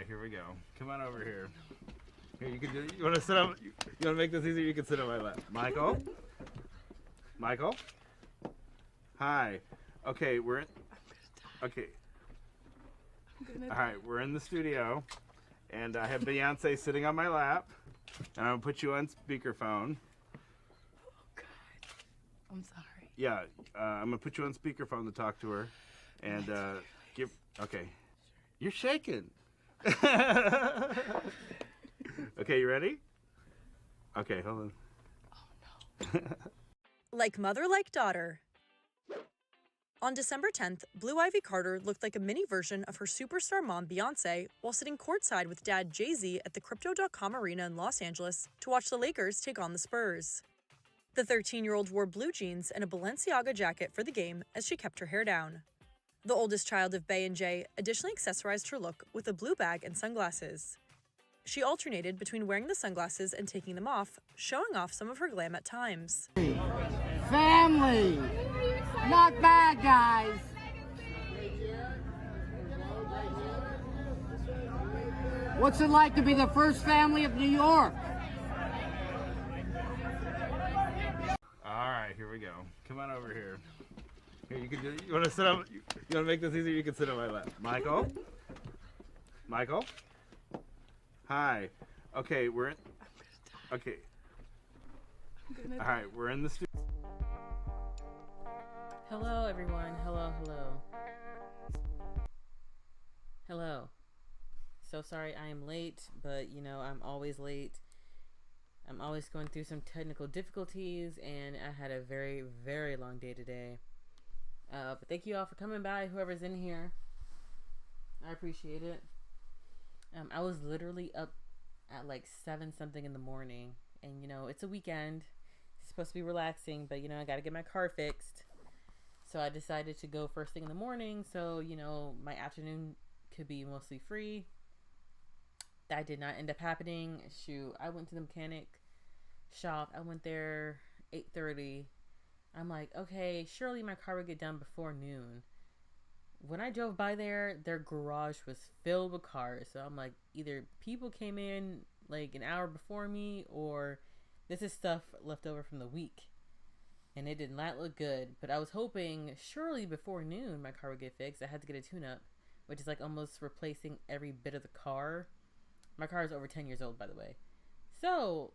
right, here we go. Come on over here. Here, you can do. You want to sit up? You want to make this easier? You can sit on my lap. Michael. Michael. Hi. Okay, we're in. Okay. All right, we're in the studio, and I have Beyonce sitting on my lap, and I'm gonna put you on speakerphone. Oh God. I'm sorry. Yeah, I'm gonna put you on speakerphone to talk to her, and give. Okay. You're shaking. Okay, you ready? Okay, hold on. Oh no. Like mother, like daughter. On December 10th, Blue Ivy Carter looked like a mini version of her superstar mom Beyonce while sitting courtside with dad Jay-Z at the Crypto.com Arena in Los Angeles to watch the Lakers take on the Spurs. The 13-year-old wore blue jeans and a Balenciaga jacket for the game as she kept her hair down. The oldest child of Bey and Jay additionally accessorized her look with a blue bag and sunglasses. She alternated between wearing the sunglasses and taking them off, showing off some of her glam at times. Family, not bad guys. What's it like to be the first family of New York? All right, here we go. Come on over here. Here, you can do. You want to sit up? You want to make this easier? You can sit on my lap. Michael. Michael. Hi. Okay, we're in. Okay. All right, we're in the studio. Hello, everyone. Hello. Hello. So sorry I am late, but you know, I'm always late. I'm always going through some technical difficulties, and I had a very, very long day today. But thank you all for coming by, whoever's in here. I appreciate it. I was literally up at like 7 something in the morning, and you know, it's a weekend. It's supposed to be relaxing, but you know, I gotta get my car fixed. So I decided to go first thing in the morning, so you know, my afternoon could be mostly free. That did not end up happening. Shoot, I went to the mechanic shop. I went there 8:30. I'm like, okay, surely my car would get done before noon. When I drove by there, their garage was filled with cars. So I'm like, either people came in like an hour before me, or this is stuff left over from the week. And it did not look good. But I was hoping surely before noon my car would get fixed. I had to get a tune-up, which is like almost replacing every bit of the car. My car is over 10 years old, by the way. So,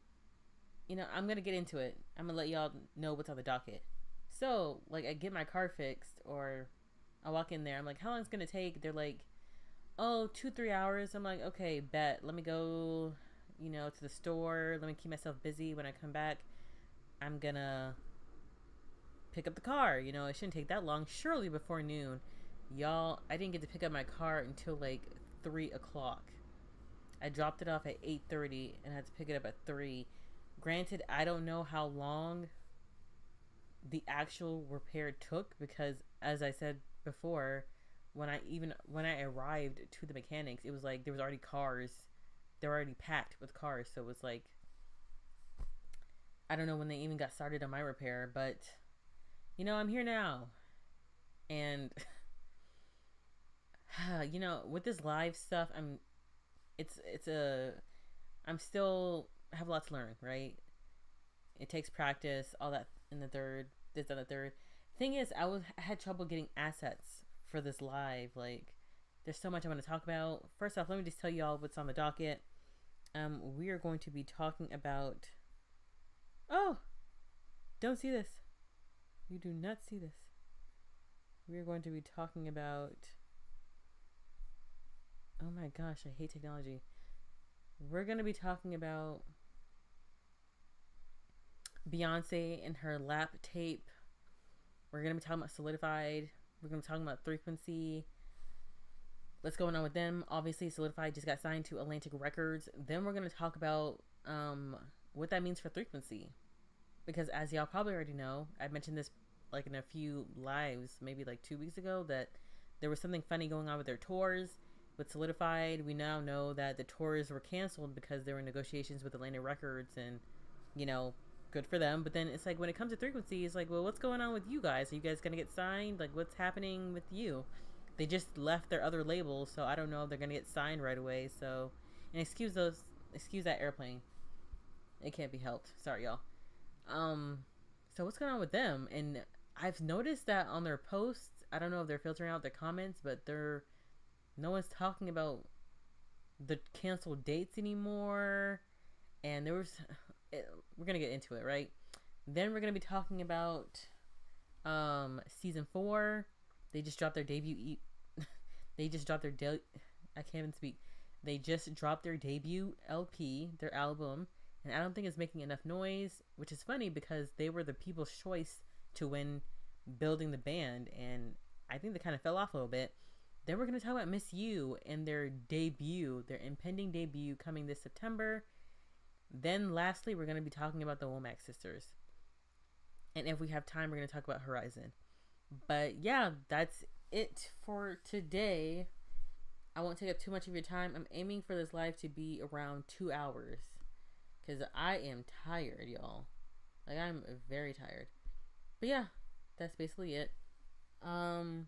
you know, I'm going to get into it. I'm going to let y'all know what's on the docket. So, like, I get my car fixed, or I walk in there. I'm like, how long is it going to take? They're like, oh, 2-3 hours. I'm like, okay, bet. Let me go, you know, to the store. Let me keep myself busy. When I come back, I'm going to pick up the car. You know, it shouldn't take that long. Surely before noon. Y'all, I didn't get to pick up my car until like 3 o'clock. I dropped it off at 8:30 and had to pick it up at 3. Granted, I don't know how long the actual repair took, because as I said before, when I arrived to the mechanics, it was like there was already cars. They were already packed with cars, so it was like, I don't know when they even got started on my repair, but you know, I'm here now. And you know, with this live stuff, I'm still have a lot to learn, right? It takes practice, all that in the third, this on the third. Thing is, I had trouble getting assets for this live. Like, there's so much I want to talk about. First off, let me just tell you all what's on the docket. We are going to be talking about. Oh, don't see this. You do not see this. We are going to be talking about. Oh my gosh, I hate technology. We're going to be talking about Beyonce and her lap tape. We're going to be talking about Soulidified. We're going to be talking about Frequency. What's going on with them? Obviously, Soulidified just got signed to Atlantic Records. Then we're going to talk about what that means for Frequency. Because as y'all probably already know, I mentioned this like in a few lives, maybe like 2 weeks ago, that there was something funny going on with their tours. With Soulidified, we now know that the tours were canceled because there were negotiations with Atlantic Records, and you know, good for them. But then it's like, when it comes to Frequency, it's like, well, what's going on with you guys? Are you guys gonna get signed? Like, what's happening with you? they just left their other label, so I don't know if they're gonna get signed right away. So, and excuse that airplane. It can't be helped. Sorry, y'all. So what's going on with them? And I've noticed that on their posts, I don't know if they're filtering out their comments, but no one's talking about the canceled dates anymore. And we're gonna get into it, right? Then we're gonna be talking about season 4. They just dropped their debut. I can't even speak. They just dropped their debut LP, their album, and I don't think it's making enough noise, which is funny because they were the people's choice to win building the band, and I think they kind of fell off a little bit. Then we're going to talk about Miss You and their impending debut coming this September. Then lastly, we're going to be talking about the Womack sisters. And if we have time, we're going to talk about Horizon. But yeah, that's it for today. I won't take up too much of your time. I'm aiming for this live to be around 2 hours. Because I am tired, y'all. Like, I'm very tired. But yeah, that's basically it. Dun,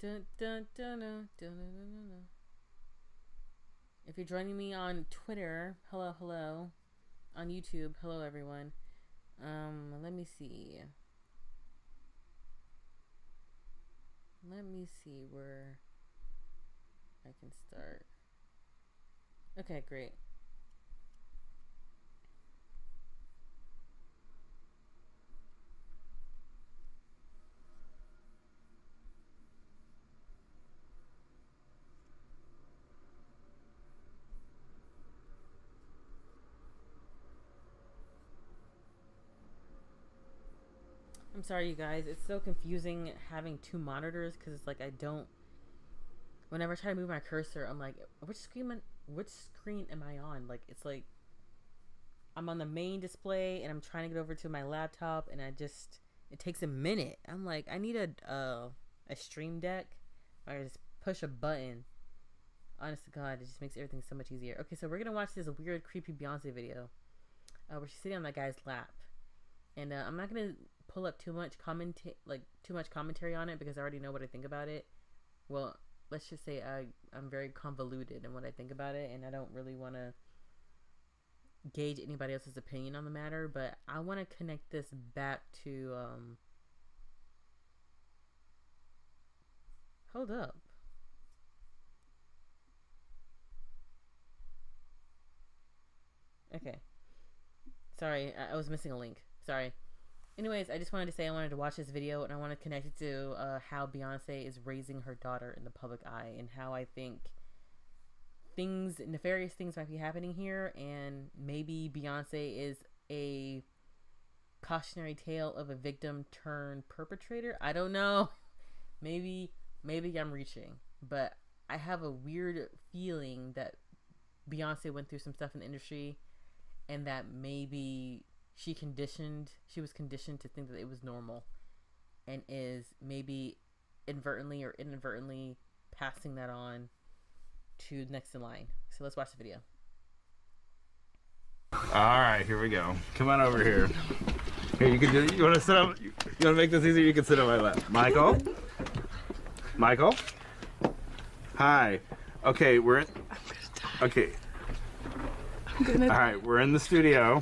dun, dun, dun, dun, dun, dun. If you're joining me on Twitter, hello. On YouTube, hello everyone. Let me see. Let me see where I can start. Okay, great. I'm sorry, you guys. It's so confusing having 2 monitors because it's like whenever I try to move my cursor, I'm like, which screen am I on? Like, it's like I'm on the main display and I'm trying to get over to my laptop, and it takes a minute. I'm like, I need a stream deck. I just push a button. Honest to God, it just makes everything so much easier. Okay, so we're gonna watch this weird, creepy Beyonce video where she's sitting on that guy's lap, and I'm not gonna pull up too much commentary on it because I already know what I think about it. Well, let's just say I'm very convoluted in what I think about it, and I don't really want to gauge anybody else's opinion on the matter, but I want to connect this back to hold up. Okay. Sorry, I was missing a link. Sorry. Anyways, I just wanted to say I wanted to watch this video, and I want to connect it to how Beyonce is raising her daughter in the public eye, and how I think nefarious things might be happening here, and maybe Beyonce is a cautionary tale of a victim turned perpetrator. I don't know. Maybe I'm reaching, but I have a weird feeling that Beyonce went through some stuff in the industry, and that maybe she was conditioned to think that it was normal, and is maybe inadvertently or inadvertently passing that on to next in line. So let's watch the video. All right, here we go. Come on over here. Here, you can do. You want to sit up? You want to make this easier? You can sit on my lap. Michael. Hi. Okay, Okay. All right, we're in the studio.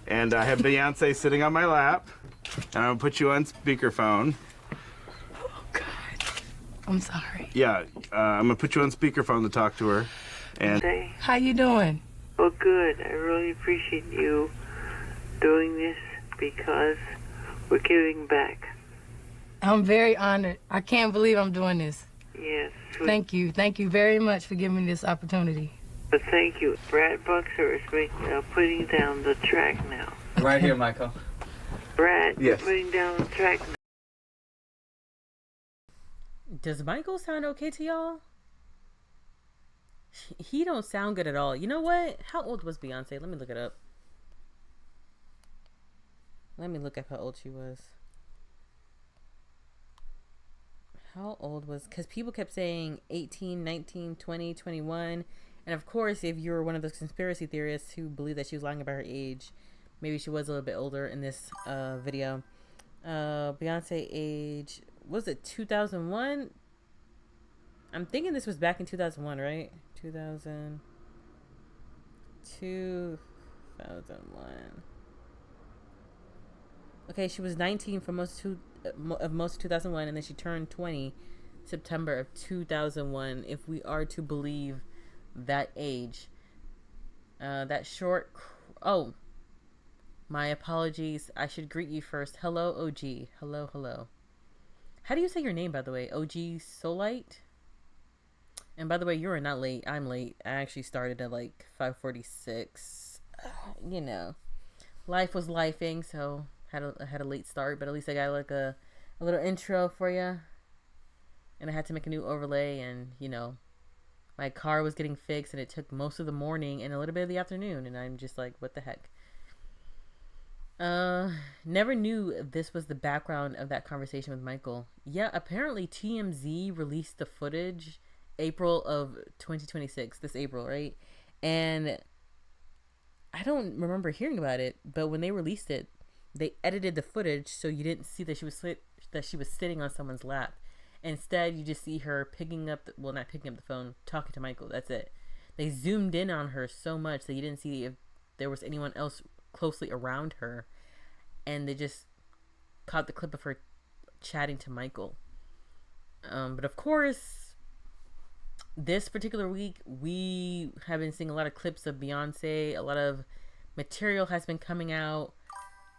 And I have Beyonce sitting on my lap, and I'm gonna put you on speakerphone. Oh God, I'm sorry. Yeah, I'm gonna put you on speakerphone to talk to her. And Hey. How you doing? Well, good. I really appreciate you doing this because we're giving back. I'm very honored. I can't believe I'm doing this. Yes. Thank you very much for giving me this opportunity. But thank you. Brad Buxer is putting down the track now. Right here, Michael. Brad, Yes. you're putting down the track now. Does Michael sound okay to y'all? He don't sound good at all. You know what? How old was Beyonce? Let me look it up. Let me look up how old she was. How old was... Because people kept saying 18, 19, 20, 21. And of course, if you're one of those conspiracy theorists who believe that she was lying about her age, maybe she was a little bit older in this video. Beyonce age, was it 2001? I'm thinking this was back in 2001, right? 2001. Okay, she was 19 for most of 2001, and then she turned 20 September of 2001, if we are to believe that age. That short... Oh, my apologies. I should greet you first. Hello, OG. Hello. How do you say your name, by the way? OG Solite? And by the way, you're not late. I'm late. I actually started at like 5:46. You know, life was lifing, so I had a late start. But at least I got like a little intro for you. And I had to make a new overlay, and you know, my car was getting fixed, and it took most of the morning and a little bit of the afternoon. And I'm just like, what the heck? Never knew this was the background of that conversation with Michael. Yeah, apparently TMZ released the footage April of 2026, this April, right? And I don't remember hearing about it, but when they released it, they edited the footage so you didn't see that she was sitting on someone's lap. Instead, you just see her not picking up the phone, talking to Michael. That's it. They zoomed in on her so much that you didn't see if there was anyone else closely around her, and they just caught the clip of her chatting to Michael. But of course, this particular week, we have been seeing a lot of clips of Beyonce. A lot of material has been coming out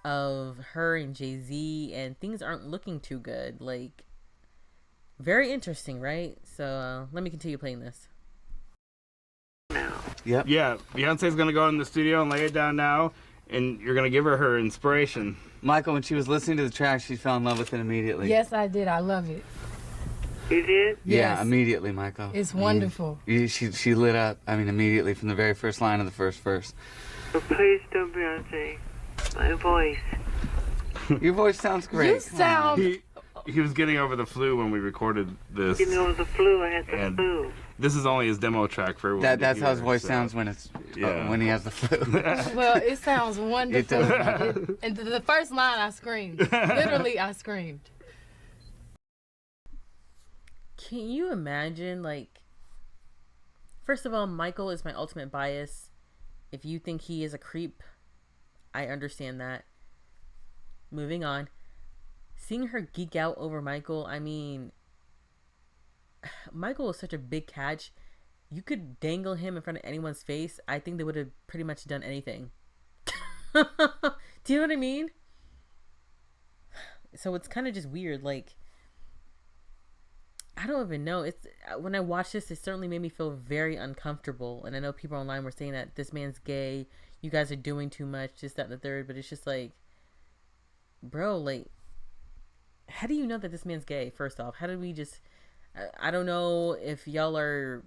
of her and Jay-Z, and things aren't looking too good. Like, very interesting, right? So let me continue playing this. Yep. Yeah, Beyonce's gonna go in the studio and lay it down now, and you're gonna give her inspiration. Michael, when she was listening to the track, she fell in love with it immediately. Yes, I did. I love it. You did? Yeah, Yes. immediately, Michael. It's wonderful. She lit up, immediately from the very first line of the first verse. But please don't, Beyonce. My voice. Your voice sounds great. You sound... He was getting over the flu when we recorded this. Getting over the flu, I had the flu. This is only his demo track for everyone. That's how his voice sounds when when he has the flu. Well, it sounds wonderful. It does. And the first line, I screamed. Literally, I screamed. Can you imagine, like, first of all, Michael is my ultimate bias. If you think he is a creep, I understand that. Moving on. Seeing her geek out over Michael, I mean, Michael is such a big catch. You could dangle him in front of anyone's face. I think they would have pretty much done anything. Do you know what I mean? So it's kind of just weird. Like, I don't even know. It's when I watched this, it certainly made me feel very uncomfortable. And I know people online were saying that this man's gay. You guys are doing too much, this, that, and the third. But it's just like, bro, like, how do you know that this man's gay? First off, how did we just... I don't know if y'all are...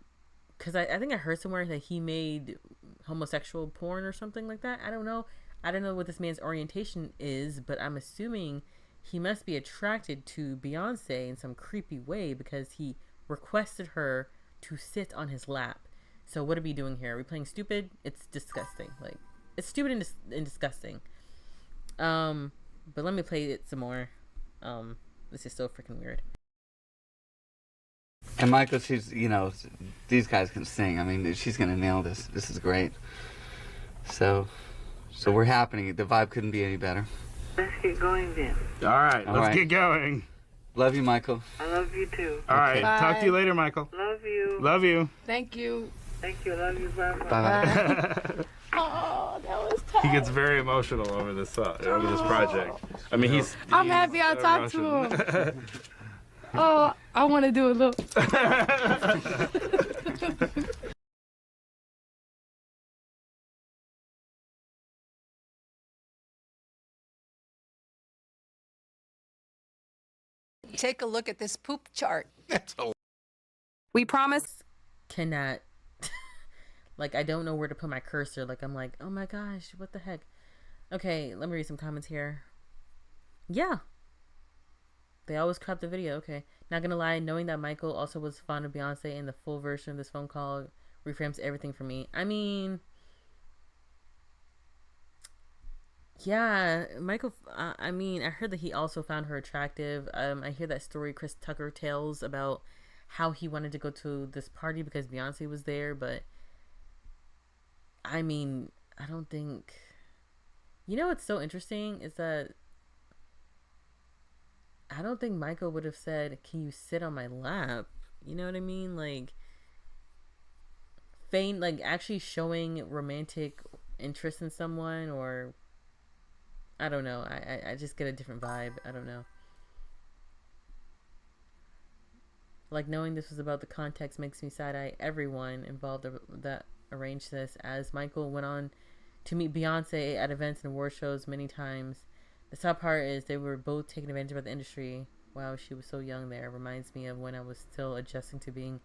Because I think I heard somewhere that he made homosexual porn or something like that. I don't know. I don't know what this man's orientation is, but I'm assuming he must be attracted to Beyonce in some creepy way because he requested her to sit on his lap. So what are we doing here? Are we playing stupid? It's disgusting. Like, it's stupid and disgusting. But let me play it some more. This is so freaking weird. And Michael, she's, these guys can sing. I mean, she's gonna nail this. This is great. So we're happening. The vibe couldn't be any better. Let's get going then. All right, let's get going. Love you, Michael. I love you too. All right, Bye. talk to you later, Michael. Love you. Love you. Thank you. Thank you. Love you. Bye bye. Bye. Oh, that was tough. He gets very emotional over this project. I mean, I'm happy I talked to him. Oh, I want to do a little... Take a look at this poop chart. We promise. Cannot. Like, I don't know where to put my cursor. Like, I'm like, oh my gosh, what the heck? Okay, let me read some comments here. Yeah. They always crop the video. Okay. Not gonna lie, knowing that Michael also was fond of Beyonce and the full version of this phone call reframes everything for me. I mean, yeah, Michael. I mean, I heard that he also found her attractive. I hear that story Chris Tucker tells about how he wanted to go to this party because Beyonce was there, but I mean, I don't think. You know what's so interesting is that I don't think Michael would have said, "Can you sit on my lap?" You know what I mean? Like, feign, like actually showing romantic interest in someone, or I don't know. I just get a different vibe. I don't know. Like, knowing this was about the context makes me side-eye everyone involved that arranged this, as Michael went on to meet Beyonce at events and award shows many times. The sad part is they were both taken advantage of by the industry. Wow, she was so young there. Reminds me of when I was still adjusting to being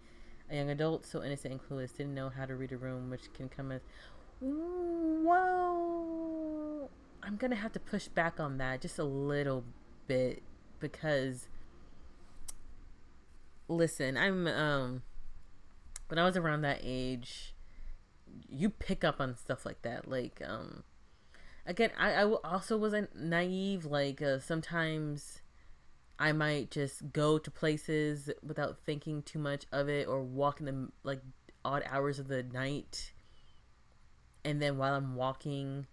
a young adult, so innocent and clueless. Didn't know how to read a room, which can come as... Whoa! I'm gonna have to push back on that just a little bit, because... Listen, I'm, when I was around that age, you pick up on stuff like that. Like, again, I also wasn't naive. Like, sometimes I might just go to places without thinking too much of it, or walk in the, like, odd hours of the night. And then while I'm walking,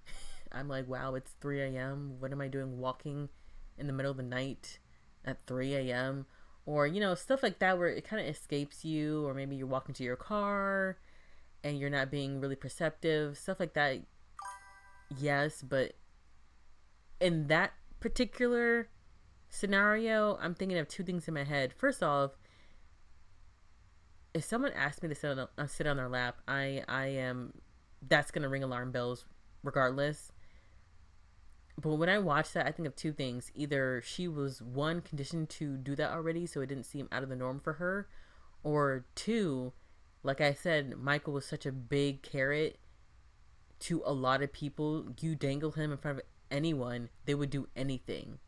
I'm like, wow, it's 3 a.m. What am I doing walking in the middle of the night at 3 a.m.? Or, you know, stuff like that where it kind of escapes you, or maybe you're walking to your car and you're not being really perceptive. Stuff like that, yes, but in that particular scenario, I'm thinking of two things in my head. First off, if someone asks me to sit on their lap, I am, that's going to ring alarm bells regardless. But when I watched that, I think of two things. Either she was, one, conditioned to do that already, so it didn't seem out of the norm for her. Or two, like I said, Michael was such a big carrot to a lot of people. You dangle him in front of anyone, they would do anything.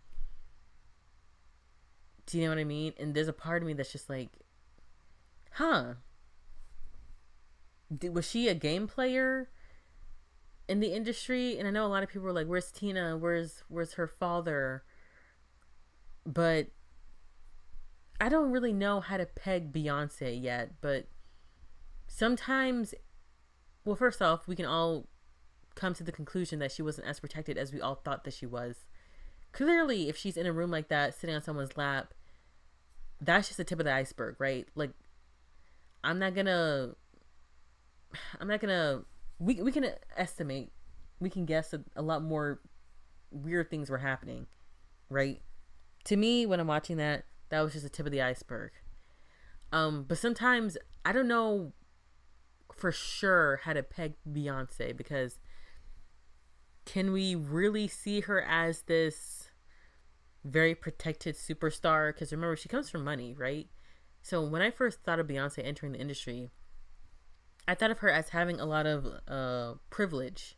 Do you know what I mean? And there's a part of me that's just like, huh? Was she a game player in the industry? And I know a lot of people were like, where's Tina? Where's her father? But I don't really know how to peg Beyonce yet. But sometimes, well, first off, we can all come to the conclusion that she wasn't as protected as we all thought that she was. Clearly, if she's in a room like that, sitting on someone's lap, that's just the tip of the iceberg, right? Like, I'm not gonna, we can estimate, we can guess that a lot more weird things were happening, right? To me, when I'm watching that, that was just the tip of the iceberg. But sometimes I don't know for sure how to peg Beyonce, because can we really see her as this very protected superstar? Because remember, she comes from money, right? So when I first thought of Beyonce entering the industry, I thought of her as having a lot of privilege,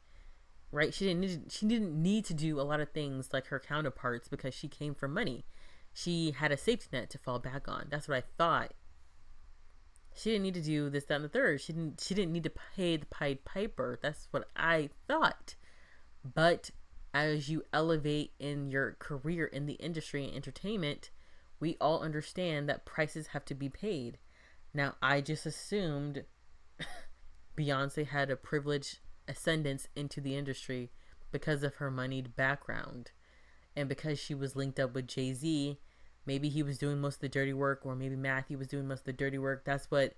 right? She didn't need to do a lot of things like her counterparts because she came from money. She had a safety net to fall back on. That's what I thought. She didn't need to do this, that, and the third. She didn't need to pay the Pied Piper. That's what I thought. But as you elevate in your career in the industry and entertainment, we all understand that prices have to be paid. Now, I just assumed Beyonce had a privileged ascendance into the industry because of her moneyed background. And because she was linked up with Jay-Z, maybe he was doing most of the dirty work, or maybe Matthew was doing most of the dirty work. That's what,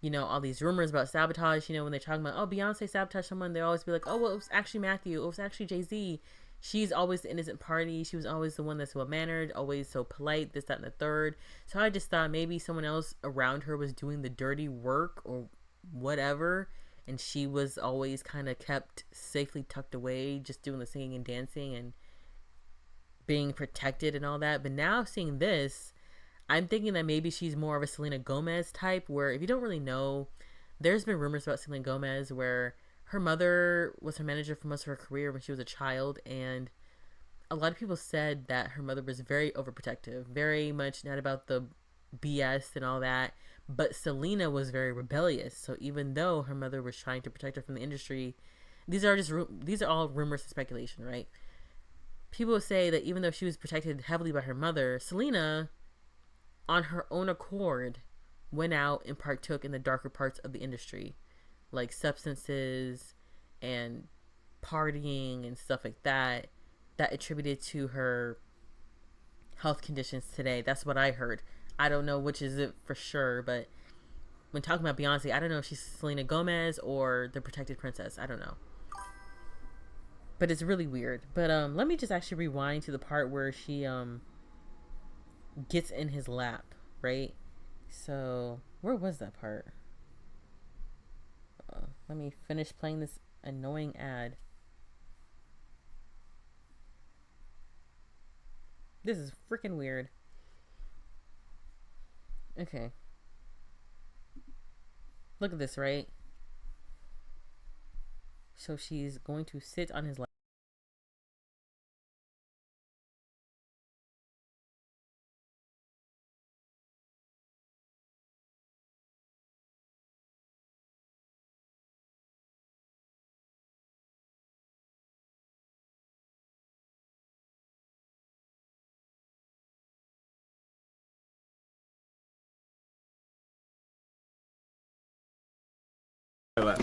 you know, all these rumors about sabotage, you know, when they're talking about, oh, Beyonce sabotaged someone, they always be like, oh, well, it was actually Matthew. It was actually Jay-Z. She's always the innocent party. She was always the one that's well-mannered, always so polite, this, that, and the third. So I just thought maybe someone else around her was doing the dirty work or whatever, and she was always kind of kept safely tucked away, just doing the singing and dancing and being protected and all that. But now seeing this, I'm thinking that maybe she's more of a Selena Gomez type, where if you don't really know, there's been rumors about Selena Gomez where her mother was her manager for most of her career when she was a child, and a lot of people said that her mother was very overprotective, very much not about the BS and all that, But Selena was very rebellious. So even though her mother was trying to protect her from the industry, these are all rumors and speculation, right? People say that even though she was protected heavily by her mother, Selena, on her own accord, went out and partook in the darker parts of the industry, like substances and partying and stuff like that, that attributed to her health conditions today. That's what I heard. I don't know which is it for sure, but when talking about Beyonce, I don't know if she's Selena Gomez or the protected princess. I don't know. But it's really weird. But let me just actually rewind to the part where she gets in his lap, right? So where was that part? Let me finish playing this annoying ad. This is freaking weird. Okay. Look at this, right? So she's going to sit on his lap.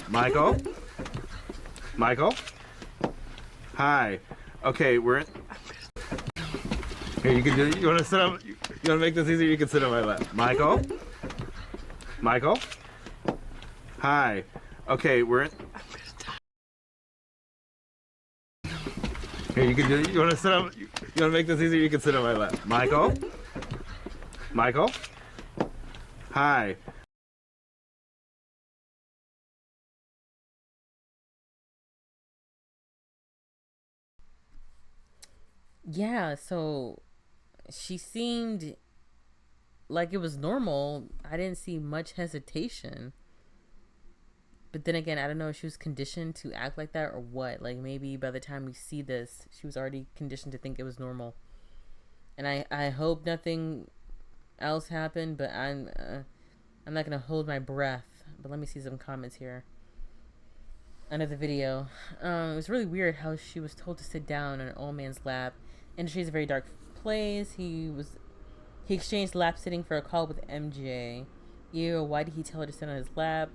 Michael? Michael? Hi. Okay, we're in. Here, you can do. You want to sit on? You want to make this easier? You can sit on my lap. Michael? Michael? Hi. Okay, we're in. Here, you can do. You want to sit on? You want to make this easier? You can sit on my lap. Michael? Michael? Hi. Yeah, so she seemed like it was normal. I didn't see much hesitation. But then again, I don't know if she was conditioned to act like that or what. Like maybe by the time we see this, she was already conditioned to think it was normal. And I hope nothing else happened, but I'm not gonna hold my breath. But let me see some comments here. Under the video, it was really weird how she was told to sit down on an old man's lap. Industry is a very dark place. He exchanged lap sitting for a call with MJ. Ew, why did he tell her to sit on his lap?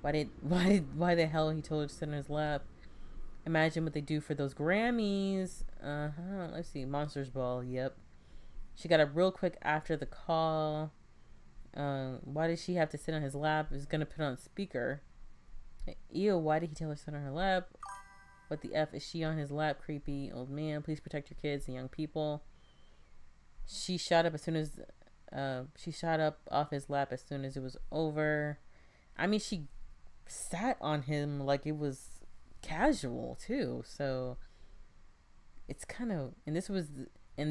Why the hell he told her to sit on his lap? Imagine what they do for those Grammys. Let's see, Monsters Ball. Yep. She got up real quick after the call. Why did she have to sit on his lap? Is gonna put on speaker. Ew, why did he tell her to sit on her lap? What the F is she on his lap? Creepy old man. Please protect your kids and young people. She shot up as soon as she shot up off his lap as soon as it was over. I mean, she sat on him like it was casual too. So it's kind of, and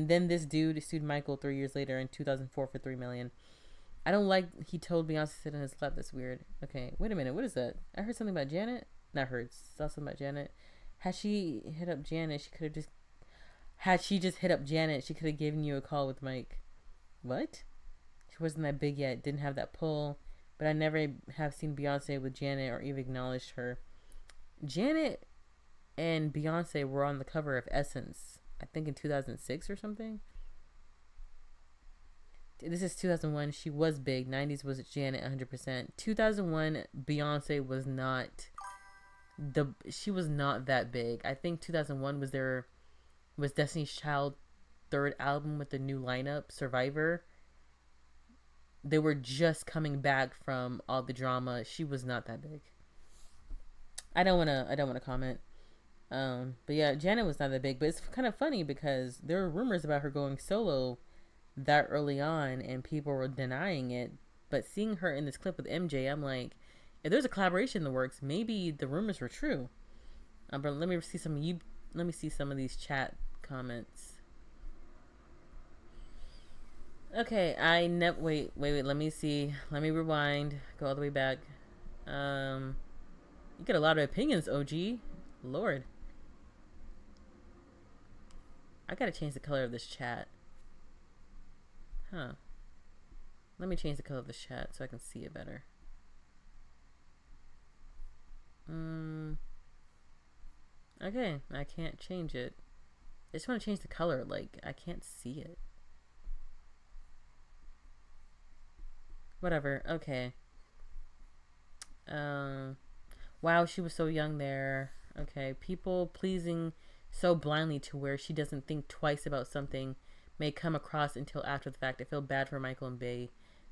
then this dude sued Michael 3 years later in 2004 for $3 million. I don't like he told Beyonce to sit on his lap. That's weird. Okay, wait a minute. What is that? I heard something about Janet. Not heard. Saw something about Janet. Had she hit up Janet, she could have just. Had she just hit up Janet, she could have given you a call with Mike. What? She wasn't that big yet. Didn't have that pull. But I never have seen Beyonce with Janet or even acknowledged her. Janet and Beyonce were on the cover of Essence, I think in 2006 or something. This is 2001. She was big. 90s was Janet 100%. 2001 Beyonce was not she was not that big. I think 2001 was Destiny's Child third album with the new lineup, Survivor. They were just coming back from all the drama. She was not that big. I don't want to comment. But yeah, Janet was not that big, but it's kind of funny because there were rumors about her going solo that early on and people were denying it. But seeing her in this clip with MJ, I'm like, if there's a collaboration in the works, maybe the rumors were true. But let me see some of these chat comments. Okay, wait, let me see. Let me rewind. Go all the way back. You get a lot of opinions, OG. Lord. I gotta change the color of this chat. Huh. Let me change the color of the chat so I can see it better. Okay, I can't change it. I just want to change the color. Like, I can't see it. Whatever. Okay. Wow, she was so young there. Okay. People pleasing so blindly to where she doesn't think twice about something may come across until after the fact. I feel bad for Michael and Bey.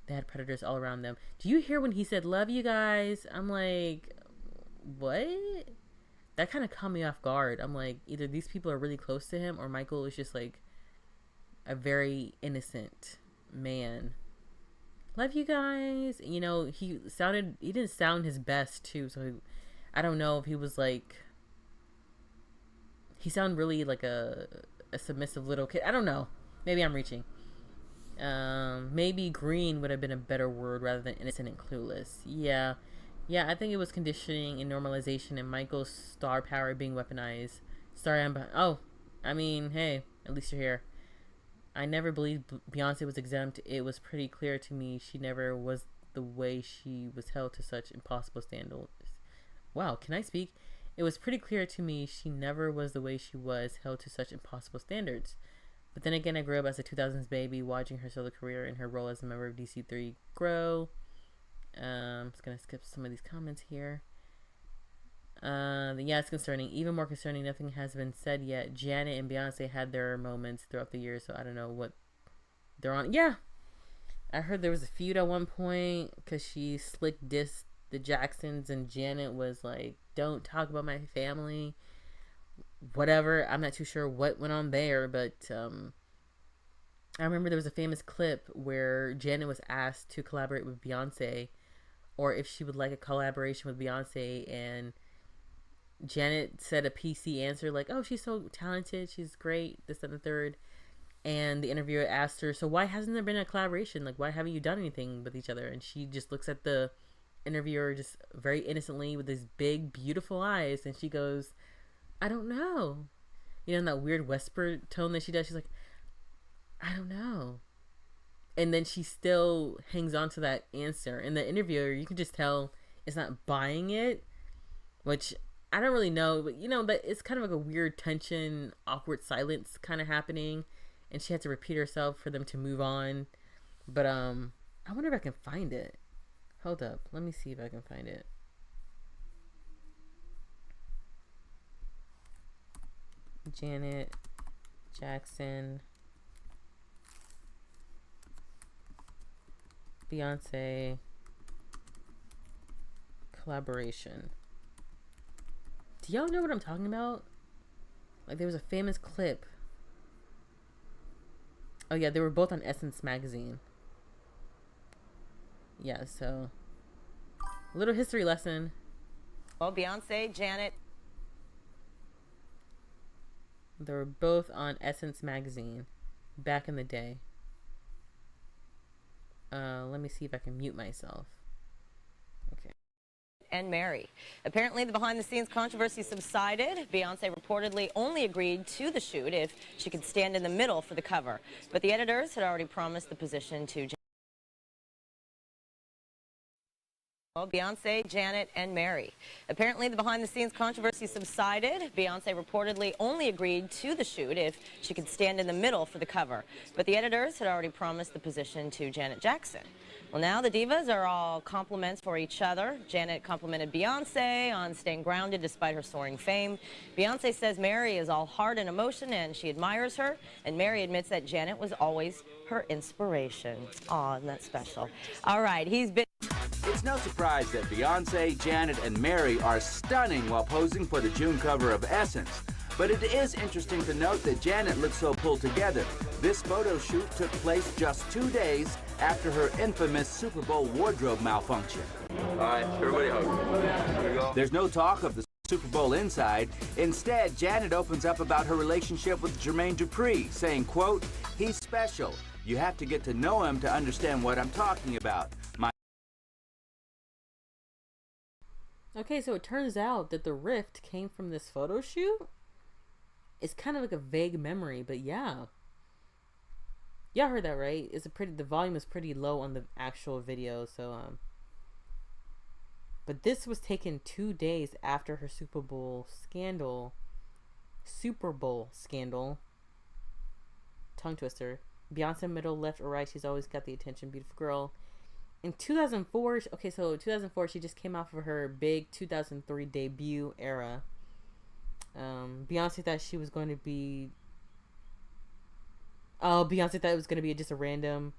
They had predators all around them. Do you hear when he said, "Love you guys"? I'm like, what? That kind of caught me off guard. I'm like, either these people are really close to him or Michael is just like a very innocent man. Love you guys. You know, he didn't sound his best too. So I don't know if he was like, he sounded really like a submissive little kid. I don't know. Maybe I'm reaching. Maybe green would have been a better word rather than innocent and clueless. Yeah, I think it was conditioning and normalization and Michael's star power being weaponized. Sorry, I mean, hey, at least you're here. I never believed Beyonce was exempt. It was pretty clear to me she never was the way she was held to such impossible standards. Wow, can I speak? It was pretty clear to me she never was the way she was held to such impossible standards. But then again, I grew up as a 2000s baby, watching her solo career and her role as a member of DC3 grow. I'm just going to skip some of these comments here. Yeah, it's concerning. Even more concerning, nothing has been said yet. Janet and Beyonce had their moments throughout the years, so I don't know what they're on. Yeah, I heard there was a feud at one point because she slick dissed the Jacksons, and Janet was like, "Don't talk about my family." Whatever. I'm not too sure what went on there, but I remember there was a famous clip where Janet was asked to collaborate with Beyonce, or if she would like a collaboration with Beyonce, and Janet said a PC answer like, "Oh, she's so talented, she's great, this and the third." And the interviewer asked her, "So why hasn't there been a collaboration? Like, why haven't you done anything with each other?" And she just looks at the interviewer just very innocently with these big, beautiful eyes, and she goes, "I don't know." You know, in that weird whisper tone that she does, she's like, "I don't know." And then she still hangs on to that answer. And the interviewer, you can just tell, is not buying it, which I don't really know, but you know, but it's kind of like a weird tension, awkward silence kind of happening. And she had to repeat herself for them to move on. But I wonder if I can find it. Hold up. Let me see if I can find it. Janet Jackson, Beyonce collaboration. Do y'all know what I'm talking about? Like, there was a famous clip. Oh yeah, they were both on Essence magazine. Yeah, so a little history lesson. Well, Beyonce, Janet. They were both on Essence magazine back in the day. Let me see if I can mute myself. Okay. And Mary. Apparently, the behind-the-scenes controversy subsided. Beyonce reportedly only agreed to the shoot if she could stand in the middle for the cover. But the editors had already promised the position to Beyonce, Janet, and Mary. Apparently, the behind-the-scenes controversy subsided. Beyonce reportedly only agreed to the shoot if she could stand in the middle for the cover. But the editors had already promised the position to Janet Jackson. Well, now the divas are all compliments for each other. Janet complimented Beyonce on staying grounded despite her soaring fame. Beyonce says Mary is all heart and emotion and she admires her. And Mary admits that Janet was always her inspiration. Aw, isn't that special? All right, he's been... It's no surprise that Beyonce, Janet, and Mary are stunning while posing for the June cover of Essence. But it is interesting to note that Janet looks so pulled together. This photo shoot took place just 2 days after her infamous Super Bowl wardrobe malfunction. All right, everybody hug. Here we go. There's no talk of the Super Bowl inside. Instead, Janet opens up about her relationship with Jermaine Dupri, saying, quote, "He's special. You have to get to know him to understand what I'm talking about. Okay, so it turns out that the rift came from this photo shoot. It's kind of like a vague memory, but yeah. Y'all heard that, right? The volume is pretty low on the actual video, so but this was taken 2 days after her Super Bowl scandal. Tongue twister. Beyonce, middle, left, or right, she's always got the attention. Beautiful girl. In 2004, okay, so 2004, she just came off of her big 2003 debut era. Beyonce thought she was going to be. Oh, Beyonce thought it was going to be just a random.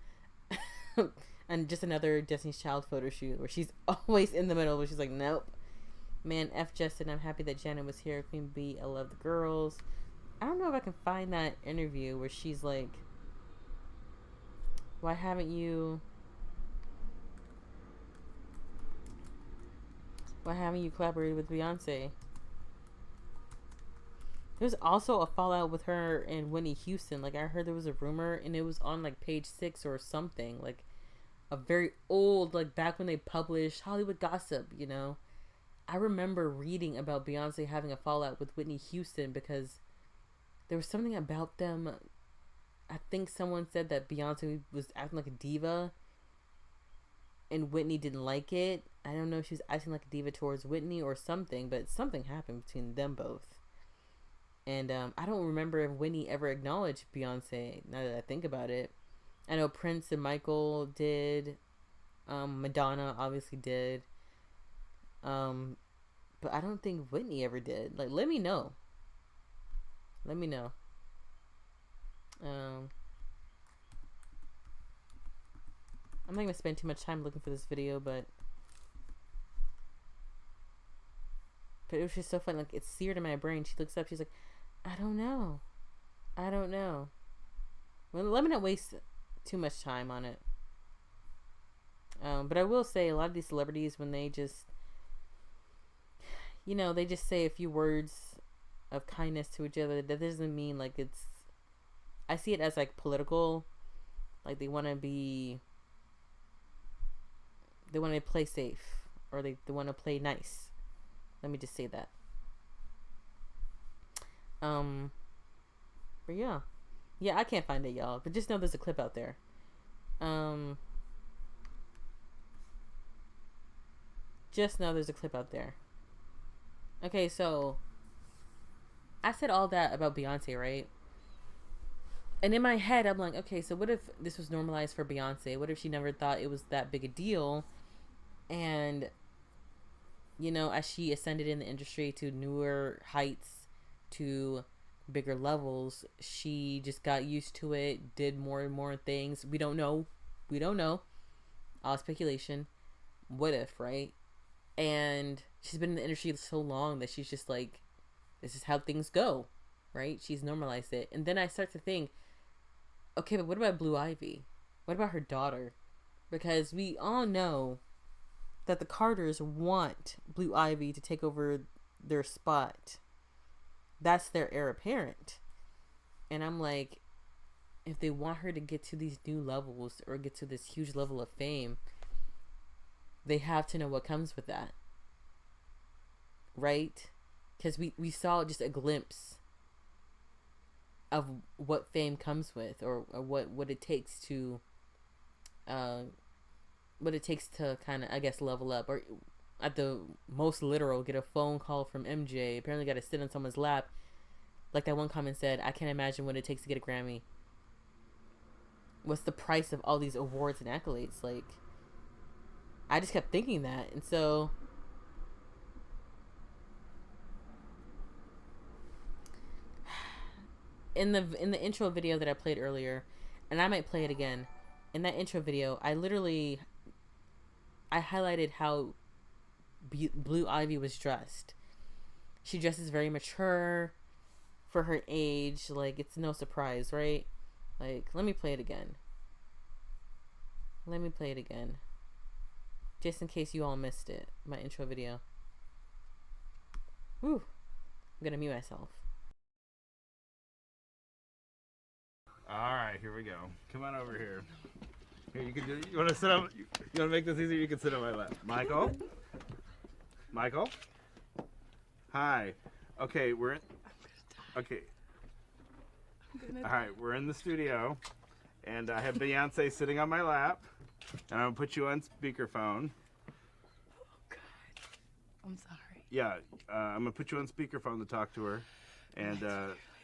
And just another Destiny's Child photo shoot where she's always in the middle, but she's like, nope. Man, F Justin, I'm happy that Janet was here. Queen B, I love the girls. I don't know if I can find that interview where she's like, why haven't you collaborated with Beyonce? There's also a fallout with her and Whitney Houston. Like, I heard there was a rumor, and it was on like page 6 or something, like a very old, like back when they published Hollywood Gossip, you know. I remember reading about Beyonce having a fallout with Whitney Houston because there was something about them. I think someone said that Beyonce was acting like a diva and Whitney didn't like it. I don't know if she was acting like a diva towards Whitney or something, but something happened between them both. And I don't remember if Whitney ever acknowledged Beyonce, now that I think about it. I know Prince and Michael did. Madonna obviously did. But I don't think Whitney ever did. Like, let me know. Let me know. I'm not gonna spend too much time looking for this video, but it was just so fun. Like, it's seared in my brain. She looks up, she's like, I don't know. Well, let me not waste too much time on it. But I will say, a lot of these celebrities, when they just, you know, they just say a few words of kindness to each other, that doesn't mean like it's, I see it as like political, like they want to play safe, or they want to play nice. Let me just say that. But yeah, I can't find it, y'all, but just know there's a clip out there. Just know there's a clip out there. Okay, so I said all that about Beyonce, right? And in my head, I'm like, okay, so what if this was normalized for Beyonce? What if she never thought it was that big a deal? And, you know, as she ascended in the industry to newer heights, to bigger levels, she just got used to it, did more and more things. We don't know. All speculation. What if, right? And she's been in the industry so long that she's just like, this is how things go, right? She's normalized it. And then I start to think, okay, but what about Blue Ivy? What about her daughter? Because we all know that the Carters want Blue Ivy to take over their spot. That's their heir apparent. And I'm like, if they want her to get to these new levels or get to this huge level of fame, they have to know what comes with that. Right? Because we saw just a glimpse of what fame comes with, or what it takes to kind of, I guess, level up, or at the most literal, get a phone call from MJ. Apparently got to sit on someone's lap. Like that one comment said, I can't imagine what it takes to get a Grammy. What's the price of all these awards and accolades? Like, I just kept thinking that. And so in the intro video that I played earlier, and I might play it again, in that intro video, I highlighted how Blue Ivy was dressed. She dresses very mature for her age. Like, it's no surprise, right? Like, let me play it again. Just in case you all missed it, my intro video. Whew. I'm gonna mute myself. Alright, here we go. Come on over here. Here, you can do, you wanna sit on, you wanna make this easier? You can sit on my lap. Michael? Hi. Okay, we're in the studio, And I have Beyonce sitting on my lap. And I'm going to put you on speakerphone. Oh, God. I'm sorry. Yeah, I'm going to put you on speakerphone to talk to her. And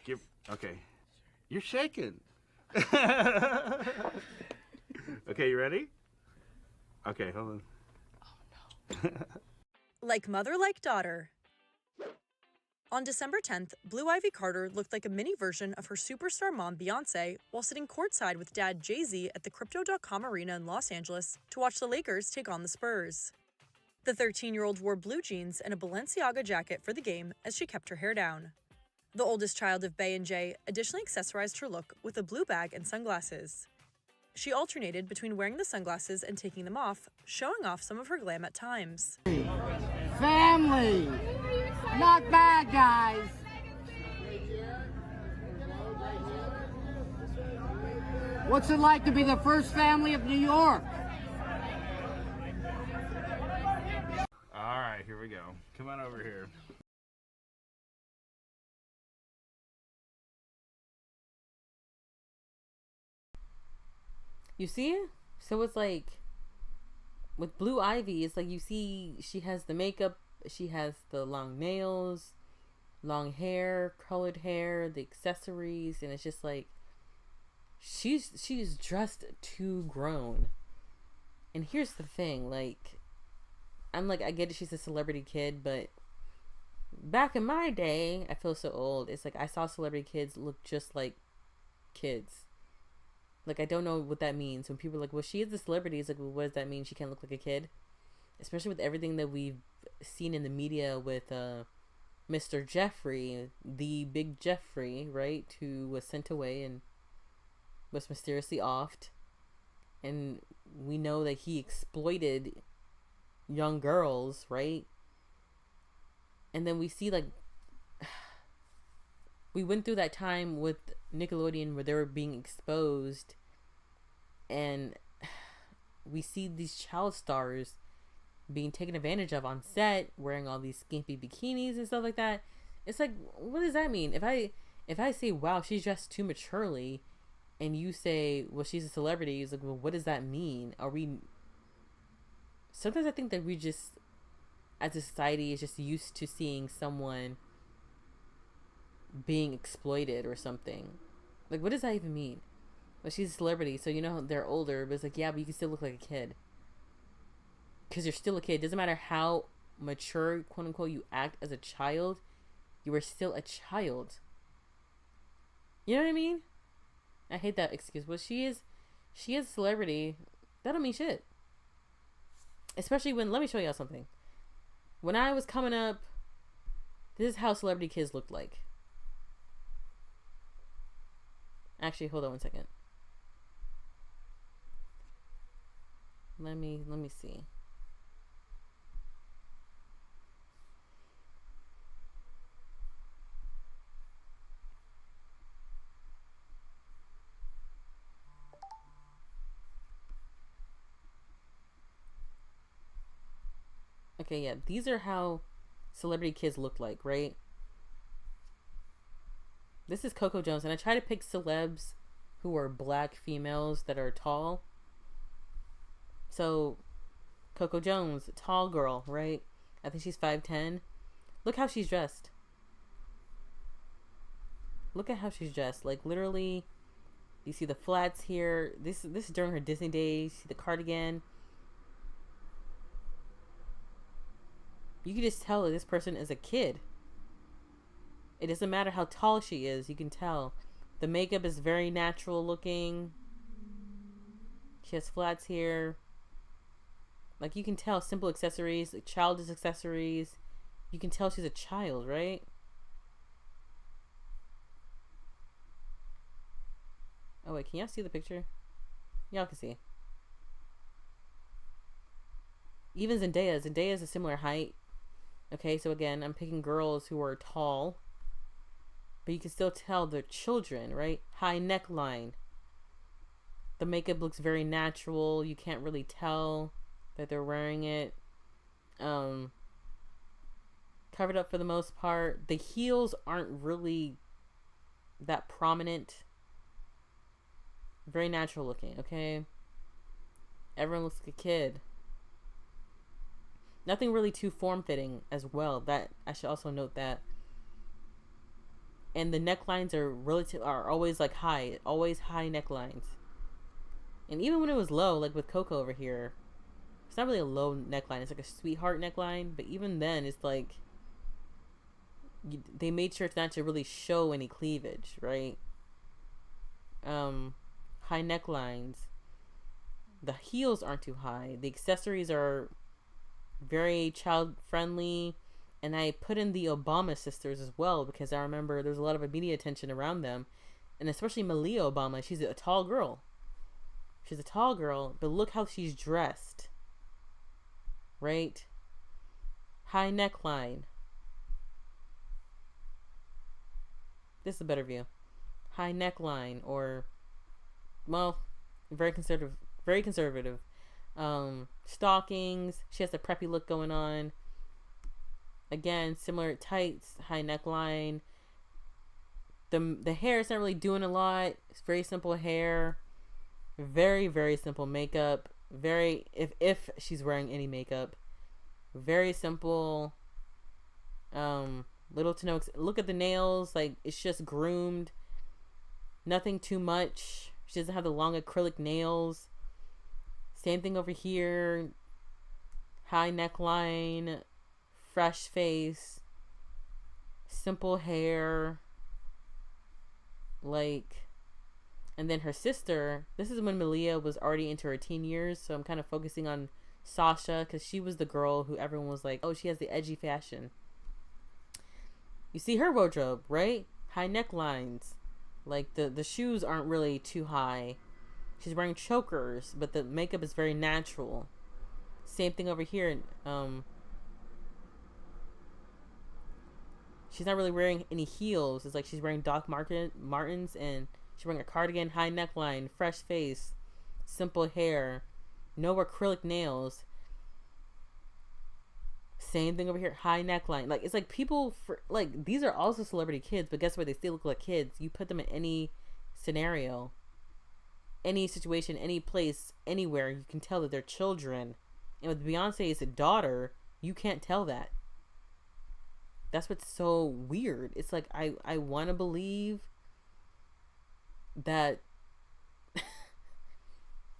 give... Okay. You're shaking. Okay, you ready? Okay, hold on. Oh, no. Like mother, like daughter. On December 10th, Blue Ivy Carter looked like a mini version of her superstar mom, Beyonce, while sitting courtside with dad Jay-Z at the Crypto.com Arena in Los Angeles to watch the Lakers take on the Spurs. The 13-year-old wore blue jeans and a Balenciaga jacket for the game as she kept her hair down. The oldest child of Bey and Jay additionally accessorized her look with a blue bag and sunglasses. She alternated between wearing the sunglasses and taking them off, showing off some of her glam at times. Family, not bad, guys. What's it like to be the first family of New York? All right, here we go. Come on over here. You see? So it's like with Blue Ivy, it's like you see she has the makeup, she has the long nails, long hair, colored hair, the accessories, and it's just like she's dressed too grown. And here's the thing, like I'm like, I get it, she's a celebrity kid, but back in my day, I feel so old. It's like I saw celebrity kids look just like kids. Like, I don't know what that means. When people are like, well, she is a celebrity, it's like, well, what does that mean? She can't look like a kid? Especially with everything that we've seen in the media with Mr. Jeffrey, the big Jeffrey, right? Who was sent away and was mysteriously offed. And we know that he exploited young girls, right? And then we see, like, we went through that time with Nickelodeon where they were being exposed, and we see these child stars being taken advantage of on set, wearing all these skimpy bikinis and stuff like that. It's like, what does that mean? If I say, wow, she's dressed too maturely, and you say, well, she's a celebrity, it's like, well, what does that mean? Are we... Sometimes I think that we just, as a society, is just used to seeing someone being exploited or something. Like, what does that even mean? Well, she's a celebrity, so you know they're older, but it's like, yeah, but you can still look like a kid. Because you're still a kid. It doesn't matter how mature, quote unquote, you act as a child, you are still a child. You know what I mean? I hate that excuse. Well, she is a celebrity. That don't mean shit. Especially when, let me show y'all something. When I was coming up, this is how celebrity kids looked like. Actually, hold on one second. Let me see. Okay, yeah, these are how celebrity kids look like, right? This is Coco Jones, and I try to pick celebs who are black females that are tall. So, Coco Jones, tall girl, right? I think she's 5'10". Look how she's dressed. Look at how she's dressed. Like, literally, you see the flats here. This is during her Disney days. You see the cardigan. You can just tell that this person is a kid. It doesn't matter how tall she is. You can tell. The makeup is very natural looking. She has flats here. Like, you can tell, simple accessories, like childish accessories. You can tell she's a child, right? Oh, wait, can y'all see the picture? Y'all can see. Even Zendaya. Zendaya is a similar height. Okay, so again, I'm picking girls who are tall. But you can still tell they're children, right? High neckline. The makeup looks very natural. You can't really tell that they're wearing it. Covered up for the most part. The heels aren't really that prominent. Very natural looking, okay? Everyone looks like a kid. Nothing really too form-fitting as well. That I should also note that. And the necklines are always like high. Always high necklines. And even when it was low, like with Coco over here, it's not really a low neckline. It's like a sweetheart neckline. But even then, it's like they made sure not to really show any cleavage, right? High necklines. The heels aren't too high. The accessories are very child friendly. And I put in the Obama sisters as well because I remember there's a lot of media attention around them. And especially Malia Obama. She's a tall girl. She's a tall girl, but look how she's dressed. Right? High neckline. This is a better view. High neckline, or, well, very conservative. Very conservative. Stockings. She has a preppy look going on. Again, similar tights, high neckline. The hair is not really doing a lot. It's very simple hair. Very, very simple makeup. Very, if she's wearing any makeup. Very simple. Little to no, look at the nails. Like, it's just groomed. Nothing too much. She doesn't have the long acrylic nails. Same thing over here. High neckline. Fresh face. Simple hair. Like... And then her sister, this is when Malia was already into her teen years, so I'm kind of focusing on Sasha, because she was the girl who everyone was like, oh, she has the edgy fashion. You see her wardrobe, right? High necklines. Like, the shoes aren't really too high. She's wearing chokers, but the makeup is very natural. Same thing over here. She's not really wearing any heels. It's like she's wearing Doc Martens, and she's wearing a cardigan, high neckline, fresh face, simple hair, no acrylic nails. Same thing over here, high neckline. Like, it's like people, like, these are also celebrity kids, but guess what? They still look like kids. You put them in any scenario, any situation, any place, anywhere, you can tell that they're children. And with Beyonce's daughter, you can't tell that. That's what's so weird. It's like, I want to believe that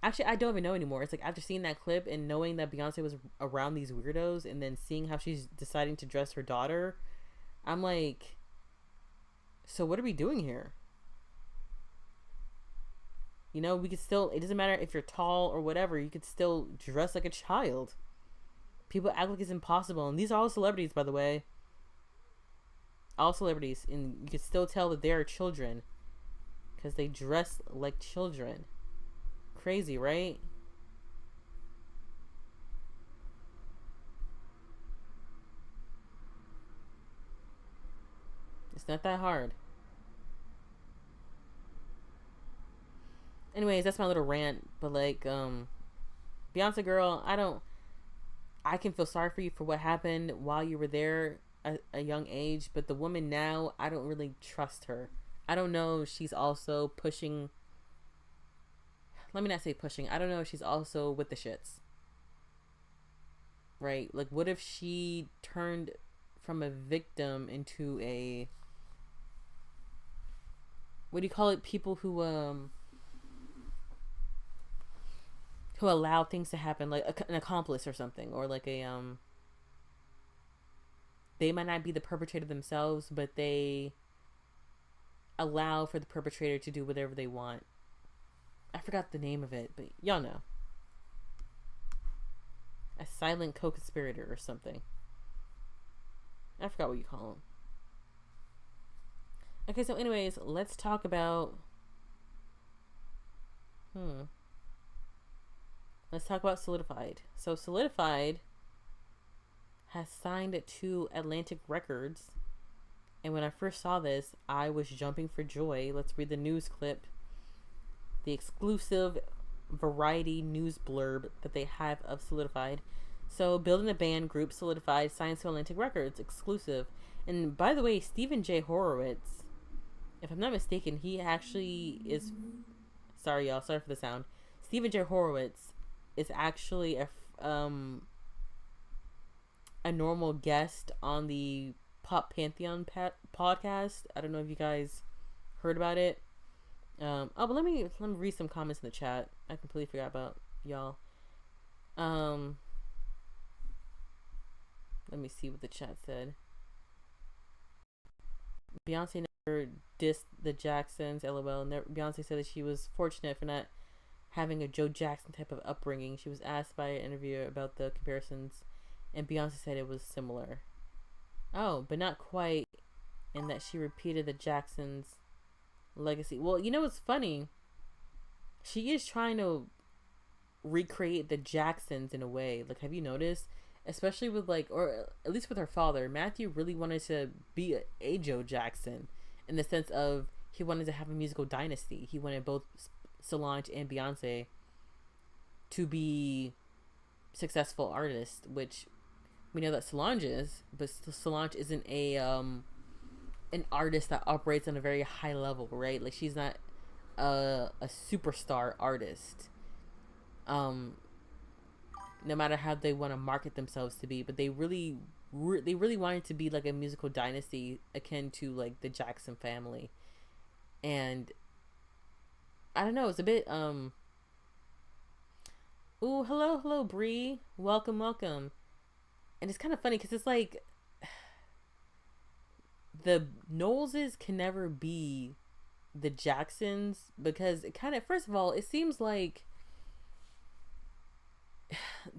actually I don't even know anymore. It's like after seeing that clip and knowing that Beyonce was around these weirdos and then seeing how she's deciding to dress her daughter, I'm like, so what are we doing here? You know, we could still, it doesn't matter if you're tall or whatever, you could still dress like a child. People act like it's impossible, and these are all celebrities, by the way. All celebrities, and you could still tell that they are children because they dress like children. Crazy, right? It's not that hard. Anyways, that's my little rant. But like, Beyonce girl, I can feel sorry for you for what happened while you were there at a young age, but the woman now, I don't really trust her. I don't know if she's also pushing. Let me not say pushing. I don't know if she's also with the shits. Right? Like, what if she turned from a victim into a, what do you call it? People who allow things to happen, like an accomplice or something, or like a they might not be the perpetrator themselves, but they allow for the perpetrator to do whatever they want. I forgot the name of it, but y'all know. A silent co-conspirator or something. I forgot what you call them. Okay, so anyways, let's talk about let's talk about Soulidified. So Soulidified has signed to Atlantic Records. And when I first saw this, I was jumping for joy. Let's read the news clip. The exclusive Variety news blurb that they have of Soulidified. So, building a band group, Soulidified, signs to Atlantic Records, exclusive. And by the way, Stephen J. Horowitz, if I'm not mistaken, he actually is Sorry, y'all. Sorry for the sound. Stephen J. Horowitz is actually a normal guest on the Pop Pantheon podcast. I don't know if you guys heard about it. But let me read some comments in the chat. I completely forgot about y'all. Let me see what the chat said. Beyonce never dissed the Jacksons. LOL. Beyonce said that she was fortunate for not having a Joe Jackson type of upbringing. She was asked by an interviewer about the comparisons, and Beyonce said it was similar. Oh, but not quite, and that she repeated the Jacksons' legacy. Well, you know what's funny? She is trying to recreate the Jacksons in a way. Like, have you noticed? Especially with, like, or at least with her father, Matthew really wanted to be a Joe Jackson, in the sense of he wanted to have a musical dynasty. He wanted both Solange and Beyonce to be successful artists, which we know that Solange is, but Solange isn't an artist that operates on a very high level, right? Like, she's not a superstar artist. No matter how they want to market themselves to be, but they really wanted to be like a musical dynasty akin to like the Jackson family. And I don't know, it's a bit ooh, hello Bree, welcome. And it's kind of funny because it's like the Knowleses can never be the Jacksons, because it kind of, first of all, it seems like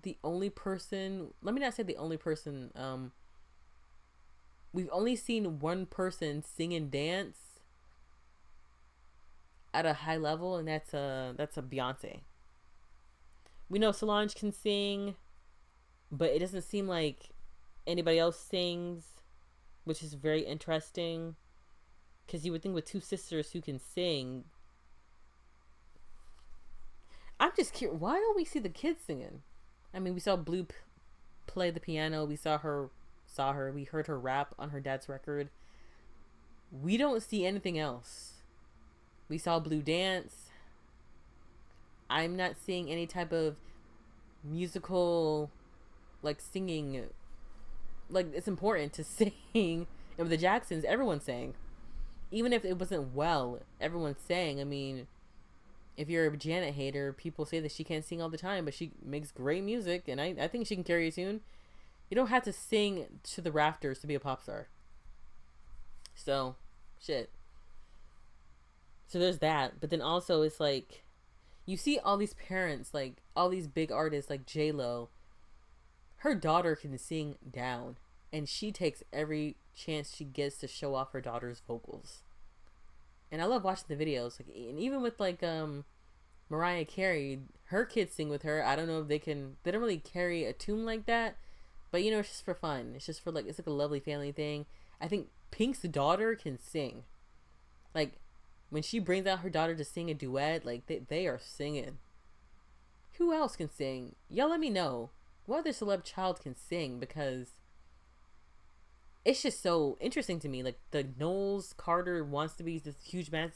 the only person, let me not say the only person, we've only seen one person sing and dance at a high level, and that's a Beyonce. We know Solange can sing, but it doesn't seem like anybody else sings, which is very interesting, because you would think with two sisters who can sing. I'm just curious, why don't we see the kids singing? I mean, we saw Blue play the piano. We we heard her rap on her dad's record. We don't see anything else. We saw Blue dance. I'm not seeing any type of musical, like, singing. Like, it's important to sing. And with the Jacksons, everyone sang. Even if it wasn't well, everyone sang. I mean, if you're a Janet hater, people say that she can't sing all the time, but she makes great music, and I think she can carry a tune. You don't have to sing to the rafters to be a pop star. So, shit. So there's that. But then also, it's like, you see all these parents, like, all these big artists, like J-Lo. Her daughter can sing down, and she takes every chance she gets to show off her daughter's vocals. And I love watching the videos. Like, and even with, like, Mariah Carey, her kids sing with her. I don't know if they don't really carry a tune like that, but, you know, it's just for fun. It's just for, like, it's like a lovely family thing. I think Pink's daughter can sing. Like, when she brings out her daughter to sing a duet, like, they are singing. Who else can sing? Y'all let me know. What other celeb child can sing? Because it's just so interesting to me. Like, the Knowles Carter wants to be this huge man.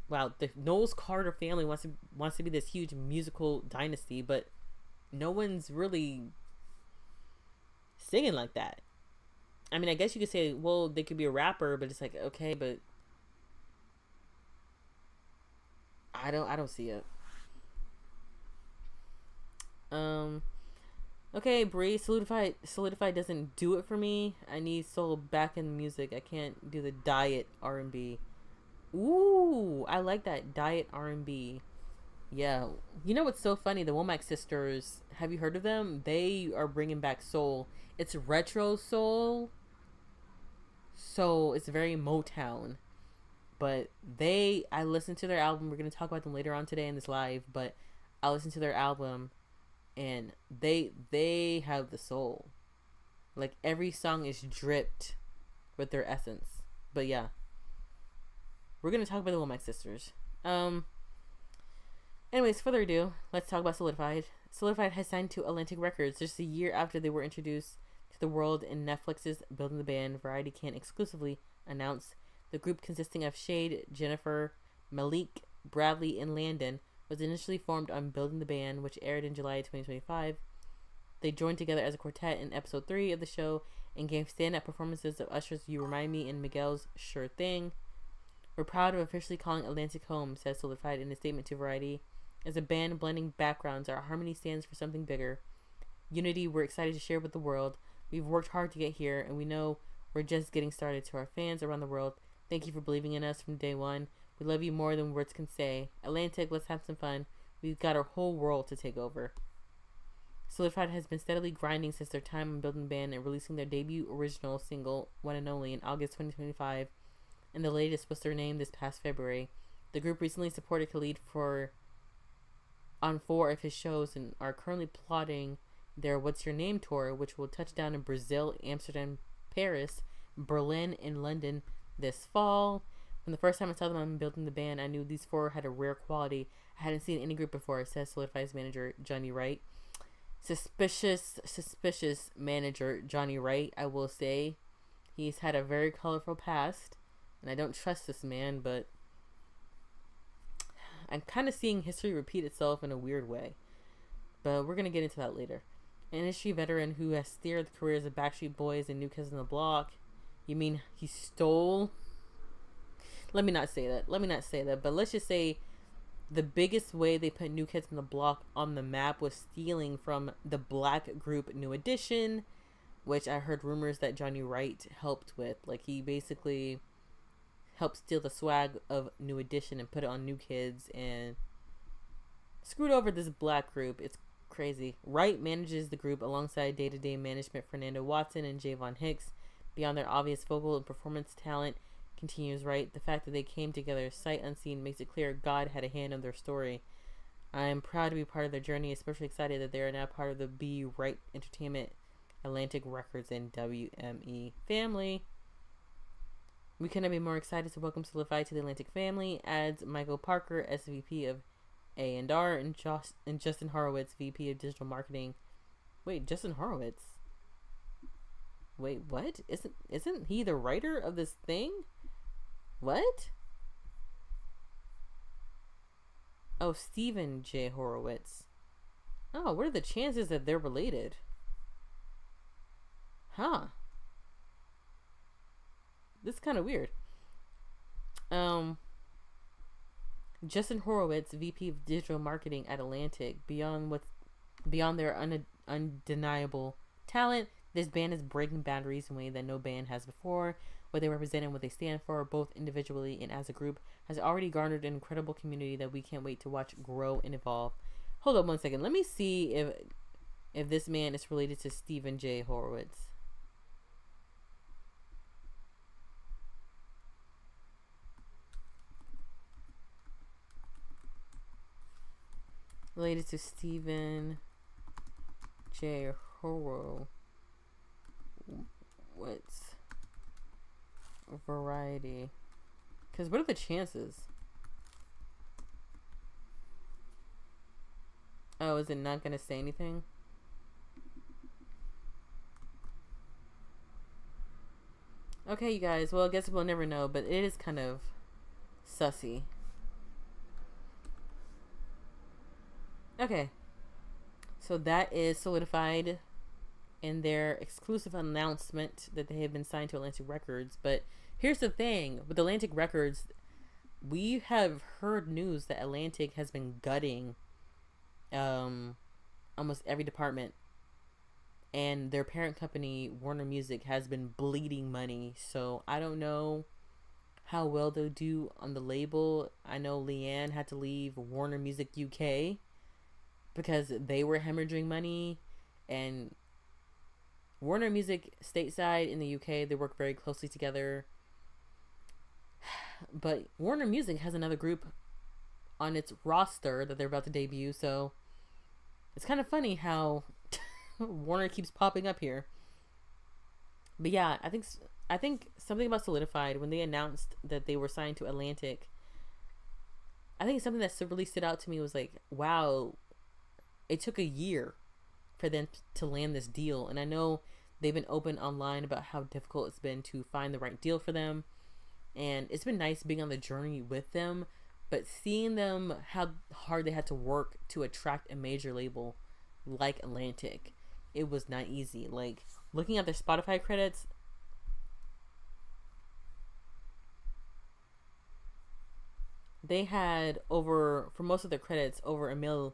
Wow, the Knowles Carter family wants to be this huge musical dynasty, but no one's really singing like that. I mean, I guess you could say, well, they could be a rapper, but it's like, okay, but I don't see it. Okay, Bree, Soulidified doesn't do it for me. I need soul back in music. I can't do the diet R&B. Ooh, I like that, diet R&B. Yeah, you know what's so funny? The Womack sisters, have you heard of them? They are bringing back soul. It's retro soul, so it's very Motown. But I listened to their album. We're going to talk about them later on today in this live, but I listened to their album, and they have the soul. Like, every song is dripped with their essence. But yeah, we're going to talk about the Womack sisters. Anyways, further ado, let's talk about Soulidified. Soulidified has signed to Atlantic Records just a year after they were introduced to the world in Netflix's Building the Band. Variety can exclusively announce the group, consisting of Shade, Jennifer, Malik, Bradley and Landon, was initially formed on Building the Band, which aired in July 2025. They joined together as a quartet in episode 3 of the show and gave stand-up performances of Usher's You Remind Me and Miguel's Sure Thing. We're proud of officially calling Atlantic home, says Soulidified in a statement to Variety. As a band blending backgrounds, our harmony stands for something bigger. Unity we're excited to share with the world. We've worked hard to get here, and we know we're just getting started. To our fans around the world, thank you for believing in us from day one. We love you more than words can say. Atlantic, let's have some fun. We've got our whole world to take over. Soulidified has been steadily grinding since their time on Building the Band and releasing their debut original single, One and Only, in August 2025, and the latest was their name this past February. The group recently supported Khalid on 4 of his shows and are currently plotting their What's Your Name tour, which will touch down in Brazil, Amsterdam, Paris, Berlin, and London this fall. From the first time I saw them on Building the Band, I knew these 4 had a rare quality I hadn't seen any group before, says Soulidified's manager Johnny Wright. Suspicious manager Johnny Wright, I will say. He's had a very colorful past, and I don't trust this man, but I'm kind of seeing history repeat itself in a weird way. But we're going to get into that later. An industry veteran who has steered the careers of Backstreet Boys and New Kids on the Block. You mean he stole? Let me not say that, but let's just say the biggest way they put New Kids on the Block on the map was stealing from the black group New Edition, which I heard rumors that Johnny Wright helped with. Like, he basically helped steal the swag of New Edition and put it on New Kids and screwed over this black group. It's crazy. Wright manages the group alongside day-to-day management Fernando Watson and Javon Hicks. Beyond their obvious vocal and performance talent, continues Wright, the fact that they came together sight unseen makes it clear God had a hand on their story. I am proud to be part of their journey, especially excited that they are now part of the B. Wright Entertainment, Atlantic Records, and WME family. We couldn't be more excited to welcome Soulidified to the Atlantic family, adds Michael Parker, SVP of A&R, and Justin Horowitz, VP of Digital Marketing. Wait, Justin Horowitz? Wait, what? Isn't he the writer of this thing? What? Oh, Stephen J. Horowitz. Oh, what are the chances that they're related? Huh. This is kind of weird. Justin Horowitz, VP of Digital Marketing at Atlantic. Beyond their undeniable talent, this band is breaking boundaries in a way that no band has before. What they represent and what they stand for, both individually and as a group, has already garnered an incredible community that we can't wait to watch grow and evolve. Hold up one second. Let me see if this man is related to Stephen J. Horowitz. Related to Stephen J. Horowitz. Variety. Because what are the chances? Oh, is it not going to say anything? Okay, you guys. Well, I guess we'll never know, but it is kind of sussy. Okay. So that is Soulidified in their exclusive announcement that they have been signed to Atlantic Records. But here's the thing. With Atlantic Records, we have heard news that Atlantic has been gutting almost every department. And their parent company, Warner Music, has been bleeding money. So I don't know how well they'll do on the label. I know Leanne had to leave Warner Music UK because they were hemorrhaging money. And Warner Music stateside in the UK, they work very closely together. But Warner Music has another group on its roster that they're about to debut, so it's kind of funny how Warner keeps popping up here. But yeah, I think something about Soulidified, when they announced that they were signed to Atlantic, I think something that really stood out to me was like, wow, it took a year for them to land this deal. And I know they've been open online about how difficult it's been to find the right deal for them. And it's been nice being on the journey with them. But seeing them, how hard they had to work to attract a major label like Atlantic, it was not easy. Like, looking at their Spotify credits, they had for most of their credits, over a million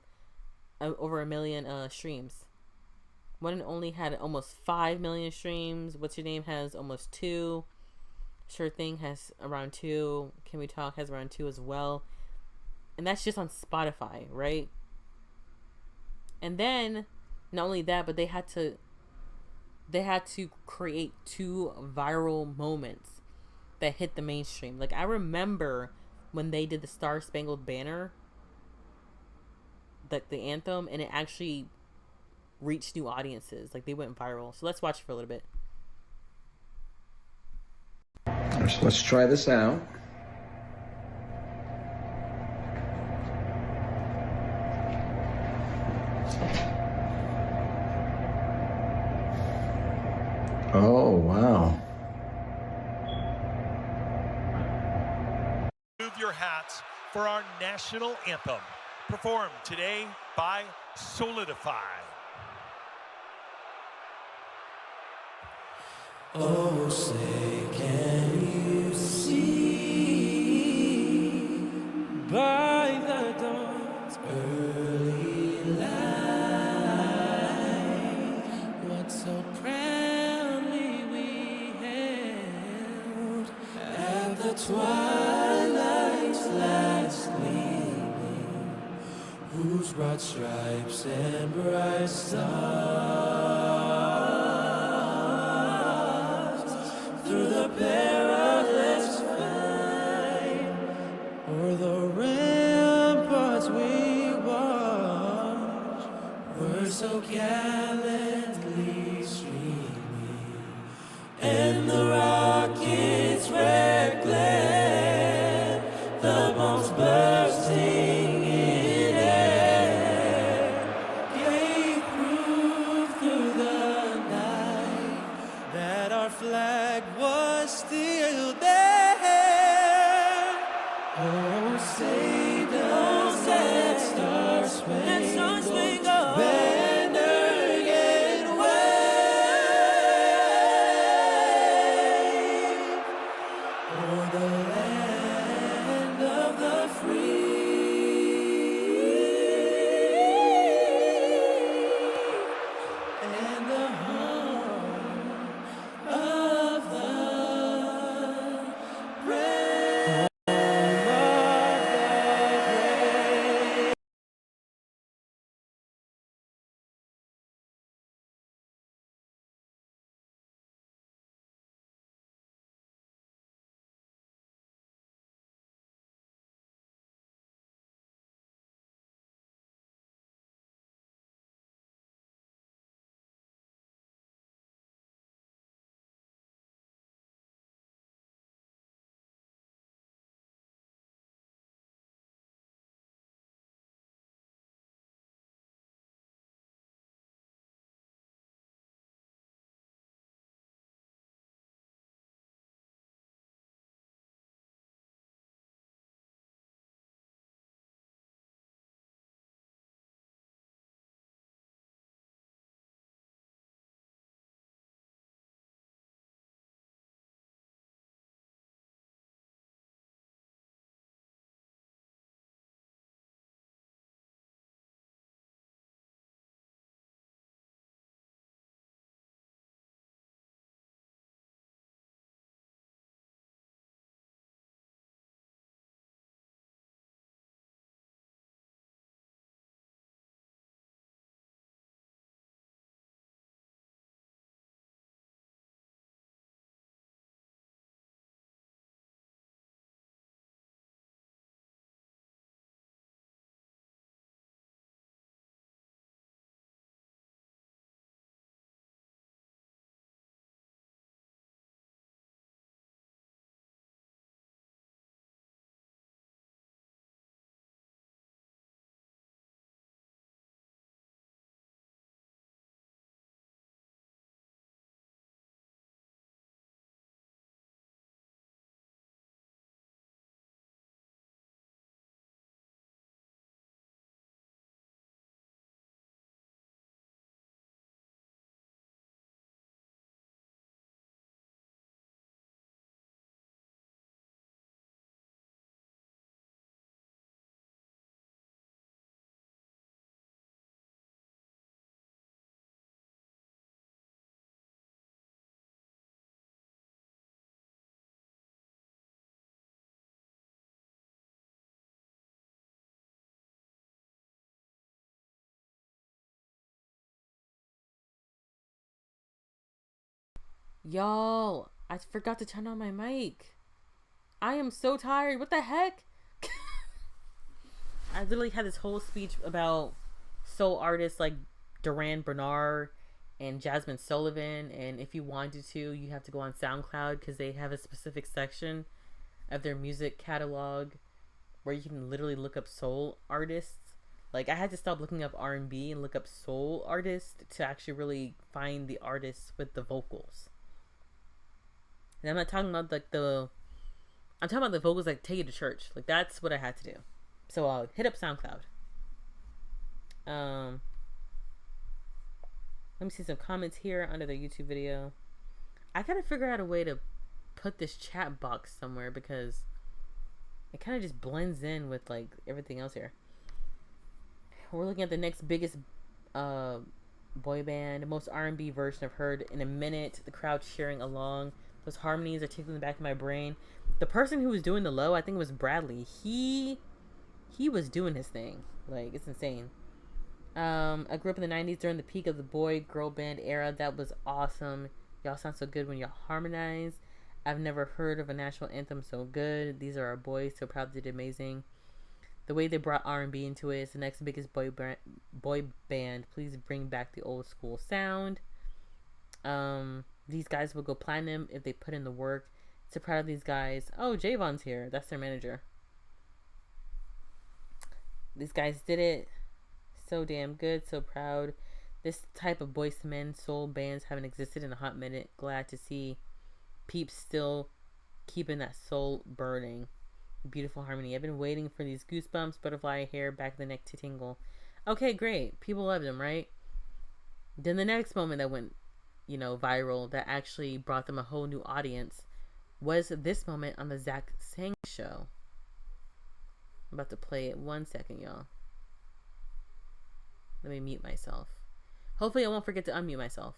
streams. One and Only had almost 5 million streams. What's Your Name has almost 2. Sure Thing has around 2. Can We Talk has around 2 as well. And that's just on Spotify, right? And then, not only that, but they had to create 2 viral moments that hit the mainstream. Like, I remember when they did the Star Spangled Banner, like the anthem, and it actually reached new audiences. Like, they went viral. So let's watch it for a little bit. Let's try this out. Oh, wow. Move your hats for our national anthem, performed today by Soulidified. Oh, say, can you see by the dawn's early light what so proudly we held at the twilight's last gleaming, whose broad stripes and bright stars through the perilous fight o'er the ramparts we watched were so gallantly streaming, and the rockets' red glare, the bombs bursting in air, gave proof through the night that our flag was still there. Oh, say does that star-spangled banner yet wave o'er the land of the free and the home of the Y'all, I forgot to turn on my mic. I am so tired. What the heck? I literally had this whole speech about soul artists like Duran Bernard and Jasmine Sullivan, and if you wanted to, you have to go on SoundCloud because they have a specific section of their music catalog where you can literally look up soul artists. Like, I had to stop looking up R&B and look up soul artists to actually really find the artists with the vocals. And I'm not talking about like I'm talking about the vocals like take you to church. Like, that's what I had to do. So hit up SoundCloud. Let me see some comments here under the YouTube video. I gotta figure out a way to put this chat box somewhere because it kind of just blends in with like everything else here. We're looking at the next biggest boy band, most R&B version I've heard in a minute. The crowd cheering along. Those harmonies are tickling the back of my brain. The person who was doing the low, I think it was Bradley. He was doing his thing. Like, it's insane. I grew up in the 90s during the peak of the boy-girl band era. That was awesome. Y'all sound so good when y'all harmonize. I've never heard of a national anthem so good. These are our boys, so proud they did amazing. The way they brought R&B into it is the next biggest boy band. Please bring back the old school sound. These guys will go platinum if they put in the work. So proud of these guys. Oh, Javon's here. That's their manager. These guys did it. So damn good. So proud. This type of boys to men soul bands haven't existed in a hot minute. Glad to see peeps still keeping that soul burning. Beautiful harmony. I've been waiting for these goosebumps, butterfly hair, back of the neck to tingle. Okay, great. People loved them, right? Then the next moment that went, viral, that actually brought them a whole new audience, was this moment on the Zach Sang show. I'm about to play it. 1 second, y'all. Let me mute myself. Hopefully I won't forget to unmute myself.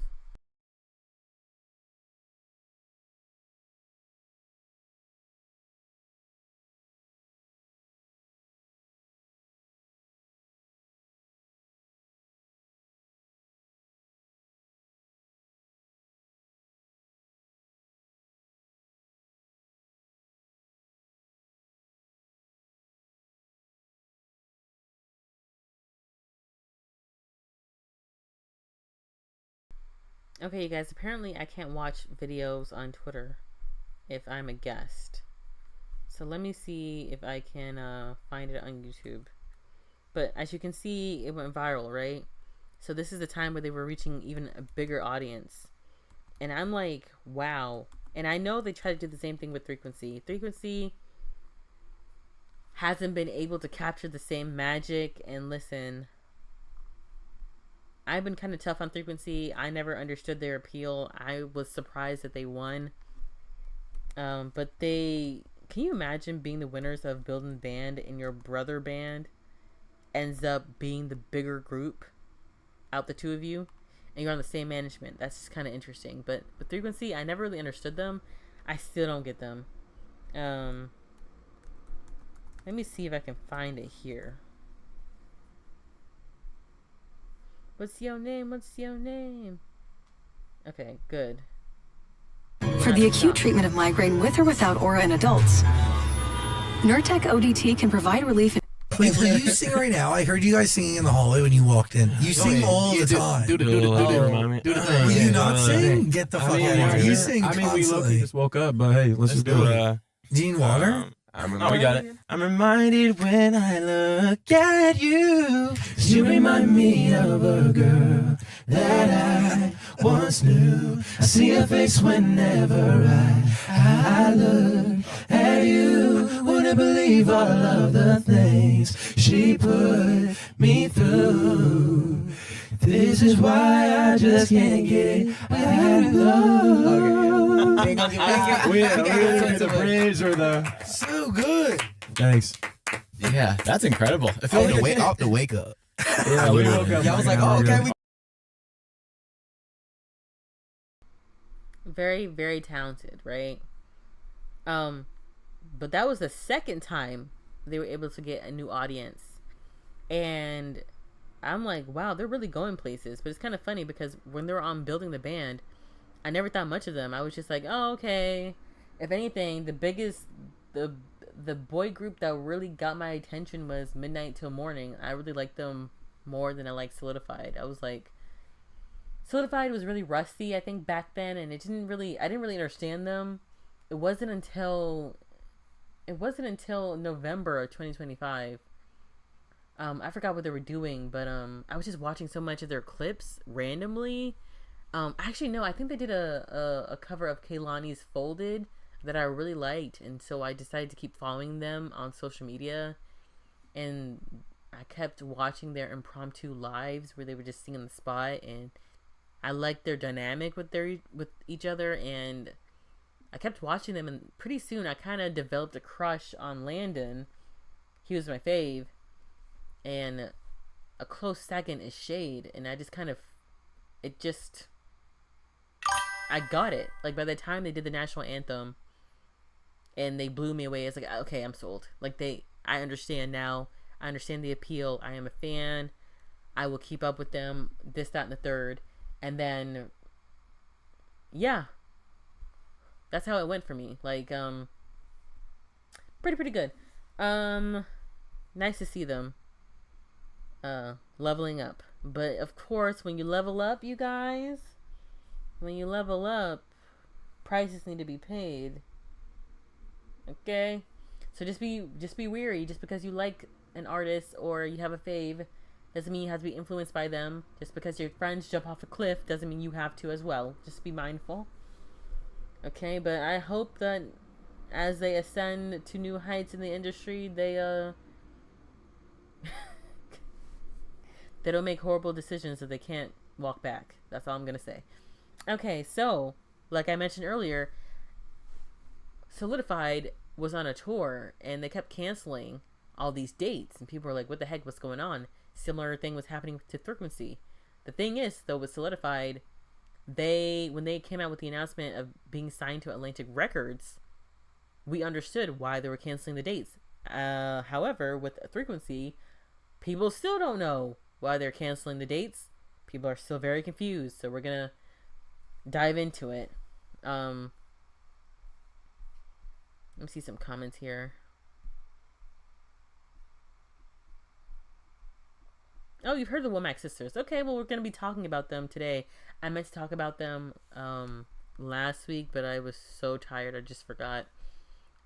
Okay, you guys, apparently I can't watch videos on Twitter if I'm a guest. So let me see if I can find it on YouTube. But as you can see, it went viral, right? So this is the time where they were reaching even a bigger audience. And I'm like, wow. And I know they try to do the same thing with Frequency. Frequency hasn't been able to capture the same magic. And listen, I've been kind of tough on Frequency. I never understood their appeal. I was surprised that they won. But can you imagine being the winners of Building the Band and your brother band ends up being the bigger group out the two of you and you're on the same management? That's just kind of interesting. But with Frequency, I never really understood them. I still don't get them. Let me see if I can find it here. What's your name? What's your name? Okay, good. For the acute treatment of migraine with or without aura in adults, Nurtec ODT can provide relief. Wait, will you sing right now? I heard you guys singing in the hallway when you walked in. You sing all the time. Do the Will you not sing? Get the fuck out of here. You sing we constantly. just woke up, but hey, let's just do it. Gene Water? We got it. I'm reminded when I look at you, you remind me of a girl that I once knew. I see her face whenever I look at you. Wouldn't believe all of the things she put me through. This is why I just can't get it. I know. We the bridge or the. So good. Thanks. Yeah, that's incredible. I feel Oh, like I'll have to wake up. Yeah, we woke up. Yeah, I was like, oh, okay. Very, very talented, right? But that was the second time they were able to get a new audience. And I'm like, wow, they're really going places. But it's kind of funny because when they were on Building the Band, I never thought much of them. I was just like, oh, okay. If anything, the boy group that really got my attention was Midnight Till Morning. I really liked them more than I liked Solidified. I was like, Solidified was really rusty, I think, back then, and I didn't really understand them. It wasn't until November of 2025. I forgot what they were doing, but I was just watching so much of their clips randomly. Actually, no, I think they did a cover of Kehlani's Folded that I really liked, and so I decided to keep following them on social media, and I kept watching their impromptu lives where they would just sing on the spot, and I liked their dynamic with each other, and I kept watching them, and pretty soon I kind of developed a crush on Landon. He was my fave, and a close second is Shade, and I got it. Like, by the time they did the national anthem and they blew me away, it's like, okay, I'm sold. Like, I understand now. I understand the appeal. I am a fan. I will keep up with them, this, that, and the third. And then, yeah, that's how it went for me. Like, pretty good. Nice to see them leveling up. But of course, when you level up, you guys, prices need to be paid. Okay? So just be weary. Just because you like an artist or you have a fave doesn't mean you have to be influenced by them. Just because your friends jump off a cliff doesn't mean you have to as well. Just be mindful. Okay, but I hope that as they ascend to new heights in the industry, they they don't make horrible decisions that they can't walk back. That's all I'm gonna say. Okay, so like I mentioned earlier, Solidified was on a tour and they kept canceling all these dates, and people were like, what the heck, what's going on? Similar thing was happening to Frequency. The thing is, though, with Solidified, when they came out with the announcement of being signed to Atlantic Records, we understood why they were canceling the dates. However, with Frequency, people still don't know why they're canceling the dates. People are still very confused, so we're gonna dive into it. Let me see some comments here. Oh, you've heard the Womack sisters. Okay, well, we're going to be talking about them today. I meant to talk about them last week, but I was so tired I just forgot.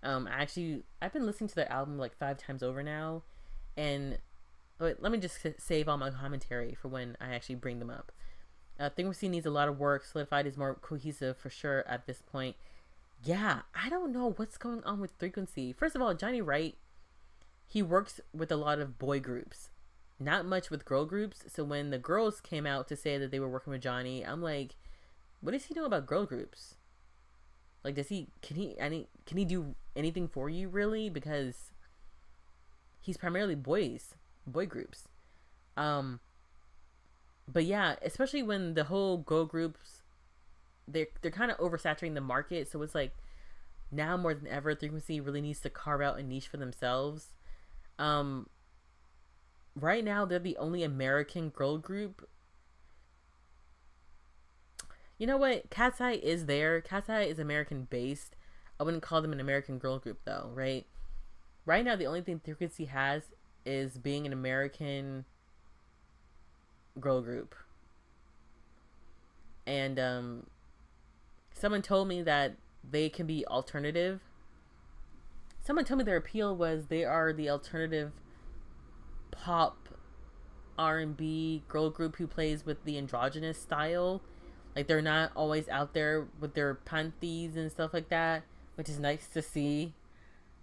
I've been listening to their album like 5 times over now, and let me just save all my commentary for when I actually bring them up. Frequency needs a lot of work. Solidified is more cohesive for sure at this point. Yeah, I don't know what's going on with Frequency. First of all, Johnny Wright, he works with a lot of boy groups, not much with girl groups. So when the girls came out to say that they were working with Johnny, I'm like, what does he know about girl groups? Like, can he do anything for you, really? Because he's primarily boy groups. But yeah, especially when the whole girl groups, they're kind of oversaturating the market. So it's like, now more than ever, Frequency really needs to carve out a niche for themselves. Right now, they're the only American girl group. You know what? Cat's Eye is there. Cat's Eye is American based. I wouldn't call them an American girl group though, right? Right now, the only thing Frequency has is being an American girl group. And someone told me that they can be alternative. Someone told me their appeal was they are the alternative pop R&B girl group who plays with the androgynous style. Like, they're not always out there with their panties and stuff like that, which is nice to see.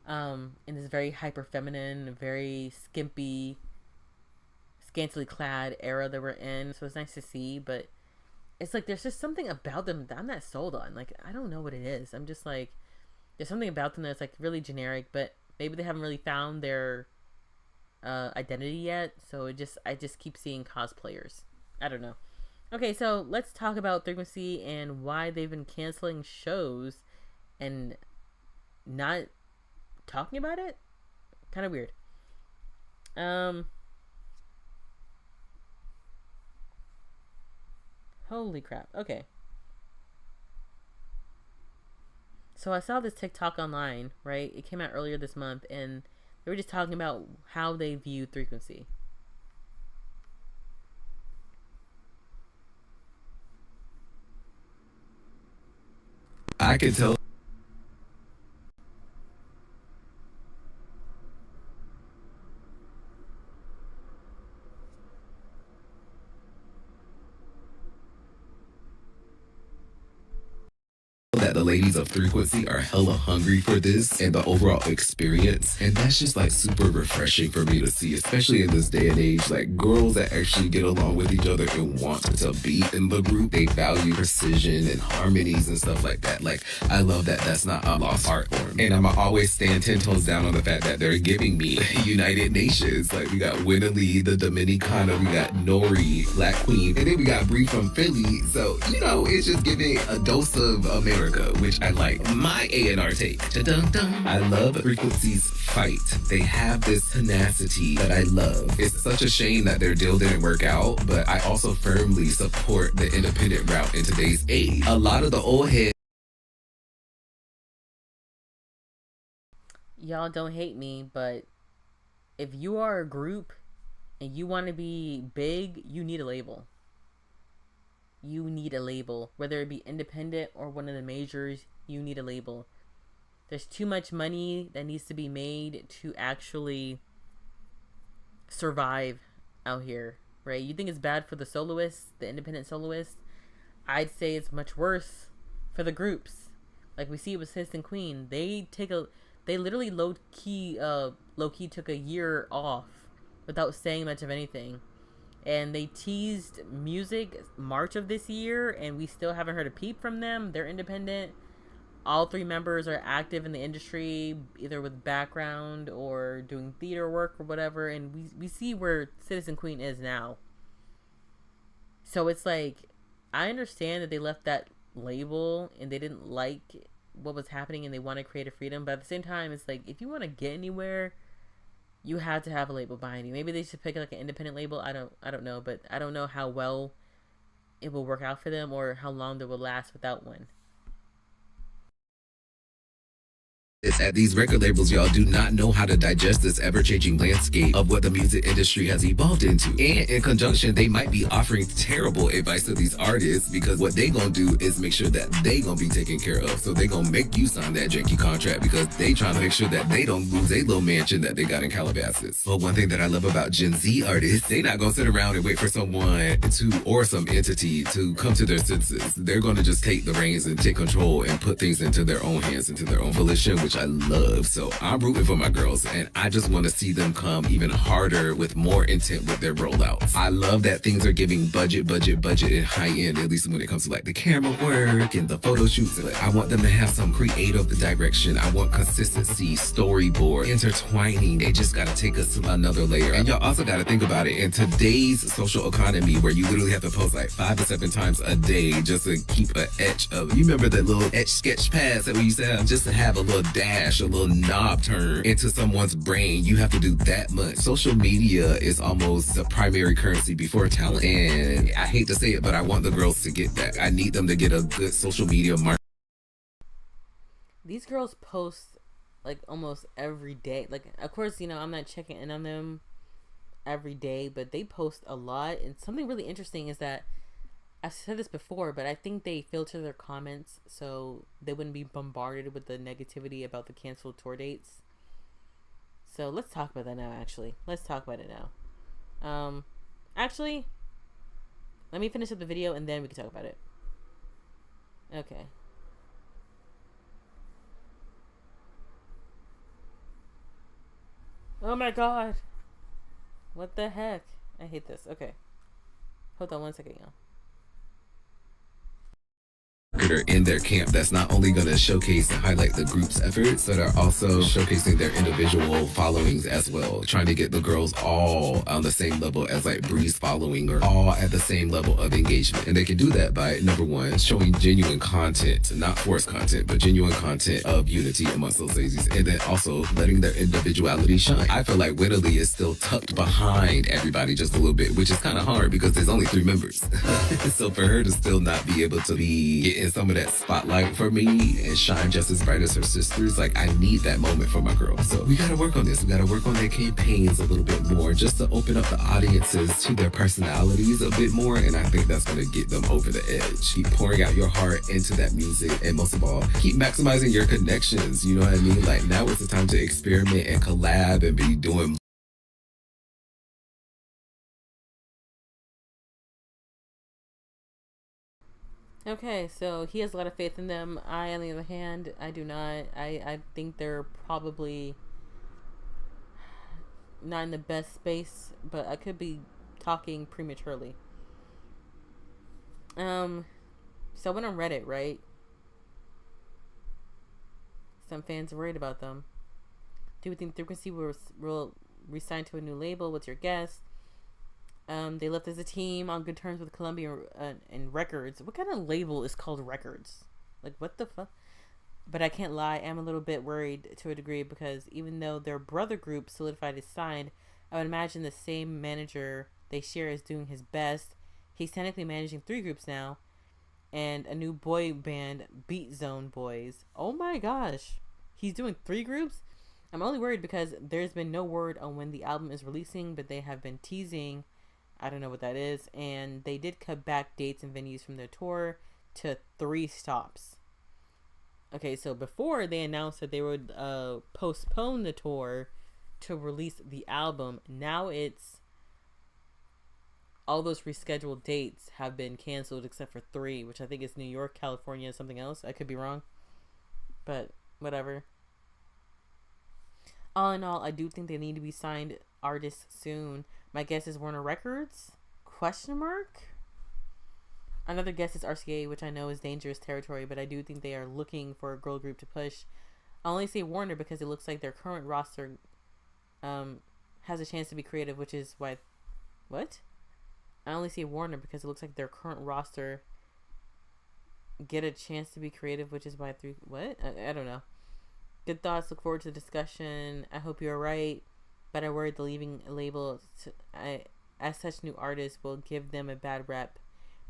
In this very hyper feminine, very skimpy, scantily clad era that we're in. So it's nice to see, but it's like there's just something about them that I'm not sold on. Like, I don't know what it is. I'm just like, there's something about them that's like really generic, but maybe they haven't really found their identity yet. So I just keep seeing cosplayers. I don't know. Okay, so let's talk about Frequency and why they've been canceling shows and not talking about it. Kind of weird. Holy crap. Okay. So I saw this TikTok online, right? It came out earlier this month, and they were just talking about how they view frequency. I can tell that the ladies of Frequency are hella hungry for this and the overall experience, and that's just like super refreshing for me to see, especially in this day and age. Like, girls that actually get along with each other and want to be in the group, they value precision and harmonies and stuff like that. Like, I love that that's not a lost art form, and I'ma always stand 10 toes down on the fact that they're giving me United Nations. Like, we got Winnie the Dominicana, we got Nori, Black Queen, and then we got Bree from Philly. So, you know, it's just giving a dose of America, which I like. My A&R take. Dun-dun-dun. I love Frequency's fight. They have this tenacity that I love. It's such a shame that their deal didn't work out, but I also firmly support the independent route in today's age. A lot of the old heads. Y'all don't hate me, but if you are a group and you want to be big, you need a label. You need a label. Whether it be independent or one of the majors, you need a label. There's too much money that needs to be made to actually survive out here, right? You think it's bad for the soloists, the independent soloists? I'd say it's much worse for the groups. Like we see it with Sis and Queen. They literally low key took a year off without saying much of anything. And they teased music March of this year, and we still haven't heard a peep from them. They're independent. All three members are active in the industry, either with background or doing theater work or whatever. And we see where Citizen Queen is now. So it's like, I understand that they left that label and they didn't like what was happening and they want to create a freedom. But at the same time, it's like, if you want to get anywhere, you have to have a label behind you. Maybe they should pick like an independent label. I don't know, but I don't know how well it will work out for them or how long they will last without one. At these record labels, y'all do not know how to digest this ever-changing landscape of what the music industry has evolved into. And in conjunction, they might be offering terrible advice to these artists, because what they gonna do is make sure that they gonna be taken care of. So they gonna make you sign that janky contract because they trying to make sure that they don't lose a little mansion that they got in Calabasas. But one thing that I love about Gen Z artists, they not gonna sit around and wait for someone to, or some entity to come to their senses. They're gonna just take the reins and take control and put things into their own hands, into their own volition, which I love. So I'm rooting for my girls, and I just want to see them come even harder with more intent with their rollouts. I love that things are giving budget and high end, at least when it comes to like the camera work and the photo shoots. But I want them to have some creative direction. I want consistency, storyboard, intertwining. They just got to take us to another layer. And y'all also got to think about it. In today's social economy, where you literally have to post like 5 to 7 times a day just to keep an etch of, you remember that little etch sketch pads that we used to have, just to have a little dash, a little knob turn into someone's brain, you have to do that much. Social media is almost the primary currency before talent, and I hate to say it, but I want the girls to get that. I need them to get a good social media market. These girls post like almost every day. Like, of course, you know, I'm not checking in on them every day, but they post a lot. And something really interesting is that, I've said this before, but I think they filter their comments so they wouldn't be bombarded with the negativity about the canceled tour dates. So let's talk about that now, actually. Let's talk about it now. Actually, let me finish up the video and then we can talk about it. Okay. Oh my god. What the heck? I hate this. Okay. Hold on one second, y'all. In their camp that's not only going to showcase and highlight the group's efforts, but are also showcasing their individual followings as well, trying to get the girls all on the same level as like Bree's following, or all at the same level of engagement. And they can do that by, number one, showing genuine content, not forced content, but genuine content of unity amongst those ladies, and then also letting their individuality shine. I feel like Winnie is still tucked behind everybody just a little bit, which is kind of hard because there's only 3 members. So for her to still not be able to be get inside some of that spotlight for me and shine just as bright as her sisters. Like, I need that moment for my girl. So we gotta work on this. We gotta work on their campaigns a little bit more just to open up the audiences to their personalities a bit more. And I think that's gonna get them over the edge. Keep pouring out your heart into that music. And most of all, keep maximizing your connections. You know what I mean? Like, now is the time to experiment and collab and be doing. Okay, so he has a lot of faith in them. I, on the other hand, I do not. I think they're probably not in the best space, but I could be talking prematurely. So I went on Reddit, right? Some fans are worried about them. Do we think Frequency will resign to a new label? What's your guess? They left as a team on good terms with Columbia and Records. What kind of label is called Records? Like, what the fuck? But I can't lie, I'm a little bit worried to a degree because even though their brother group Soulidified is signed, I would imagine the same manager they share is doing his best. He's technically managing 3 groups now, and a new boy band, Beat Zone Boys. Oh my gosh, he's doing 3 groups? I'm only worried because there's been no word on when the album is releasing, but they have been teasing. I don't know what that is. And they did cut back dates and venues from their tour to 3 stops. Okay, so before they announced that they would postpone the tour to release the album, now it's all those rescheduled dates have been canceled except for 3, which I think is New York, California, something else. I could be wrong, but whatever. All in all, I do think they need to be signed artists soon. My guess is Warner Records? Question mark? Another guess is RCA, which I know is dangerous territory, but I do think they are looking for a girl group to push. I only say Warner because it looks like their current roster has a chance to be creative, which is why... What? I only say Warner because it looks like their current roster get a chance to be creative, which is why 3... What? I don't know. Good thoughts. Look forward to the discussion. I hope you're right, but I worry the leaving a label as such new artists will give them a bad rep,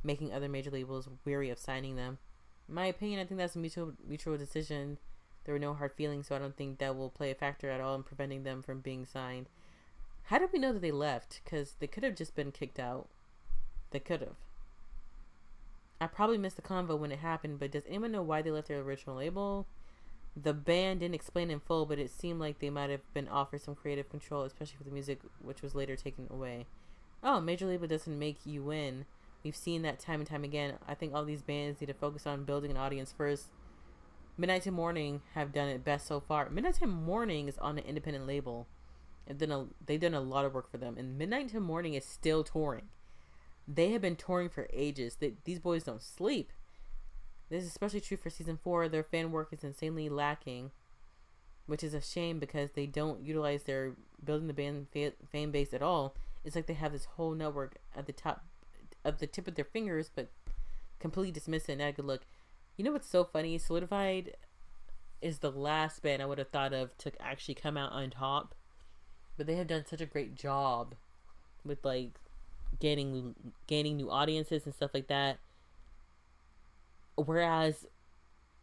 making other major labels weary of signing them. In my opinion, I think that's a mutual decision. There were no hard feelings, so I don't think that will play a factor at all in preventing them from being signed. How did we know that they left? Because they could have just been kicked out. They could have. I probably missed the convo when it happened, but does anyone know why they left their original label? The band didn't explain in full, but it seemed like they might have been offered some creative control, especially for the music, which was later taken away. Oh, major label doesn't make you win. We've seen that time and time again. I think all these bands need to focus on building an audience first. Midnight to Morning have done it best so far. Midnight to Morning is on an independent label. They've done a lot of work for them. And Midnight to Morning is still touring. They have been touring for ages. These boys don't sleep. This is especially true for season 4. Their fan work is insanely lacking, which is a shame because they don't utilize their building the band fan base at all. It's like they have this whole network at the tip of their fingers, but completely dismiss it and not a good look. You know what's so funny? Soulidified is the last band I would have thought of to actually come out on top, but they have done such a great job with like gaining new audiences and stuff like that. Whereas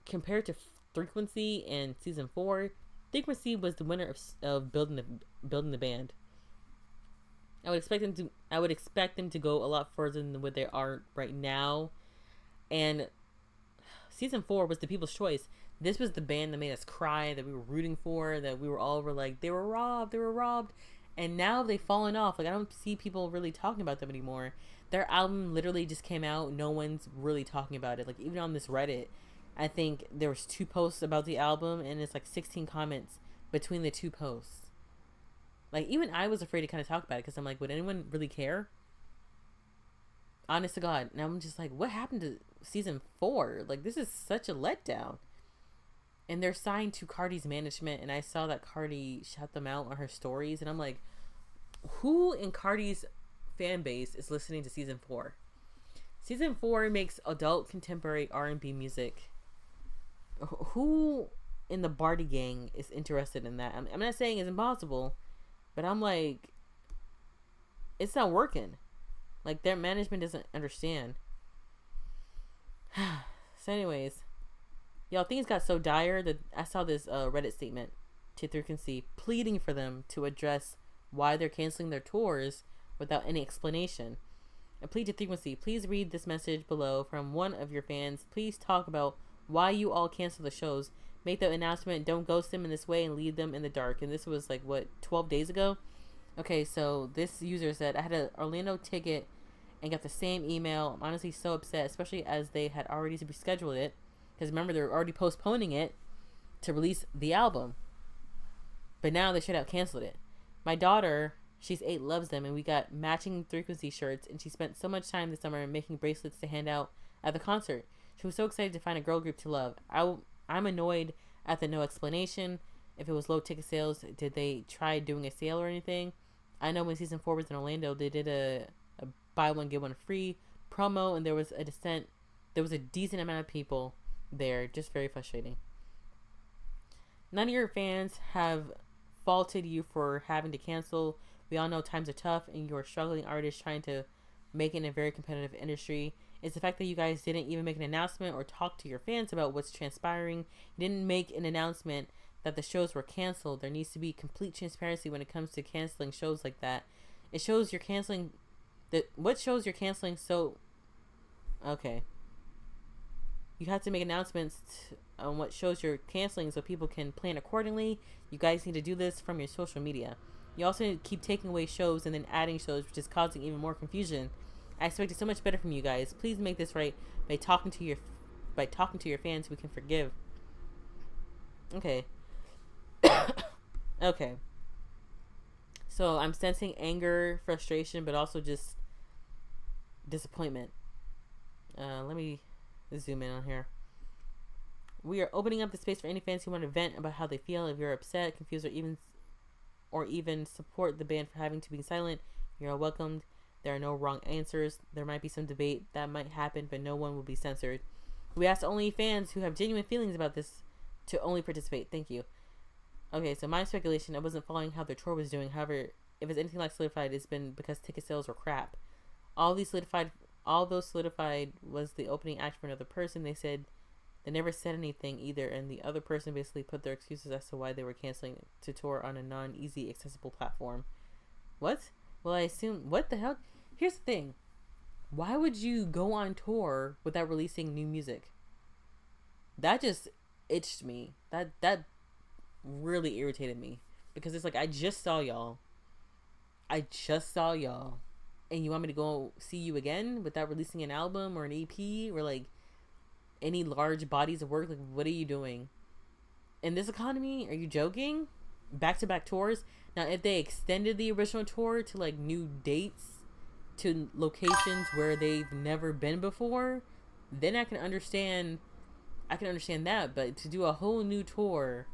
compared to Frequency and season 4, Frequency was the winner of building the band. I would expect them to go a lot further than what they are right now. And season 4 was the people's choice. This was the band that made us cry, that we were rooting for, that we were all like, they were robbed. And now they've fallen off. Like, I don't see people really talking about them anymore. Their album literally just came out. No one's really talking about it. Like, even on this Reddit, I think there was 2 posts about the album, and it's like 16 comments between the 2 posts. Like, even I was afraid to kind of talk about it because I'm like, would anyone really care? Honest to God. Now I'm just like, what happened to season 4? Like, this is such a letdown. And they're signed to Cardi's management, and I saw that Cardi shut them out on her stories, and I'm like, who in Cardi's fan base is listening to season 4? Season 4 makes adult contemporary R&B music. Who in the Barty gang is interested in that? I'm not saying it's impossible, but I'm like, it's not working. Like, their management doesn't understand. So anyways, y'all, things got so dire that I saw this Reddit statement to Frequency pleading for them to address why they're canceling their tours without any explanation. A plea to Frequency, please read this message below from one of your fans. Please talk about why you all cancel the shows. Make the announcement. Don't ghost them in this way and leave them in the dark. And this was like, what, 12 days ago? Okay, so this user said, I had an Orlando ticket and got the same email. I'm honestly so upset, especially as they had already rescheduled it. Because remember, they're already postponing it to release the album. But now they should have canceled it. My daughter, she's 8, loves them, and we got matching Frequency shirts, and she spent so much time this summer making bracelets to hand out at the concert. She was so excited to find a girl group to love. I'm annoyed at the no explanation. If it was low ticket sales, did they try doing a sale or anything? I know when season 4 was in Orlando, they did a buy one get one free promo, and there was a decent amount of people there. Just very frustrating. None of your fans have faulted you for having to cancel. We all know times are tough, and you're a struggling artist trying to make it in a very competitive industry. It's the fact that you guys didn't even make an announcement or talk to your fans about what's transpiring. You didn't make an announcement that the shows were canceled. There needs to be complete transparency when it comes to canceling shows like that. It shows you're canceling what shows you're canceling. So okay, you have to make announcements on what shows you're canceling so people can plan accordingly. You guys need to do this from your social media. You also need to keep taking away shows and then adding shows, which is causing even more confusion. I expected so much better from you guys. Please make this right by talking to your fans who can forgive. Okay. Okay. So I'm sensing anger, frustration, but also just disappointment. Let me zoom in on here. We are opening up the space for any fans who want to vent about how they feel. If you're upset, confused, or even support the band for having to be silent, you're welcomed. There are no wrong answers. There might be some debate that might happen, but no one will be censored. We ask only fans who have genuine feelings about this to only participate. Thank you. Okay, so my speculation, I wasn't following how their tour was doing. However, if it's anything like Solidified, it's been because ticket sales were crap. All those Solidified was the opening act for another person. They never said anything either, and the other person basically put their excuses as to why they were canceling to tour on a non-easy accessible platform. What? Well, I assume, what the hell? Here's the thing. Why would you go on tour without releasing new music? That just itched me. That really irritated me. Because it's like, I just saw y'all. And you want me to go see you again without releasing an album or an EP or like any large bodies of work? Like, what are you doing? In this economy, are you joking? Back-to-back tours? Now, if they extended the original tour to like new dates to locations where they've never been before, then I can understand that. But to do a whole new tour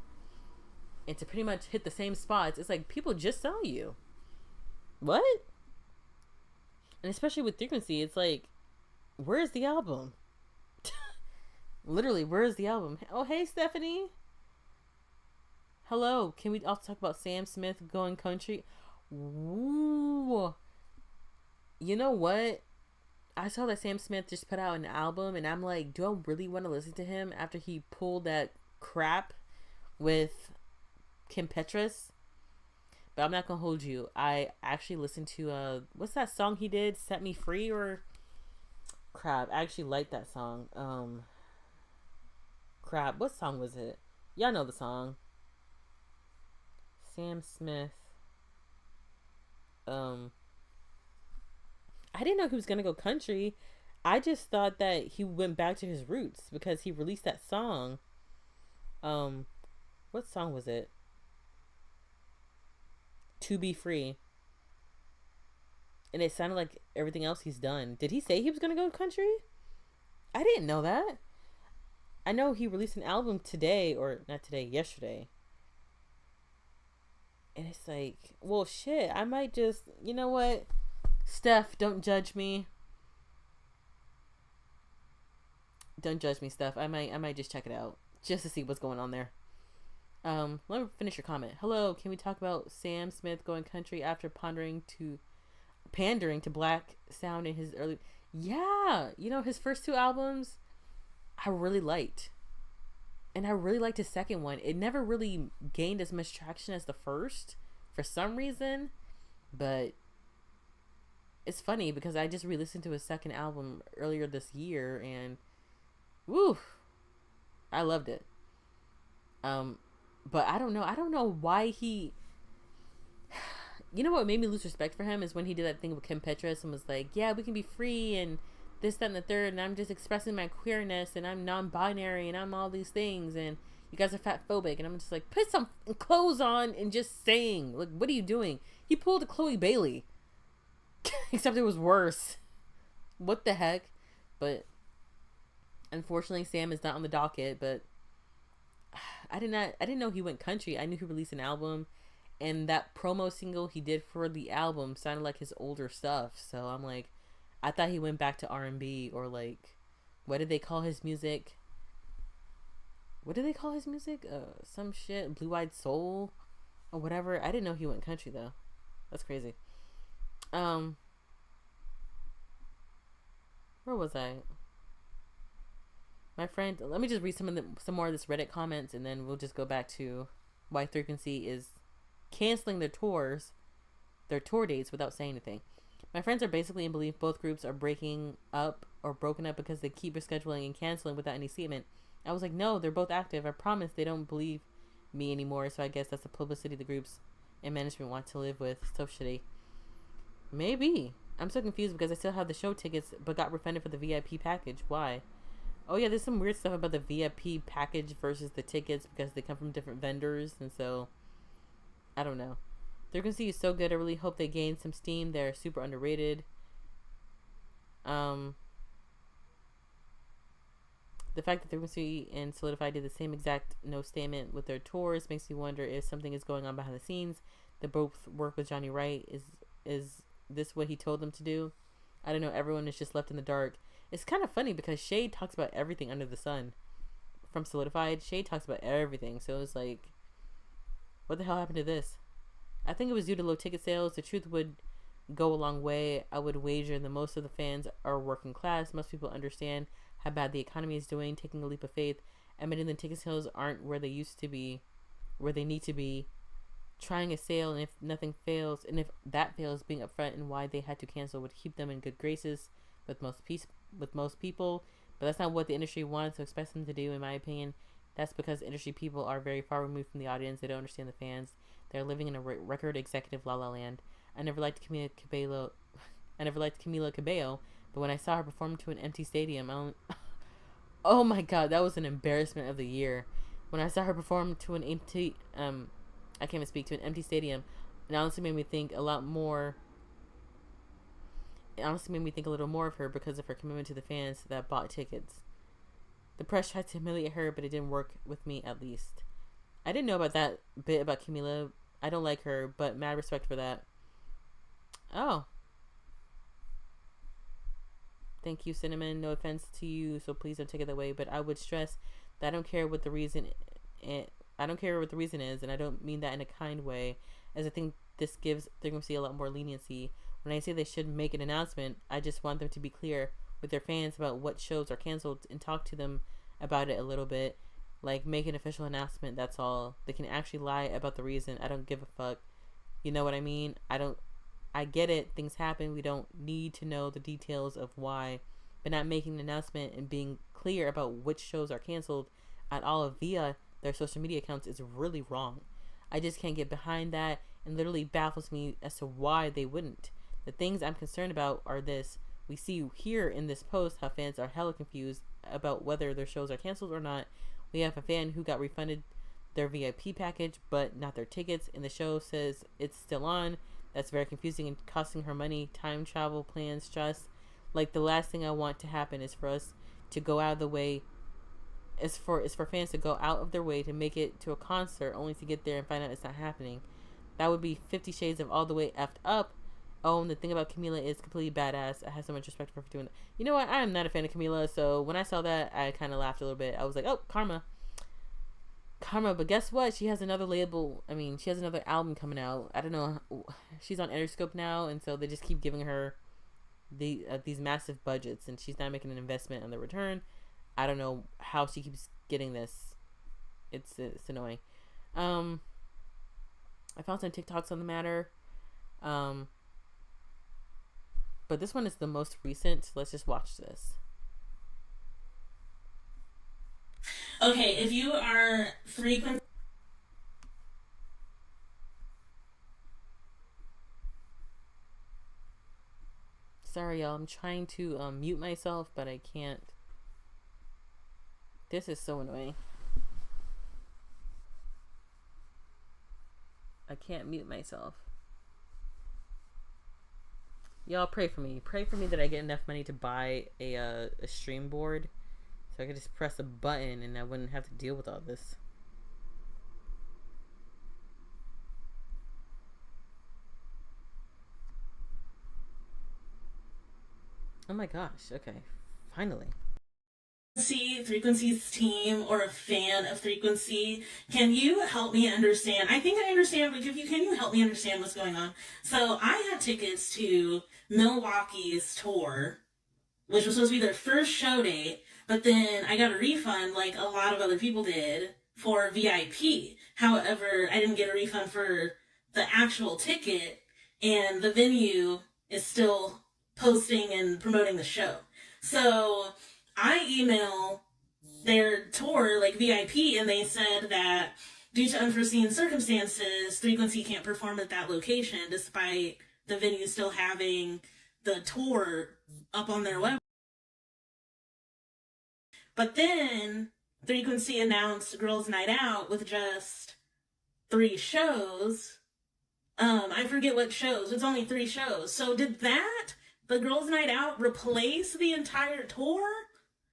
and to pretty much hit the same spots, it's like, people just saw you. What? And especially with Frequency, it's like, where's the album? Literally, where's the album? Oh, hey, Stephanie. Hello. Can we also talk about Sam Smith going country? Ooh. You know what? I saw that Sam Smith just put out an album, and I'm like, do I really want to listen to him after he pulled that crap with Kim Petras? But I'm not gonna hold you. I actually listened to what's that song he did? Set Me Free or crap. I actually like that song. Crap. What song was it? Y'all know the song. Sam Smith. I didn't know he was gonna go country. I just thought that he went back to his roots because he released that song. What song was it? To Be Free. And it sounded like everything else he's done. Did he say he was gonna go country? I didn't know that. I know he released an album today, or not today, yesterday. And it's like, well, shit, I might just, you know what? Steph, don't judge me. Don't judge me, Steph. I might just check it out just to see what's going on there. Let me finish your comment. Hello, can we talk about Sam Smith going country after pandering to black sound in his early... Yeah, you know, his first 2 albums, I really liked. And I really liked his second one. It never really gained as much traction as the first for some reason. But it's funny because I just re-listened to his second album earlier this year and woo, I loved it. But I don't know why he. You know what made me lose respect for him is when he did that thing with Kim Petras and was like, yeah, we can be free and this, that, and the third, and I'm just expressing my queerness and I'm non-binary and I'm all these things and you guys are fat phobic, and I'm just like, put some clothes on and just saying, like, what are you doing? He pulled a Chloe Bailey. Except it was worse. What the heck? But unfortunately Sam is not on the docket, but I didn't know he went country. I knew he released an album, and that promo single he did for the album sounded like his older stuff. So I'm like, I thought he went back to R&B or like, what did they call his music? Some shit, Blue-Eyed Soul or whatever. I didn't know he went country though. That's crazy. Where was I? My friend, let me just read some more of this Reddit comments, and then we'll just go back to why Frequency is canceling their tour dates without saying anything. My friends are basically in belief both groups are breaking up or broken up because they keep rescheduling and canceling without any statement. I was like, no, they're both active. I promise they don't believe me anymore. So I guess that's the publicity the groups and management want to live with. So shitty. Maybe. I'm so confused because I still have the show tickets but got refunded for the VIP package. Why? Oh yeah, there's some weird stuff about the VIP package versus the tickets because they come from different vendors, and so I don't know. Frequency is so good. I really hope they gain some steam. They're super underrated. The fact that Frequency and Soulidified did the same exact no statement with their tours makes me wonder if something is going on behind the scenes. They both work with Johnny Wright. Is this what he told them to do? I don't know. Everyone is just left in the dark. It's kind of funny because Shade talks about everything under the sun. From Soulidified, Shade talks about everything. So it's like, what the hell happened to this? I think it was due to low ticket sales. The truth would go a long way. I would wager that most of the fans are working class. Most people understand how bad the economy is doing. Taking a leap of faith, admitting the ticket sales aren't where they used to be, where they need to be. Trying a sale, and if nothing fails, and if that fails, being upfront and why they had to cancel would keep them in good graces with most people. But that's not what the industry wants to expect them to do, in my opinion. That's because industry people are very far removed from the audience. They don't understand the fans. They're living in a record executive la la land. I never liked Camila Cabello, but when I saw her perform to an empty stadium, oh my god, that was an embarrassment of the year. When I saw her perform to an empty, I can't even speak, to an empty stadium, it honestly made me think a lot more. It honestly made me think a little more of her because of her commitment to the fans that bought tickets. The press tried to humiliate her, but it didn't work with me, at least. I didn't know about that bit about Camila. I don't like her, but mad respect for that. Oh. Thank you, Cinnamon. No offense to you, so please don't take it that way. But I would stress that I don't care what the reason is, and I don't mean that in a kind way, as I think this gives Frequency a lot more leniency. When I say they should make an announcement, I just want them to be clear with their fans about what shows are canceled and talk to them about it a little bit. Like, make an official announcement, that's all. They can actually lie about the reason. I don't give a fuck. You know what I mean? I get it. Things happen. We don't need to know the details of why. But not making an announcement and being clear about which shows are canceled at all via their social media accounts is really wrong. I just can't get behind that, and literally baffles me as to why they wouldn't. The things I'm concerned about are this. We see here in this post how fans are hella confused about whether their shows are canceled or not. We have a fan who got refunded their VIP package but not their tickets, and the show says it's still on. That's very confusing and costing her money, time, travel, plans, stress. Like, the last thing I want to happen is for us to go out of the way, is for fans to go out of their way to make it to a concert only to get there and find out it's not happening. That would be 50 Shades of all the way effed up. Oh, and the thing about Camila is completely badass. I have so much respect for her for doing that. You know what? I am not a fan of Camila, so when I saw that, I kind of laughed a little bit. I was like, oh, karma. But guess what? She has another label. I mean, she has another album coming out. I don't know. She's on Interscope now, and so they just keep giving her these massive budgets, and she's not making an investment on the return. I don't know how she keeps getting this. It's annoying. I found some TikToks on the matter. But this one is the most recent. So let's just watch this. Okay, if you are frequent. Sorry, y'all. I'm trying to mute myself, but I can't. This is so annoying. I can't mute myself. Y'all pray for me. Pray for me that I get enough money to buy a stream board, so I could just press a button and I wouldn't have to deal with all this. Oh my gosh. Okay. Finally. Frequency's team or a fan of Frequency, can you help me understand? I think I understand, but can you help me understand what's going on? So I had tickets to Milwaukee's tour, which was supposed to be their first show date, but then I got a refund like a lot of other people did for VIP. However, I didn't get a refund for the actual ticket, and the venue is still posting and promoting the show. So I email their tour, like VIP, and they said that due to unforeseen circumstances, Frequency can't perform at that location despite the venue still having the tour up on their website. But then Frequency announced Girls Night Out with just 3 shows. I forget what shows. It's only 3 shows. So did the Girls Night Out, replace the entire tour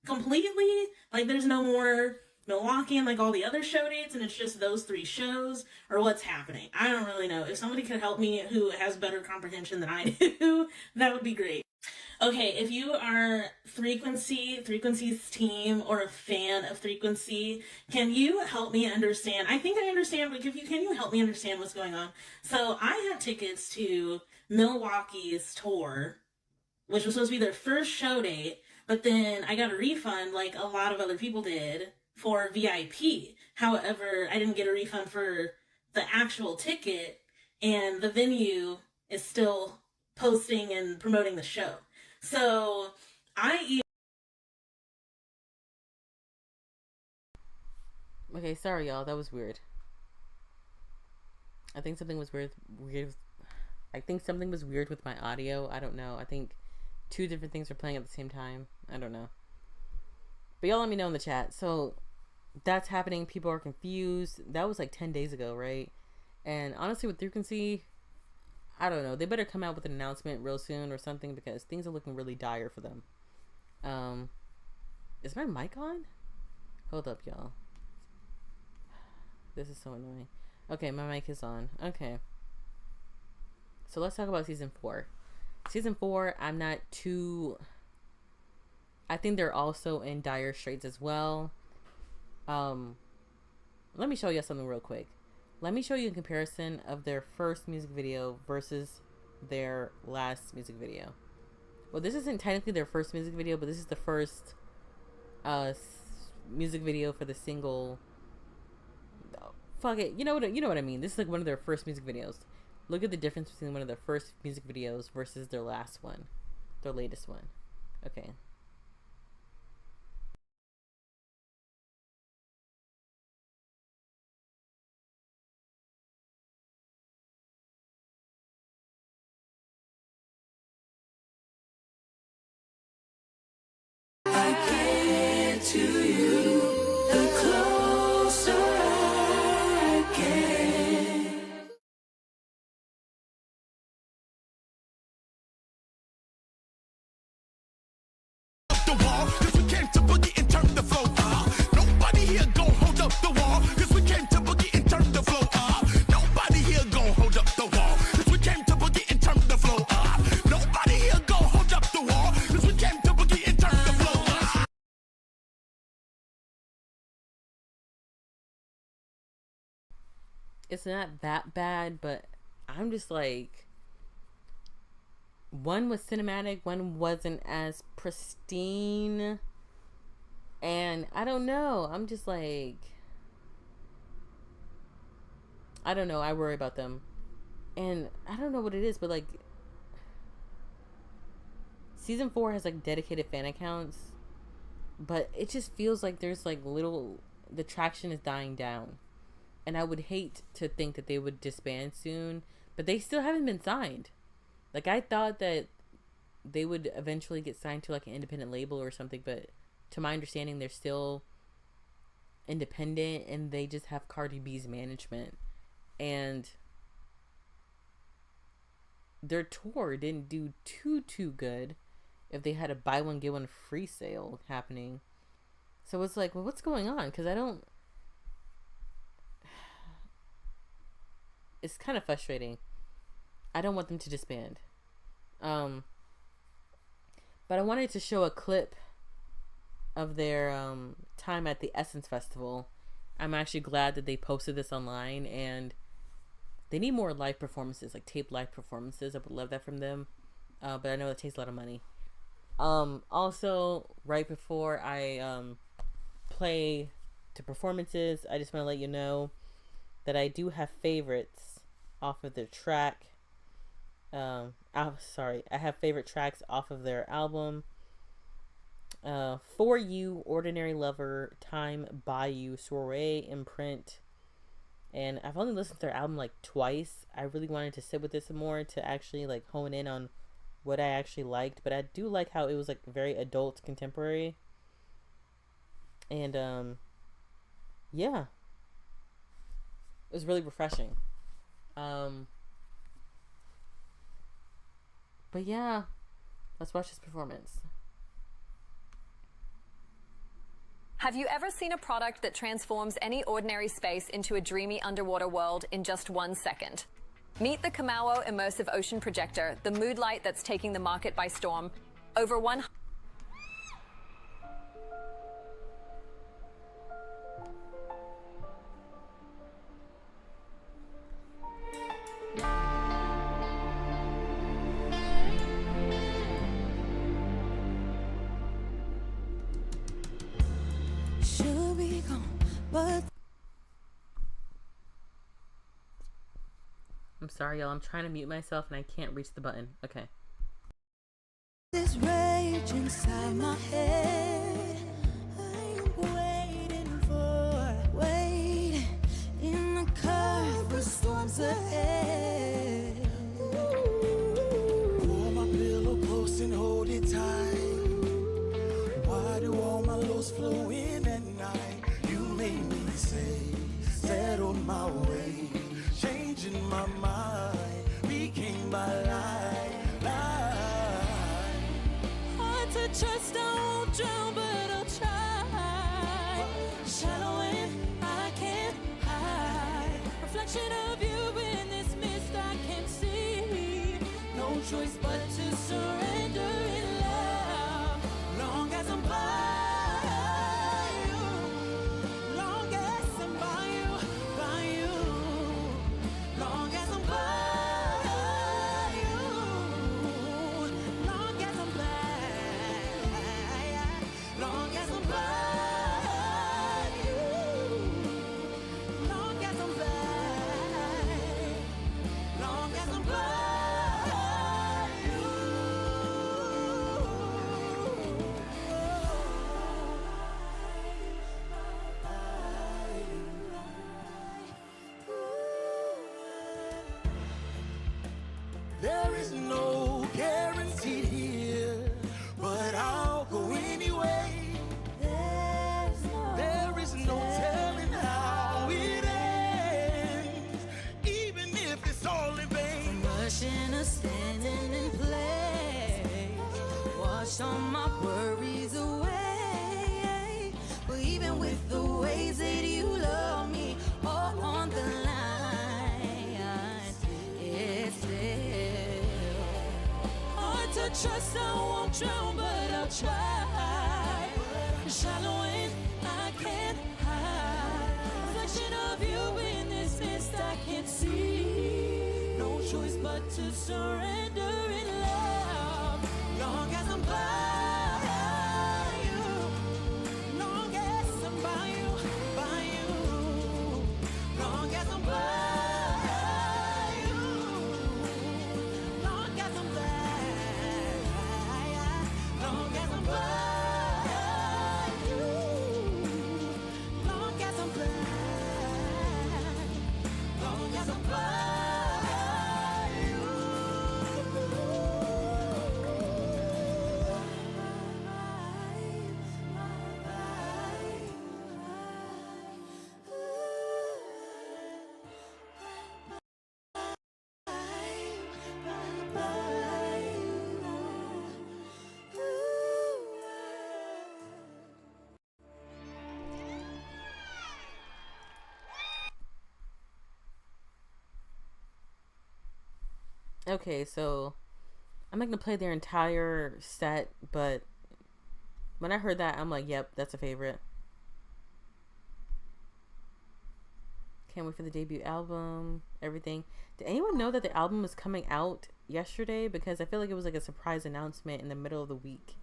completely? Like there's no more Milwaukee and like all the other show dates and it's just those 3 shows? Or what's happening? I don't really know. If somebody could help me who has better comprehension than I do, that would be great. Okay, if you are Frequency's team or a fan of Frequency, can you help me understand? I think I understand, but can you help me understand what's going on? So I had tickets to Milwaukee's tour, which was supposed to be their first show date, but then I got a refund like a lot of other people did for VIP. However, I didn't get a refund for the actual ticket, and the venue is still posting and promoting the show. So Okay, sorry y'all, that was weird. I think something was weird. I think something was weird with my audio. I don't know. I think 2 different things were playing at the same time. I don't know. But y'all let me know in the chat. So that's happening. People are confused. That was like 10 days ago, right? And honestly, with Frequency, I don't know. They better come out with an announcement real soon or something because things are looking really dire for them. Is my mic on? Hold up, y'all. This is so annoying. Okay, my mic is on. Okay. So let's talk about season 4. Season 4, I'm not too... I think they're also in dire straits as well. Let me show you something real quick. Let me show you a comparison of their first music video versus their last music video. Well, this isn't technically their first music video, but this is the first music video for the single. Fuck it, you know what I mean. This is like one of their first music videos. Look at the difference between one of their first music videos versus their last one, their latest one. Okay. I get to you, the closer I get. The wall, cause we came to boogie and turn the flow up. Nobody here gon' hold up the wall, cause we came to boogie and turn the flow up. Nobody here gon' hold up the wall, cause we came to boogie and turn the flow up. Nobody here gon' hold up the wall, cause we came to boogie and turn the flow up. It's not that bad, but I'm just like, one was cinematic, one wasn't as pristine. And I don't know. I'm just like, I don't know. I worry about them. And I don't know what it is, but like, season 4 has like dedicated fan accounts, but it just feels like there's like the traction is dying down. And I would hate to think that they would disband soon, but they still haven't been signed. Like, I thought that they would eventually get signed to like an independent label or something, but to my understanding, they're still independent and they just have Cardi B's management. And their tour didn't do too good if they had a buy one get one free sale happening. So it's like, well, what's going on? Because it's kind of frustrating. I don't want them to disband. But I wanted to show a clip of their time at the Essence Festival. I'm actually glad that they posted this online, and they need more live performances, like taped live performances. I would love that from them. But I know it takes a lot of money. Also, right before I play to performances, I just want to let you know that I do have favorites off of their track. I have favorite tracks off of their album. For You, Ordinary Lover, Time, Bayou, Soiree, Imprint. And I've only listened to their album like twice. I really wanted to sit with it some more to actually like hone in on what I actually liked. But I do like how it was like very adult contemporary. And yeah. It was really refreshing. But yeah, let's watch this performance. Have you ever seen a product that transforms any ordinary space into a dreamy underwater world in just 1 second? Meet the Kamau Immersive Ocean Projector, the mood light that's taking the market by storm. Over 100 I'm sorry, y'all. I'm trying to mute myself and I can't reach the button. Okay. This rage inside my head, I'm waiting in the car for storms ahead. Pull my pillow close and hold it tight. Why do all my lows flow in at night? You made me say, settle my way, changing my mind, became my life. Hard to trust, I won't drown, but I'll try. Shallow end, I can't hide. Reflection of you in this mist I can't see. No choice but to surrender in love. Long as I'm by you, long as I'm by you, long as I'm by you, long as I'm long as I'm by you, long as I'm long as I'm There is no guarantee here, but I'll go anyway. There is no telling how it ends, even if it's all in vain. Rushing or standing in place, wash all my worries away. But even with the ways that you love me, all on the line, it's still hard to trust. I won't drown, but I'll try. Shallow end, I can't hide. Reflection of you in this mist I can't see. No choice but to surrender in love. Long as I'm by you, long Okay, so I'm not gonna play their entire set, but when I heard that, I'm like, yep, that's a favorite. Can't wait for the debut album, everything. Did anyone know that the album was coming out yesterday? Because I feel like it was like a surprise announcement in the middle of the week.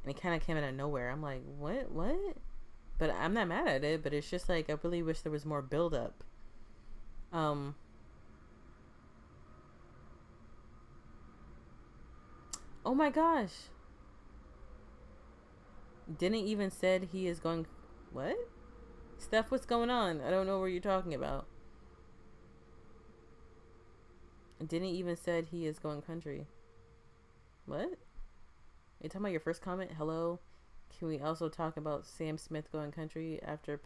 And it kind of came out of nowhere. I'm like, what? But I'm not mad at it, but it's just like, I really wish there was more build up. Oh my gosh. Didn't even said he is going... What? Steph, what's going on? I don't know what you're talking about. Didn't even said he is going country. What? You talking about your first comment? Hello? Can we also talk about Sam Smith going country after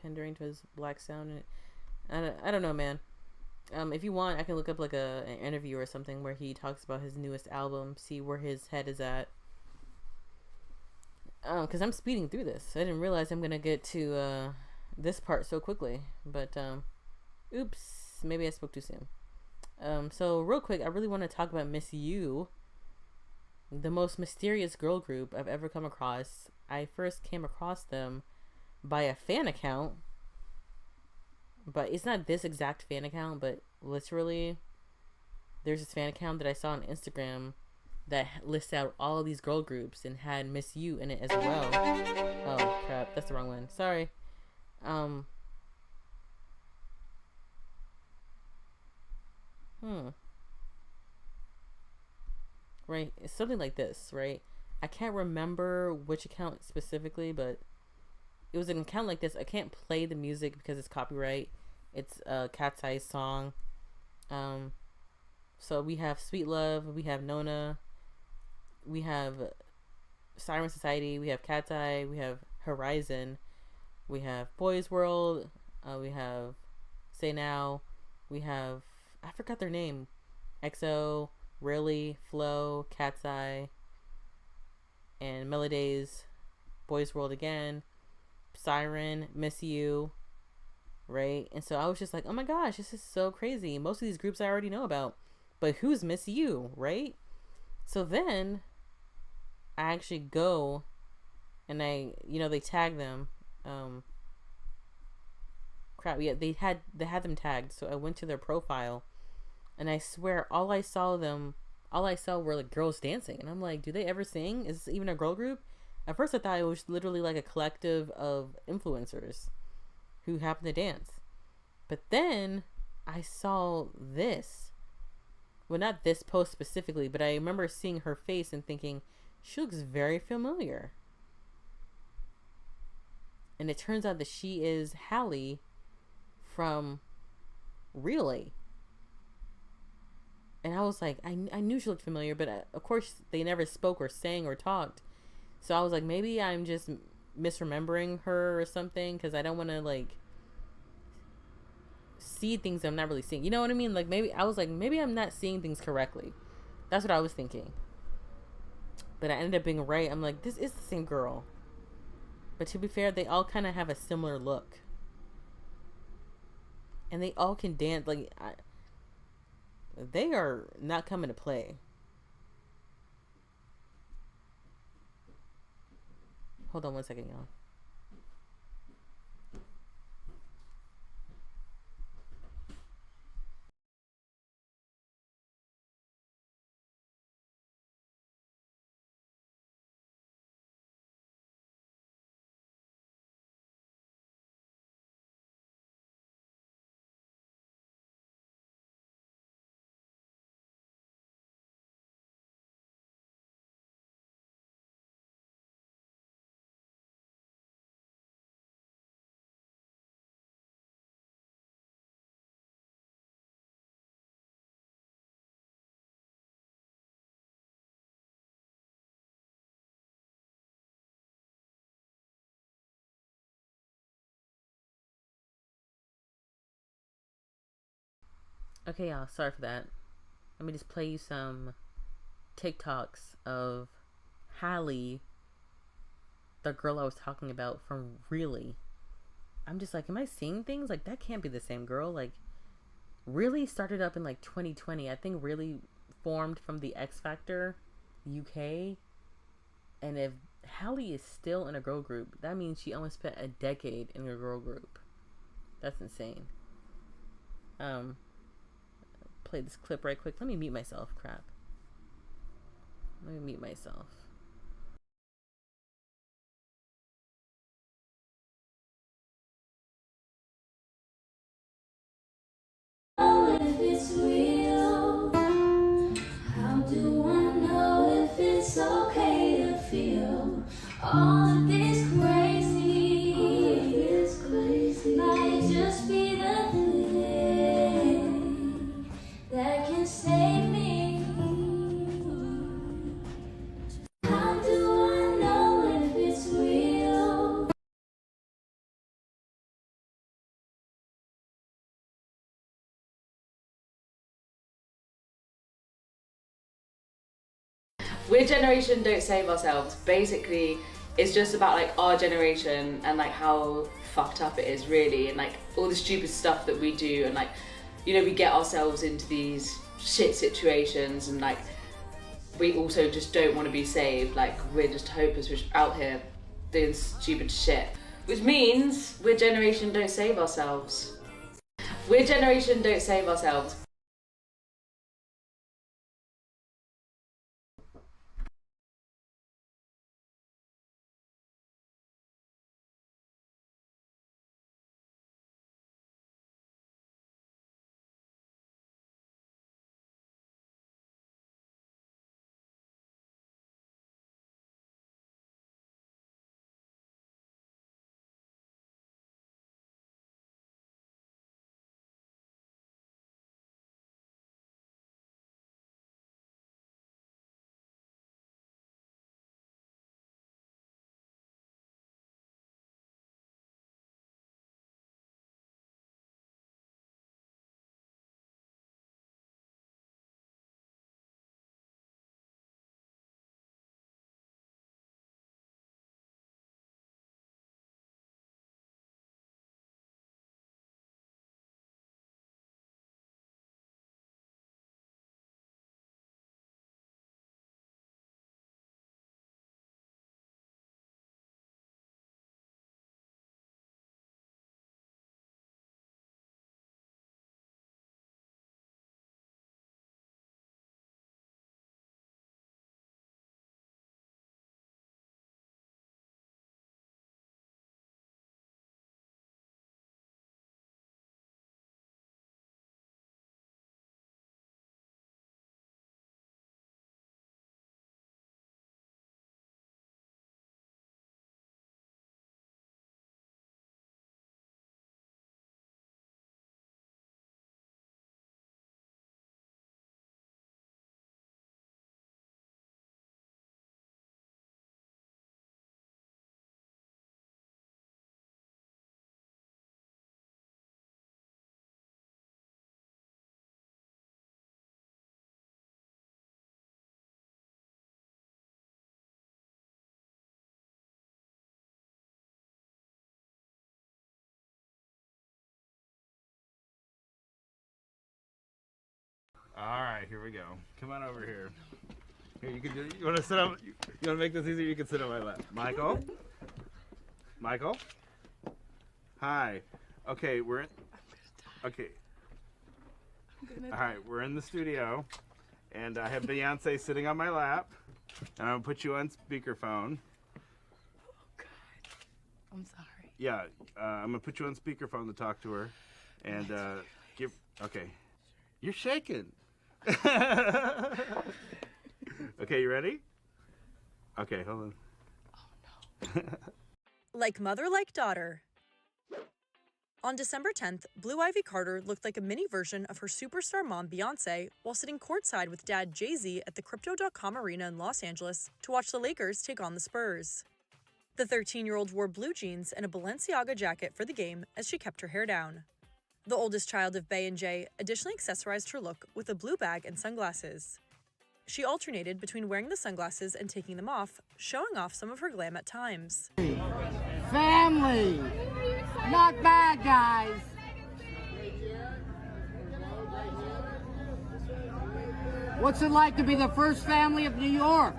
pandering to his black sound? I don't know, man. If you want, I can look up like an interview or something where he talks about his newest album, see where his head is at. Because I'm speeding through this. I didn't realize I'm gonna get to this part so quickly. But oops, maybe I spoke too soon. So real quick, I really want to talk about Miss You, the most mysterious girl group I've ever come across. I first came across them by a fan account, but it's not this exact fan account, but literally there's this fan account that I saw on Instagram that lists out all of these girl groups and had Miss You in it as well. Oh crap, that's the wrong one. Sorry. Right, it's something like this, right? I can't remember which account specifically, but it was an account like this. I can't play the music because it's copyright. It's a Cat's Eye song. So we have Sweet Love, we have Nona, we have Siren Society, we have Cat's Eye, we have Horizon, we have Boys World, we have Say Now, we have, I forgot their name, EXO, Really, Flow, Cat's Eye, and Melodays, Boys World again, Siren, Miss You, right? And so I was just like, oh my gosh, this is so crazy. Most of these groups I already know about, but who's Miss You, right? So then I actually go and they tag them. Crap, yeah, they had them tagged. So I went to their profile, and I swear all I saw were like girls dancing, and I'm like, do they ever sing? Is this even a girl group? At first I thought it was literally like a collective of influencers who happen to dance. But then I saw this. Well, not this post specifically, but I remember seeing her face and thinking, she looks very familiar. And it turns out that she is Hallie from Relay. And I was like, I knew she looked familiar, but of course they never spoke or sang or talked. So I was like, maybe I'm just misremembering her or something, because I don't want to like see things I'm not really seeing. You know what I mean? Like maybe I'm not seeing things correctly. That's what I was thinking. But I ended up being right. I'm like, this is the same girl. But to be fair, they all kind of have a similar look. And they all can dance. Like, they are not coming to play. Hold on one second, y'all. Okay, y'all, sorry for that. Let me just play you some TikToks of Hallie, the girl I was talking about from Really. I'm just like, am I seeing things? Like, that can't be the same girl. Like, really started up in like 2020. I think really formed from the X Factor UK. And if Halle is still in a girl group, that means she almost spent a decade in a girl group. That's insane. Play this clip right quick. Let me mute myself. Crap. Let me mute myself. If it's real, how do I know if it's okay to feel all of this crazy? Might just be the thing that can save me. How do I know if it's real? We're Generation Don't Save Ourselves. Basically, it's just about like our generation and like how fucked up it is really, and like all the stupid stuff that we do, and like, you know, we get ourselves into these shit situations, and like we also just don't want to be saved. Like we're just hopeless, we're just out here doing stupid shit. Which means we're Generation Don't Save Ourselves. We're Generation Don't Save Ourselves. All right, here we go. Come on over here. Here, you can do. You want to sit on? You want to make this easier? You can sit on my lap. Michael. Michael. Hi. Okay, we're in. Okay. All right, we're in the studio, and I have Beyonce sitting on my lap, and I'm gonna put you on speakerphone. Oh God. I'm sorry. Yeah, I'm gonna put you on speakerphone to talk to her, and give. Okay. You're shaking. Okay, you ready? Okay, hold on. Oh no. Like mother, like daughter. On December 10th, Blue Ivy Carter looked like a mini version of her superstar mom Beyonce while sitting courtside with dad Jay-Z at the Crypto.com Arena in Los Angeles to watch the Lakers take on the Spurs. The 13-year-old wore blue jeans and a Balenciaga jacket for the game as she kept her hair down. The oldest child of Bey and Jay additionally accessorized her look with a blue bag and sunglasses. She alternated between wearing the sunglasses and taking them off, showing off some of her glam at times. Family, not bad, guys. What's it like to be the first family of New York?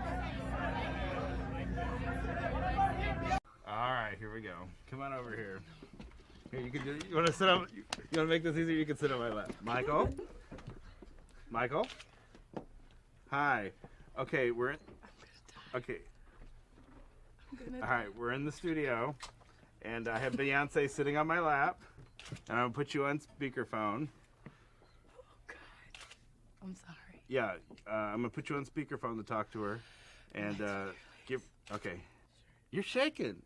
All right, here we go. Come on over here. Here, you can do. You want to sit on? You want to make this easier? You can sit on my lap. Michael. Michael. Hi. Okay, we're in. Okay. All right, we're in the studio, and I have Beyonce sitting on my lap, and I'm gonna put you on speakerphone. I'm sorry. Yeah, I'm gonna put you on speakerphone to talk to her, and give. Okay, you're shaking.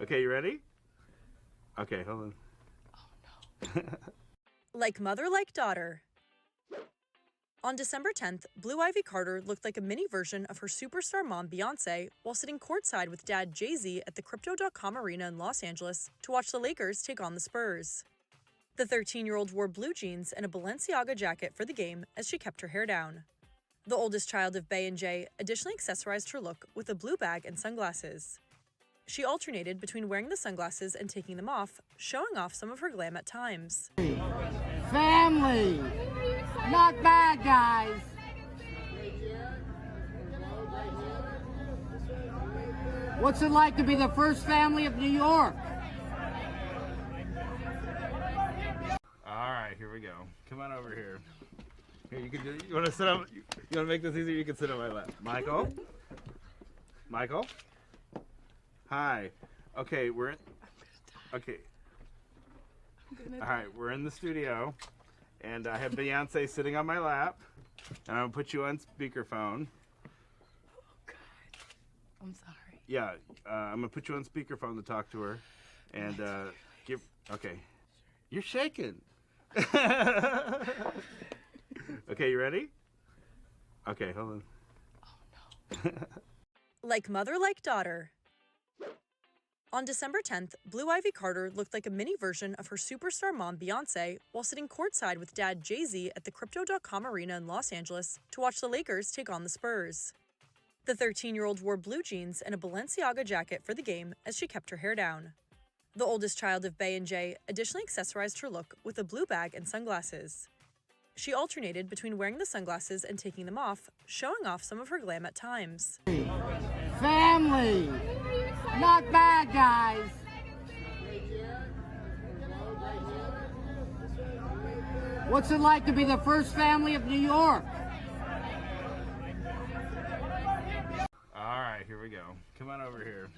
Okay, you ready? Okay, hold on. Oh no. Like mother, like daughter. On December 10th, Blue Ivy Carter looked like a mini version of her superstar mom Beyonce while sitting courtside with dad Jay-Z at the Crypto.com Arena in Los Angeles to watch the Lakers take on the Spurs. The 13-year-old wore blue jeans and a Balenciaga jacket for the game as she kept her hair down. The oldest child of Bey and Jay additionally accessorized her look with a blue bag and sunglasses. She alternated between wearing the sunglasses and taking them off, showing off some of her glam at times. Family! Not bad, guys. What's it like to be the first family of New York? All right, here we go. Come on over here. Here, you can do. You want to sit on? You want to make this easier? You can sit on my lap. Michael. Michael. Hi. Okay, we're in. Okay. All right, we're in the studio, and I have Beyonce sitting on my lap, and I'm gonna put you on speakerphone. I'm sorry. Yeah, I'm gonna put you on speakerphone to talk to her, and give. Okay, you're shaking. Okay, you ready? Okay, hold on. Oh no. Like mother, like daughter. On December 10th, Blue Ivy Carter looked like a mini version of her superstar mom Beyonce while sitting courtside with dad Jay-Z at the Crypto.com Arena in Los Angeles to watch the Lakers take on the Spurs. The 13-year-old wore blue jeans and a Balenciaga jacket for the game as she kept her hair down. The oldest child of Bey and Jay additionally accessorized her look with a blue bag and sunglasses. She alternated between wearing the sunglasses and taking them off, showing off some of her glam at times. Family! Not bad, guys. What's it like to be the first family of New York? All right, here we go. Come on over here.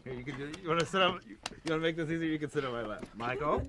Here, you can do. You want to sit on? You want to make this easier? You can sit on my lap. Michael.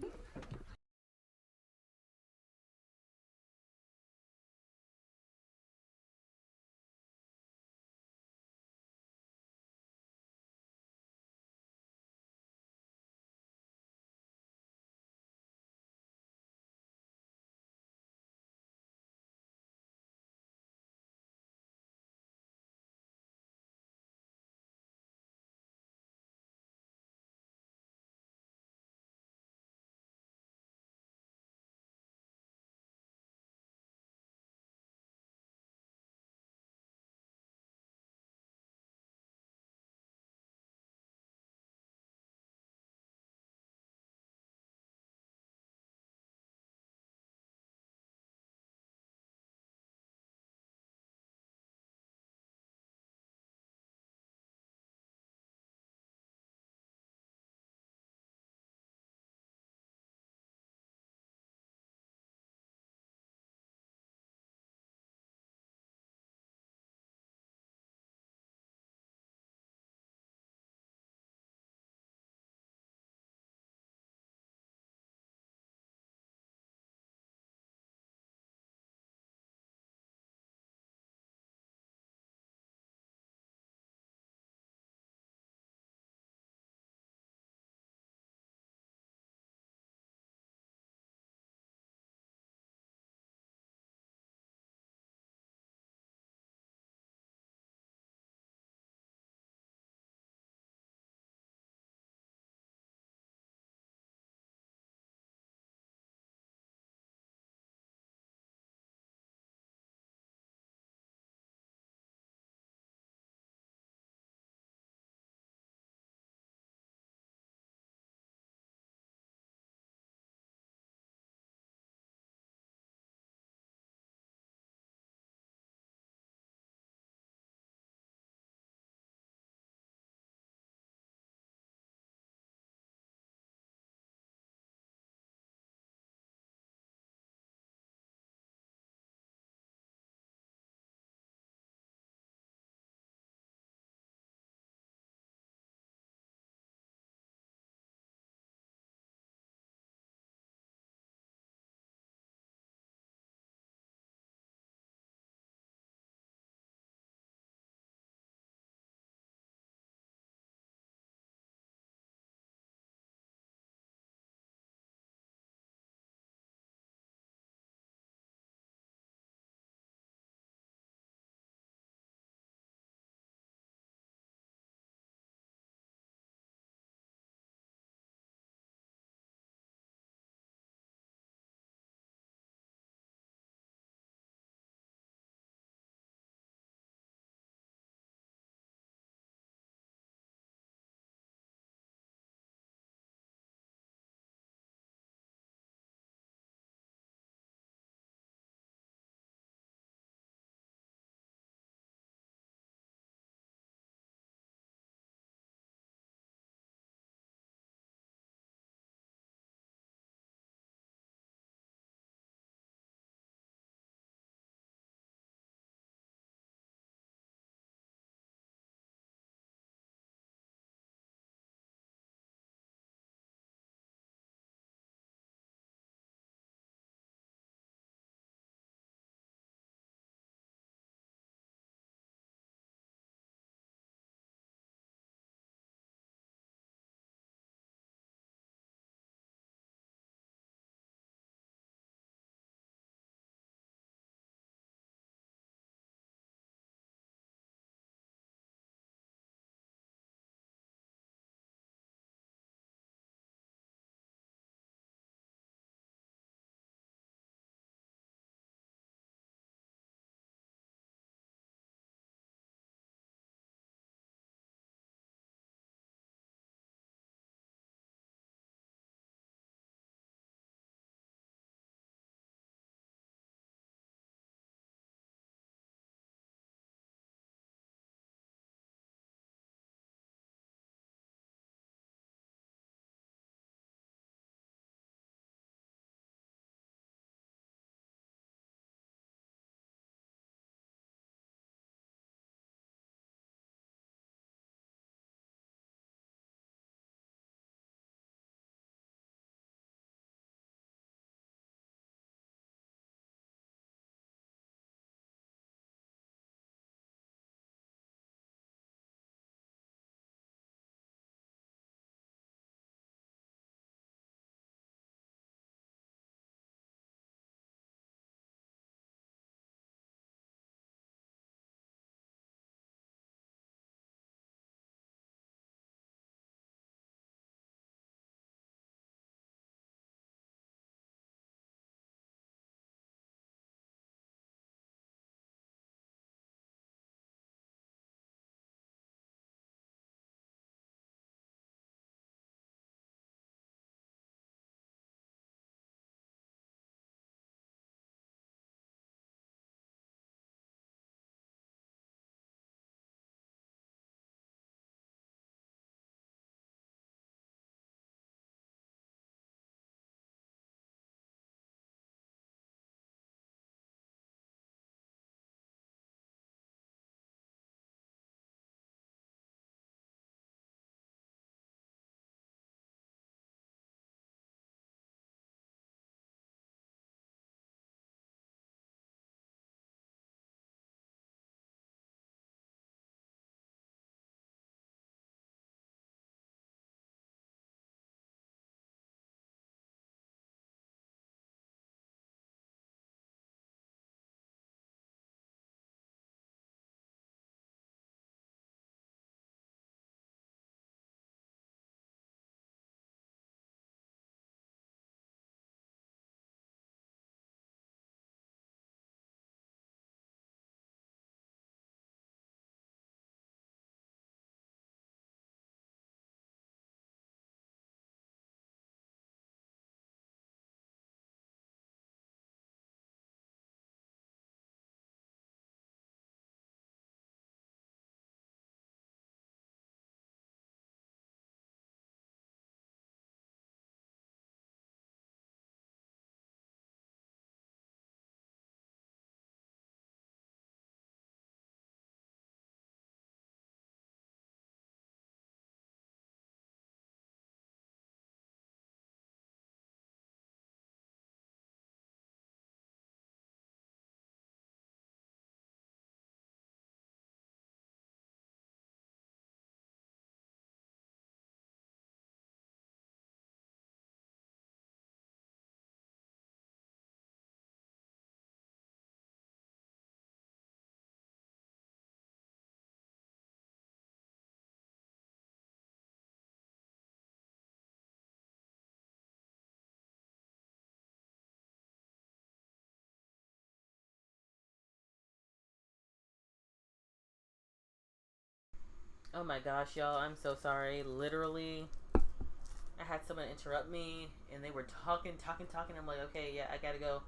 Oh my gosh, y'all, I'm so sorry. Literally, I had someone interrupt me, and they were talking. I'm like, okay, yeah, I gotta go.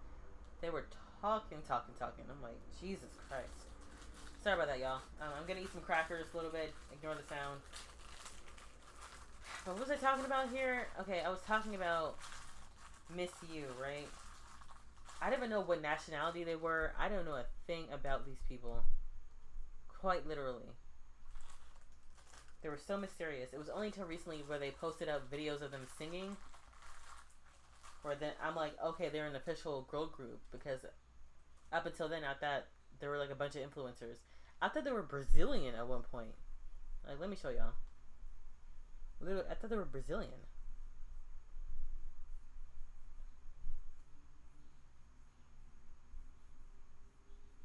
They were talking. I'm like, Jesus Christ. Sorry about that, y'all. I'm gonna eat some crackers a little bit. Ignore the sound. What was I talking about here? Okay, I was talking about Miss You, right? I didn't even know what nationality they were. I don't know a thing about these people. Quite literally. They were so mysterious. It was only until recently where they posted up videos of them singing. Where then I'm like, okay, they're an official girl group. Because up until then, I thought there were like a bunch of influencers. I thought they were Brazilian at one point. Like, let me show y'all. I thought they were Brazilian.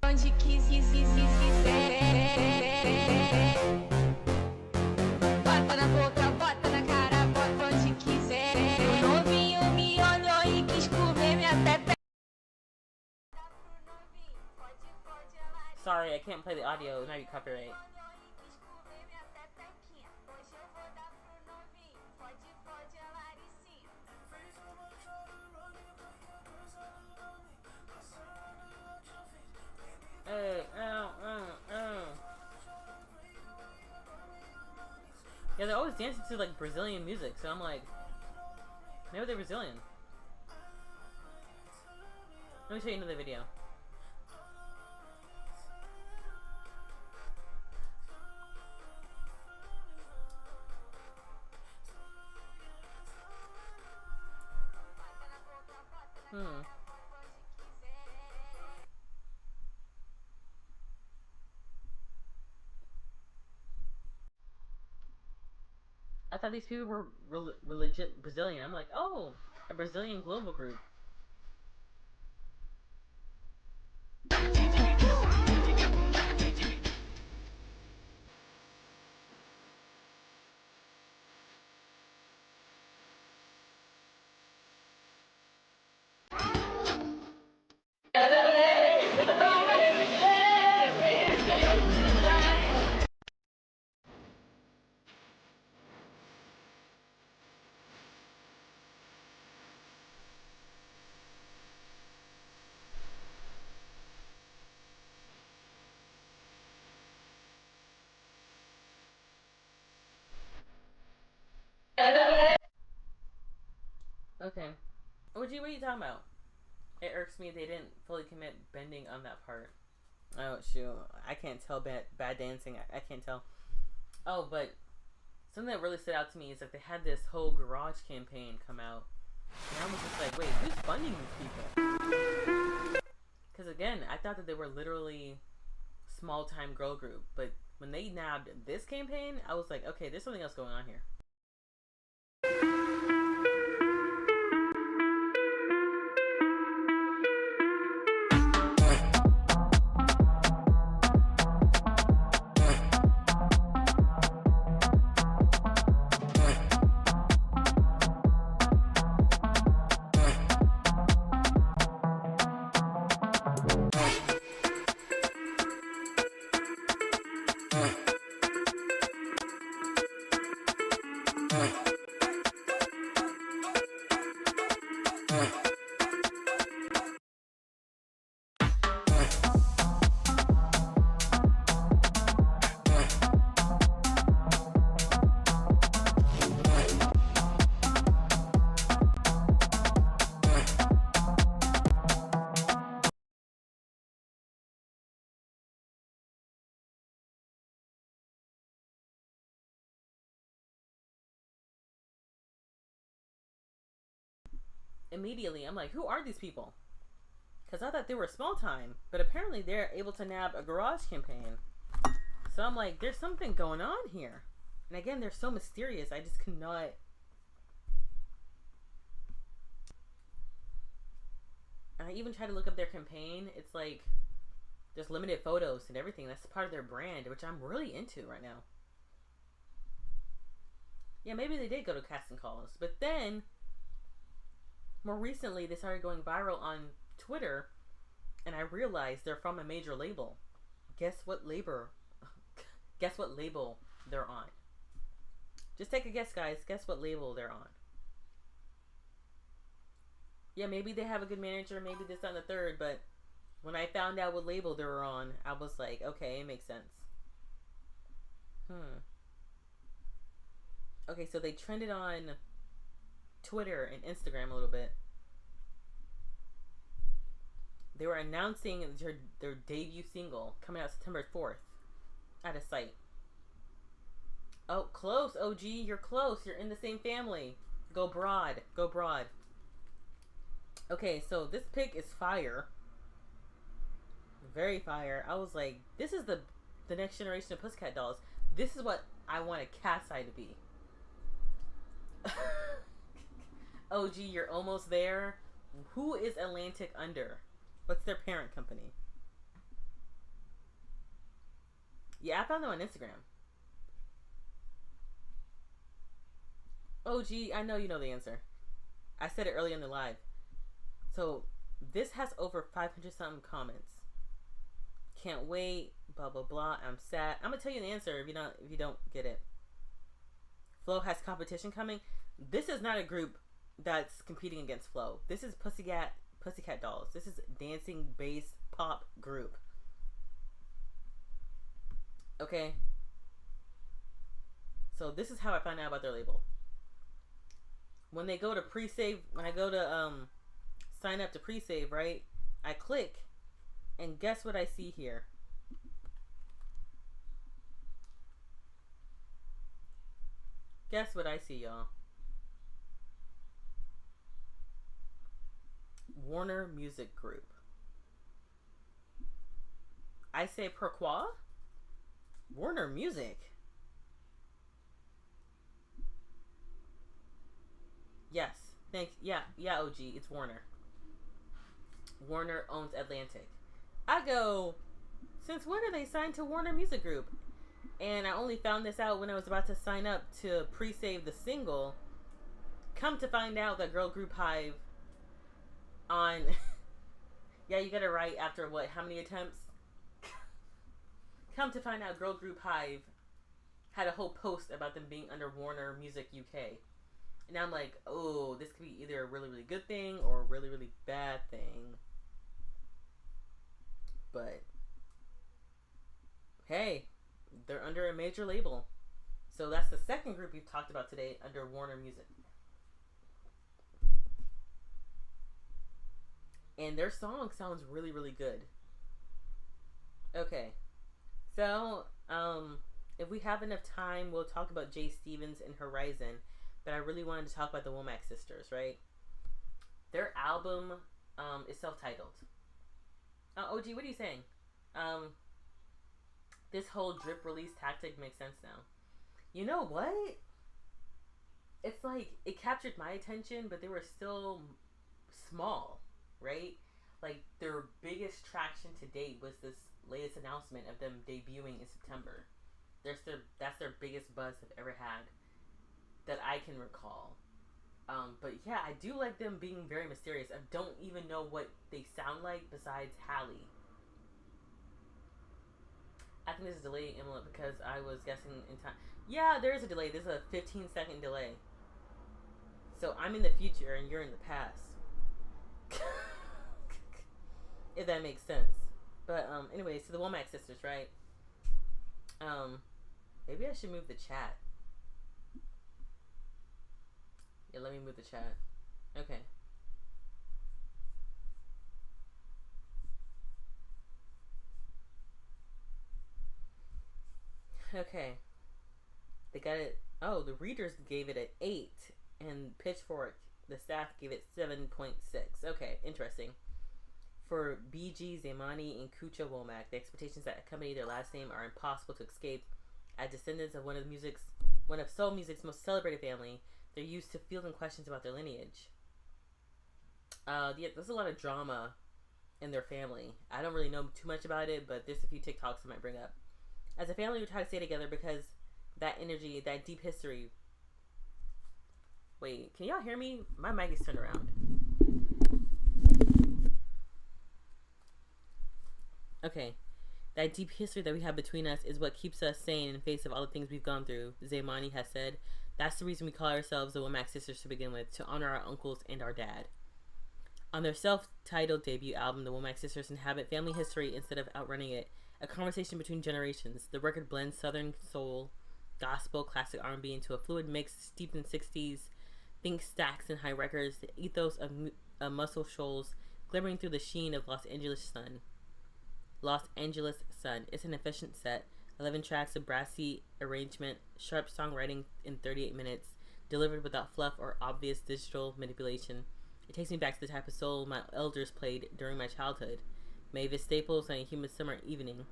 Onde quiser. Bota na boca, bota na cara, bota onde quiser. O novinho me olhou e quis comer minha pepe. Sorry, I can't play the audio. It might be copyright. Hey, yeah, they're always dancing to like Brazilian music, so I'm like, maybe they're Brazilian. Let me show you another video. I thought these people were legit Brazilian. I'm like, oh, a Brazilian global group. Okay. What are you talking about? It irks me they didn't fully commit bending on that part. Oh, shoot. I can't tell bad dancing. I can't tell. Oh, but something that really stood out to me is that they had this whole garage campaign come out. And I was just like, wait, who's funding these people? Because again, I thought that they were literally small-time girl group. But when they nabbed this campaign, I was like, okay, there's something else going on here. Immediately, I'm like, who are these people? Because I thought they were small time, but apparently they're able to nab a garage campaign. So I'm like, there's something going on here. And again, they're so mysterious. I just cannot. And I even tried to look up their campaign. It's like there's limited photos and everything. That's part of their brand, which I'm really into right now. Yeah, maybe they did go to casting calls, but then more recently they started going viral on Twitter, and I realized they're from a major label. Guess what label they're on? Just take a guess, guys. Guess what label they're on. Yeah, maybe they have a good manager, maybe this on the third, but when I found out what label they were on, I was like, okay, it makes sense. Okay, so they trended on Twitter and Instagram a little bit. They were announcing their debut single coming out September 4th at a site. Oh, close, OG. You're close. You're in the same family. Go broad. Go broad. Okay, so this pic is fire. Very fire. I was like, this is the next generation of Pussycat Dolls. This is what I want a Cat's Eye to be. OG, you're almost there. Who is Atlantic under? What's their parent company? Yeah, I found them on Instagram. OG, I know you know the answer. I said it earlier in the live. So this has over 500 something comments. Can't wait. Blah blah blah. I'm sad. I'm gonna tell you the answer if you don't get it. Flo has competition coming. This is not a group that's competing against Flo. This is Pussycat Dolls. This is dancing bass pop group. Okay. So this is how I find out about their label. When they go to pre-save, when I go to sign up to pre-save, right? I click, and guess what I see here? Guess what I see, y'all? Warner Music Group. I say pourquoi? Warner Music. Yes. Thanks. Yeah, OG. It's Warner. Warner owns Atlantic. I go, since when are they signed to Warner Music Group? And I only found this out when I was about to sign up to pre-save the single. Come to find out that Girl Group Hive on... yeah, you got it right after what? How many attempts? Come to find out Girl Group Hive had a whole post about them being under Warner Music UK. And I'm like, oh, this could be either a really, really good thing or a really, really bad thing. But, hey, they're under a major label. So that's the second group we've talked about today under Warner Music. And their song sounds really, really good. Okay. So, if we have enough time, we'll talk about Jay Stevens and Horizon. But I really wanted to talk about the Womack sisters, right? Their album is self-titled. OG, what are you saying? This whole drip release tactic makes sense now. You know what? It's like, it captured my attention, but they were still small, right? Like, their biggest traction to date was this latest announcement of them debuting in September. That's their biggest buzz they've ever had that I can recall. But yeah, I do like them being very mysterious. I don't even know what they sound like besides Hallie. I think there's a delay, Emily, because I was guessing in time. Yeah, there is a delay. There's a 15-second delay. So I'm in the future and you're in the past. If that makes sense. But anyway, so the Womack sisters, right? Maybe I should move the chat. Yeah, let me move the chat. Okay. Okay. They got it. Oh, the readers gave it an 8, and Pitchfork, the staff, gave it 7.6. Okay, interesting. For BG, Zaimani, and Kucha Womack, the expectations that accompany their last name are impossible to escape. As descendants of one of soul music's most celebrated family, they're used to fielding questions about their lineage. Yeah, there's a lot of drama in their family. I don't really know too much about it, but there's a few TikToks I might bring up. As a family, we try to stay together because that energy, that deep history. Wait, can y'all hear me? My mic is turned around. Okay. That deep history that we have between us is what keeps us sane in the face of all the things we've gone through, Zaymani has said. That's the reason we call ourselves the Womack Sisters to begin with, to honor our uncles and our dad. On their self-titled debut album, the Womack Sisters inhabit family history instead of outrunning it, a conversation between generations. The record blends Southern soul, gospel, classic R&B into a fluid mix steeped in 60s, think stacks and high records, the ethos of Muscle Shoals glimmering through the sheen of Los Angeles sun. It's an efficient set, 11 tracks of brassy arrangement, sharp songwriting in 38 minutes, delivered without fluff or obvious digital manipulation. It takes me back to the type of soul my elders played during my childhood. Mavis Staples on a humid summer evening.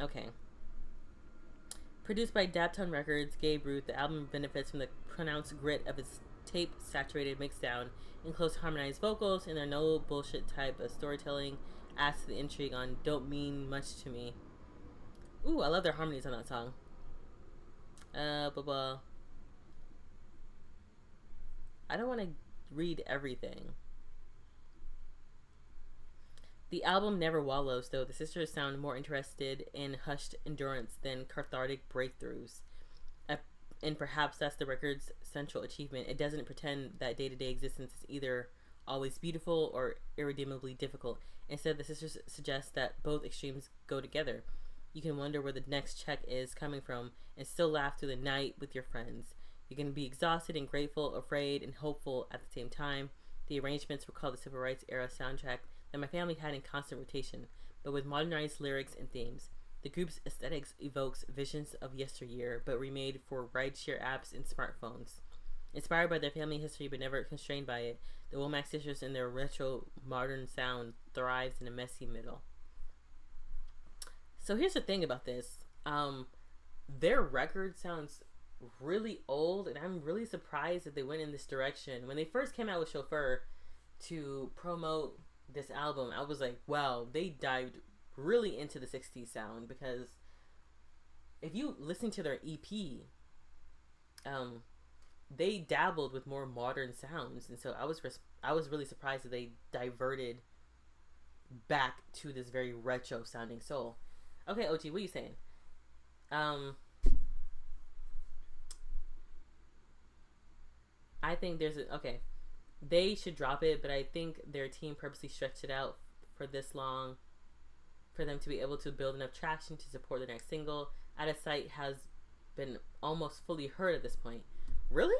Okay. Produced by Daptone Records, Gabe Ruth, the album benefits from the pronounced grit of its tape-saturated mixdown and close harmonized vocals, and their no bullshit type of storytelling adds to the intrigue on Don't Mean Much to Me. Ooh, I love their harmonies on that song. I don't want to read everything. The album never wallows, though. The sisters sound more interested in hushed endurance than cathartic breakthroughs. And perhaps that's the record's central achievement. It doesn't pretend that day-to-day existence is either always beautiful or irredeemably difficult. Instead, the sisters suggest that both extremes go together. You can wonder where the next check is coming from and still laugh through the night with your friends. You can be exhausted and grateful, afraid and hopeful at the same time. The arrangements recall the Civil Rights era soundtrack that my family had in constant rotation, but with modernized lyrics and themes. The group's aesthetics evokes visions of yesteryear, but remade for rideshare apps and smartphones. Inspired by their family history but never constrained by it, the Womack Sisters and their retro modern sound thrives in a messy middle. So here's the thing about this. Their record sounds really old, and I'm really surprised that they went in this direction. When they first came out with Chauffeur to promote this album, I was like, wow, they dived really into the 60s sound, because if you listen to their EP, they dabbled with more modern sounds, and so I was really surprised that they diverted back to this very retro sounding soul. Okay, OG, what are you saying? I think they should drop it, but I think their team purposely stretched it out for this long for them to be able to build enough traction to support the next single. Out of Sight has been almost fully heard at this point. Really?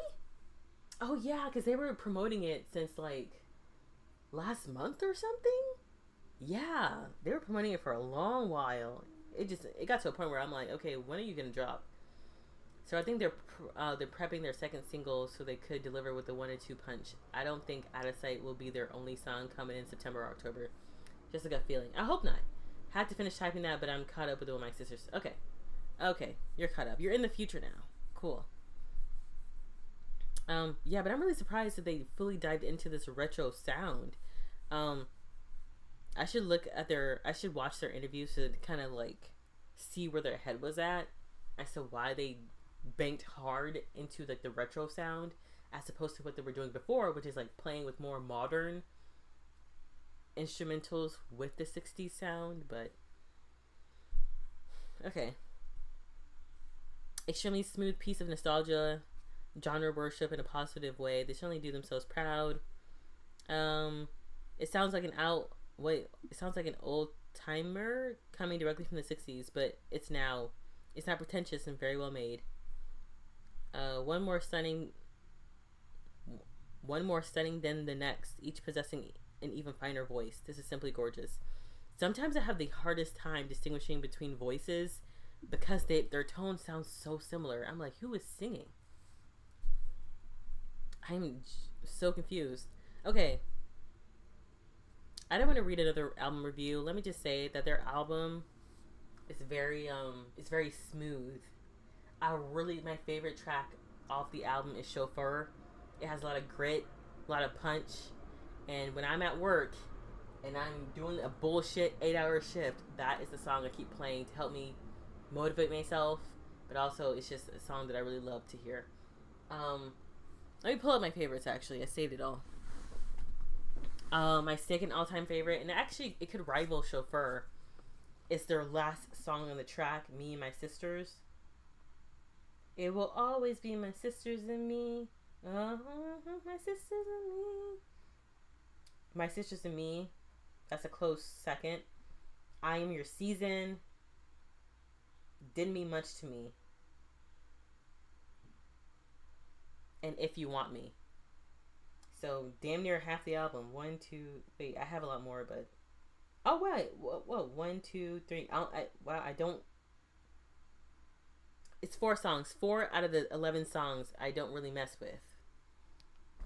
Oh yeah, because they were promoting it since like last month or something. Yeah, they were promoting it for a long while. It got to a point where I'm like, okay, when are you gonna drop? So I think they're prepping their second single so they could deliver with the 1 and 2 punch. I don't think Out of Sight will be their only song coming in September or October. Just a gut feeling. I hope not. Had to finish typing that, but I'm caught up with the Womack Sisters. Okay, you're caught up. You're in the future now. Cool. Yeah, but I'm really surprised that they fully dived into this retro sound. I should watch their interviews to kind of like see where their head was at as to why they banked hard into like the retro sound as opposed to what they were doing before, which is like playing with more modern instrumentals with the 60s sound. But okay, extremely smooth piece of nostalgia, genre worship in a positive way. They certainly do themselves proud. It sounds like an old timer coming directly from the 60s, but it's not pretentious and very well made. One more stunning than the next, each possessing an even finer voice. This is simply gorgeous. Sometimes I have the hardest time distinguishing between voices because their tone sounds so similar. I'm like, who is singing? I'm so confused. Okay, I don't want to read another album review. Let me just say that their album is very smooth. My favorite track off the album is Chauffeur. It has a lot of grit, a lot of punch, and when I'm at work and I'm doing a bullshit 8-hour shift, that is the song I keep playing to help me motivate myself, but also it's just a song that I really love to hear. Let me pull up my favorites. Actually, I saved it all. My second all-time favorite, and actually it could rival Chauffeur, It's their last song on the track, Me and My Sisters. It will always be my sisters and me. My sisters and me. My Sisters and Me. That's a close second. I Am Your Season. Didn't mean much to me. And If You Want Me. So damn near half the album. 1, 2, wait, I have a lot more, but oh wait, whoa, 1, 2, 3. I don't. It's 4 songs. 4 out of the 11 songs I don't really mess with.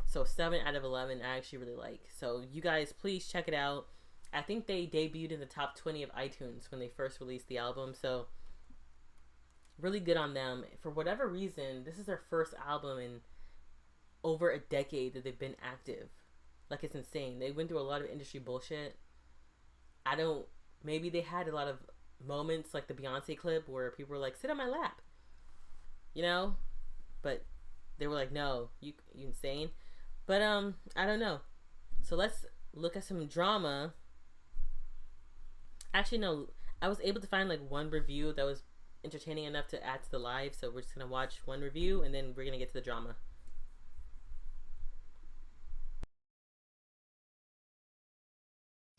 So 7 out of 11 I actually really like. So you guys, please check it out. I think they debuted in the top 20 of iTunes when they first released the album. So really good on them. For whatever reason, this is their first album in over a decade that they've been active. Like, it's insane. They went through a lot of industry bullshit. Maybe they had a lot of moments like the Beyonce clip where people were like, sit on my lap, you know, but they were like, no, you insane. But I don't know. So let's look at some drama. Actually, no, I was able to find like one review that was entertaining enough to add to the live, so we're just gonna watch one review and then we're gonna get to the drama.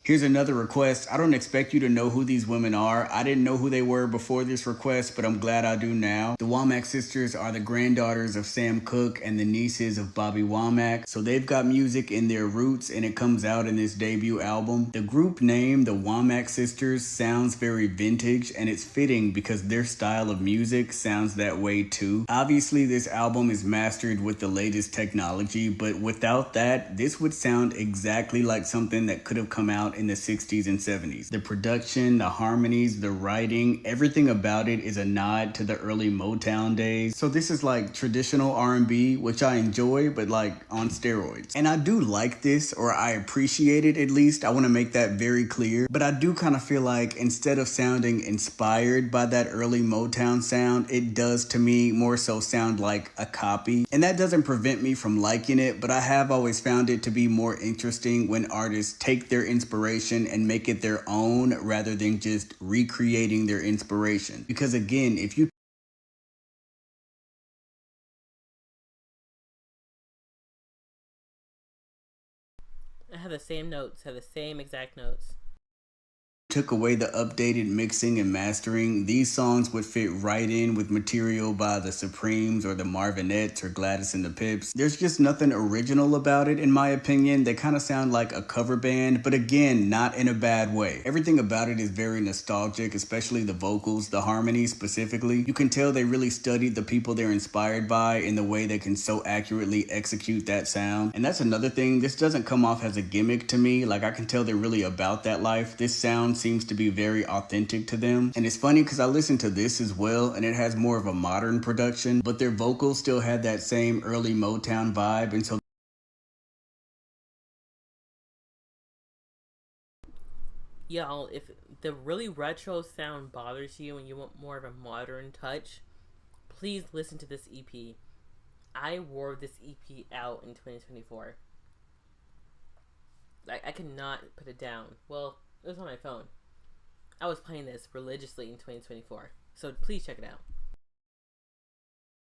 Here's another request. I don't expect you to know who these women are. I didn't know who they were before this request, but I'm glad I do now. The Womack sisters are the granddaughters of Sam Cooke and the nieces of Bobby Womack. So they've got music in their roots and it comes out in this debut album. The group name, the Womack sisters, sounds very vintage and it's fitting because their style of music sounds that way too. Obviously, this album is mastered with the latest technology, but without that, this would sound exactly like something that could have come out in the 60s and 70s. The production, the harmonies, the writing, everything about it is a nod to the early Motown days. So this is like traditional R&B, which I enjoy, but like on steroids. And I do like this, or I appreciate it at least. I want to make that very clear. But I do kind of feel like instead of sounding inspired by that early Motown sound, it does to me more so sound like a copy. And that doesn't prevent me from liking it, but I have always found it to be more interesting when artists take their inspiration and make it their own rather than just recreating their inspiration. Because again, if you I have the same notes, have the same exact notes. Took away the updated mixing and mastering, these songs would fit right in with material by the Supremes or the Marvinettes or Gladys and the Pips. There's just nothing original about it in my opinion. They kind of sound like a cover band, but again, not in a bad way. Everything about it is very nostalgic, especially the vocals, the harmonies specifically. You can tell they really studied the people they're inspired by in the way they can so accurately execute that sound. And that's another thing, this doesn't come off as a gimmick to me. Like, I can tell they're really about that life. This sound seems to be very authentic to them. And it's funny because I listened to this as well and it has more of a modern production, but their vocals still had that same early Motown vibe. And so Y'all, if the really retro sound bothers you and you want more of a modern touch, please listen to this EP. I wore this EP out in 2024. I could not put it down. Well, it was on my phone. I was playing this religiously in 2024. So please check it out.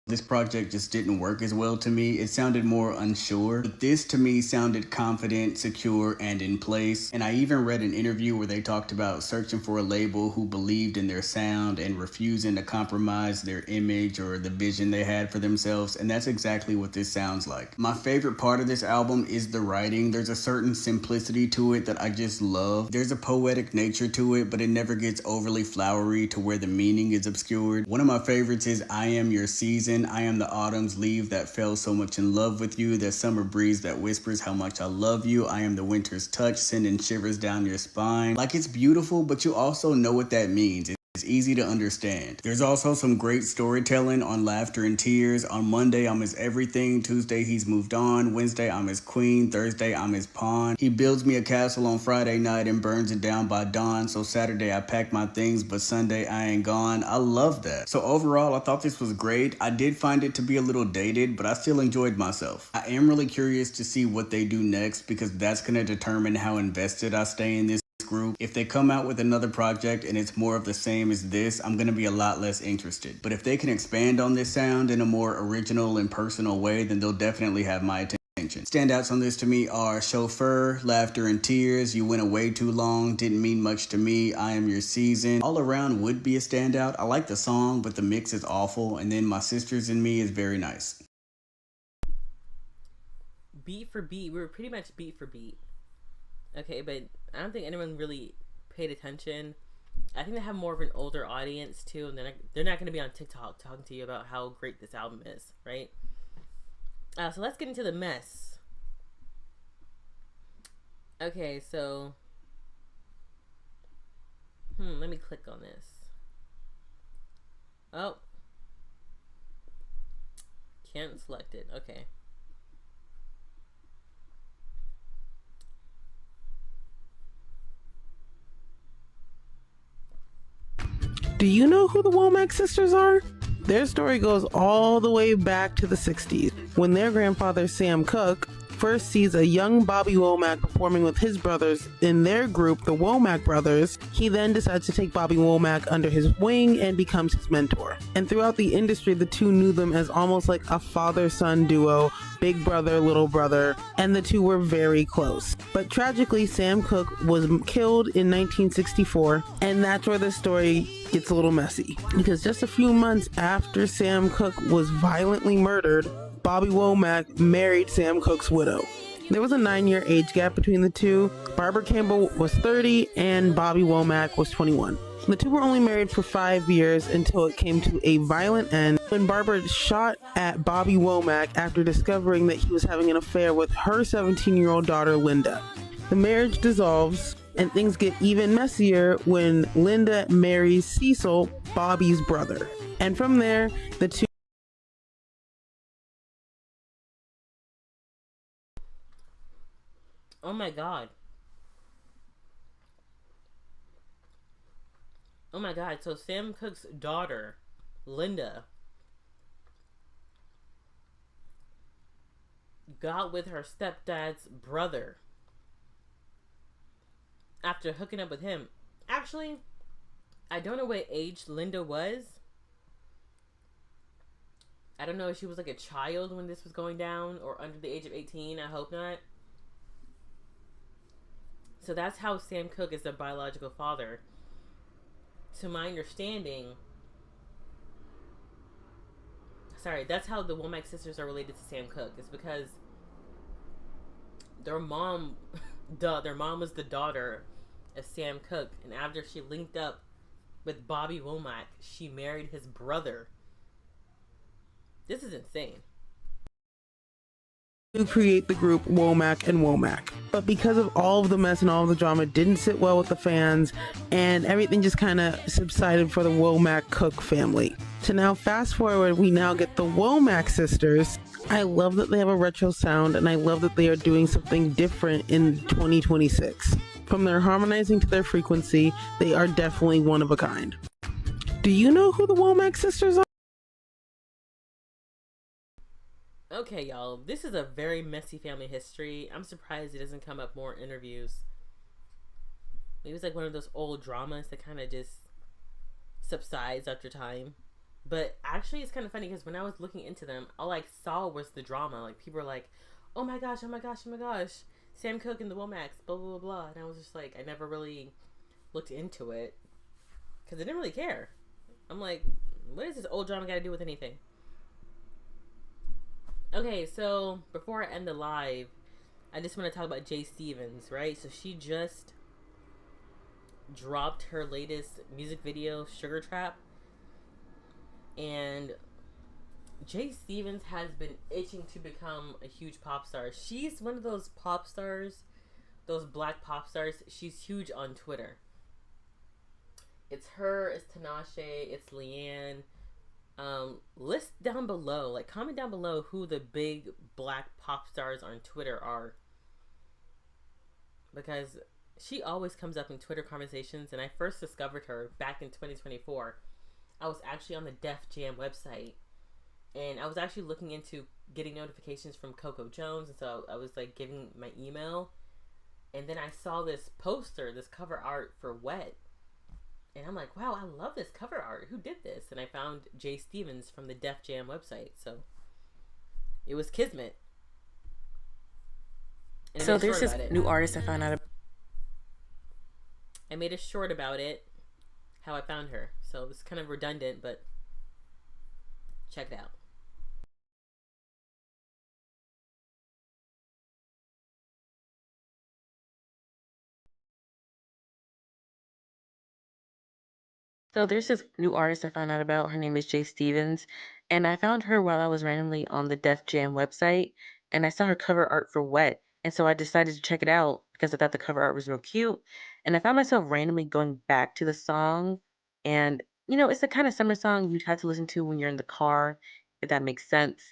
this project just didn't work as well to me. It sounded more unsure, but this to me sounded confident, secure, and in place. And I even read an interview where they talked about searching for a label who believed in their sound and refusing to compromise their image or the vision they had for themselves. And that's exactly what this sounds like. My favorite part of this album is the writing. There's a certain simplicity to it that I just love. There's a poetic nature to it, but it never gets overly flowery to where the meaning is obscured. One of my favorites is I Am Your Season. I am the autumn's leaf that fell so much in love with you. The summer breeze that whispers how much I love you. I am the winter's touch sending shivers down your spine. Like, it's beautiful, but you also know what that means. It's easy to understand. There's also some great storytelling on Laughter and Tears. On Monday, I'm his everything. Tuesday, he's moved on. Wednesday, I'm his queen. Thursday, I'm his pawn. He builds me a castle on Friday night and burns it down by dawn. So Saturday, I pack my things, but Sunday, I ain't gone. I love that. So overall, I thought this was great. I did find it to be a little dated, but I still enjoyed myself. I am really curious to see what they do next because that's going to determine how invested I stay in this group. If they come out with another project and it's more of the same as this, I'm gonna be a lot less interested. But if they can expand on this sound in a more original and personal way, then they'll definitely have my attention. Standouts on this to me are Chauffeur, Laughter and Tears, You Went Away Too Long, Didn't Mean Much to Me, I Am Your Season. All Around would be a standout. I like the song, but the mix is awful. And then My Sisters and Me is very nice. Beat for beat, we were pretty much beat for beat. Okay, but I don't think anyone really paid attention. I think they have more of an older audience too, and they're not going to be on TikTok talking to you about how great this album is, right? So let's get into the mess. Okay, so let me click on this. Oh, can't select it. Okay. Do you know who the Womack sisters are? Their story goes all the way back to the 60s, when their grandfather, Sam Cooke, first sees a young Bobby Womack performing with his brothers in their group, the Womack Brothers. He then decides to take Bobby Womack under his wing and becomes his mentor. And throughout the industry, the two knew them as almost like a father-son duo, big brother, little brother, and the two were very close. But tragically, Sam Cooke was killed in 1964, and that's where the story gets a little messy. Because just a few months after Sam Cooke was violently murdered, Bobby Womack married Sam Cooke's widow. There was a 9-year age gap between the two. Barbara Campbell was 30 and Bobby Womack was 21. The two were only married for 5 years until it came to a violent end when Barbara shot at Bobby Womack after discovering that he was having an affair with her 17-year-old daughter, Linda. The marriage dissolves and things get even messier when Linda marries Cecil, Bobby's brother. And from there, the two... Oh my god. Oh my god, so Sam Cooke's daughter, Linda, got with her stepdad's brother after hooking up with him. Actually, I don't know what age Linda was. I don't know if she was like a child when this was going down or under the age of 18. I hope not. So that's how Sam Cooke is their biological father. To my understanding, that's how the Womack sisters are related to Sam Cooke. It's because their mom was the daughter of Sam Cooke, and after she linked up with Bobby Womack, she married his brother. This is insane. To create the group Womack and Womack. But because of all of the mess and all of the drama, it didn't sit well with the fans, and everything just kind of subsided for the Womack Cooke family. So now fast forward, we now get the Womack sisters. I love that they have a retro sound, and I love that they are doing something different in 2026. From their harmonizing to their frequency, they are definitely one of a kind. Do you know who the Womack sisters are? Okay, y'all, this is a very messy family history. I'm surprised it doesn't come up more in interviews. Maybe it's like one of those old dramas that kind of just subsides after time. But actually, it's kind of funny because when I was looking into them, all I saw was the drama. Like, people were like, oh my gosh, oh my gosh, oh my gosh, Sam Cooke and the Womacks, blah, blah, blah, blah. And I was just like, I never really looked into it because I didn't really care. I'm like, what does this old drama got to do with anything? Okay, so before I end the live, I just want to talk about Jay Stevens, right? So she just dropped her latest music video, Sugar Trap. And Jay Stevens has been itching to become a huge pop star. She's one of those pop stars, those black pop stars. She's huge on Twitter. It's her, it's Tinashe, it's Leanne. List down below, like comment down below who the big black pop stars on Twitter are, because she always comes up in Twitter conversations. And I first discovered her back in 2024. I was actually on the Def Jam website, and I was actually looking into getting notifications from Coco Jones, and so I was like giving my email, And then I saw this poster, this cover art for Wet. And I'm like, wow, I love this cover art. Who did this? And I found Jay Stevens from the Def Jam website. So it was Kismet. And So there's this new artist I found out about. I made a short about it, how I found her. So it's kind of redundant, but check it out. So there's this new artist I found out about. Her name is Jay Stevens. And I found her while I was randomly on the Def Jam website. And I saw her cover art for Wet. And so I decided to check it out because I thought the cover art was real cute. And I found myself randomly going back to the song. And, it's the kind of summer song you'd have to listen to when you're in the car, if that makes sense.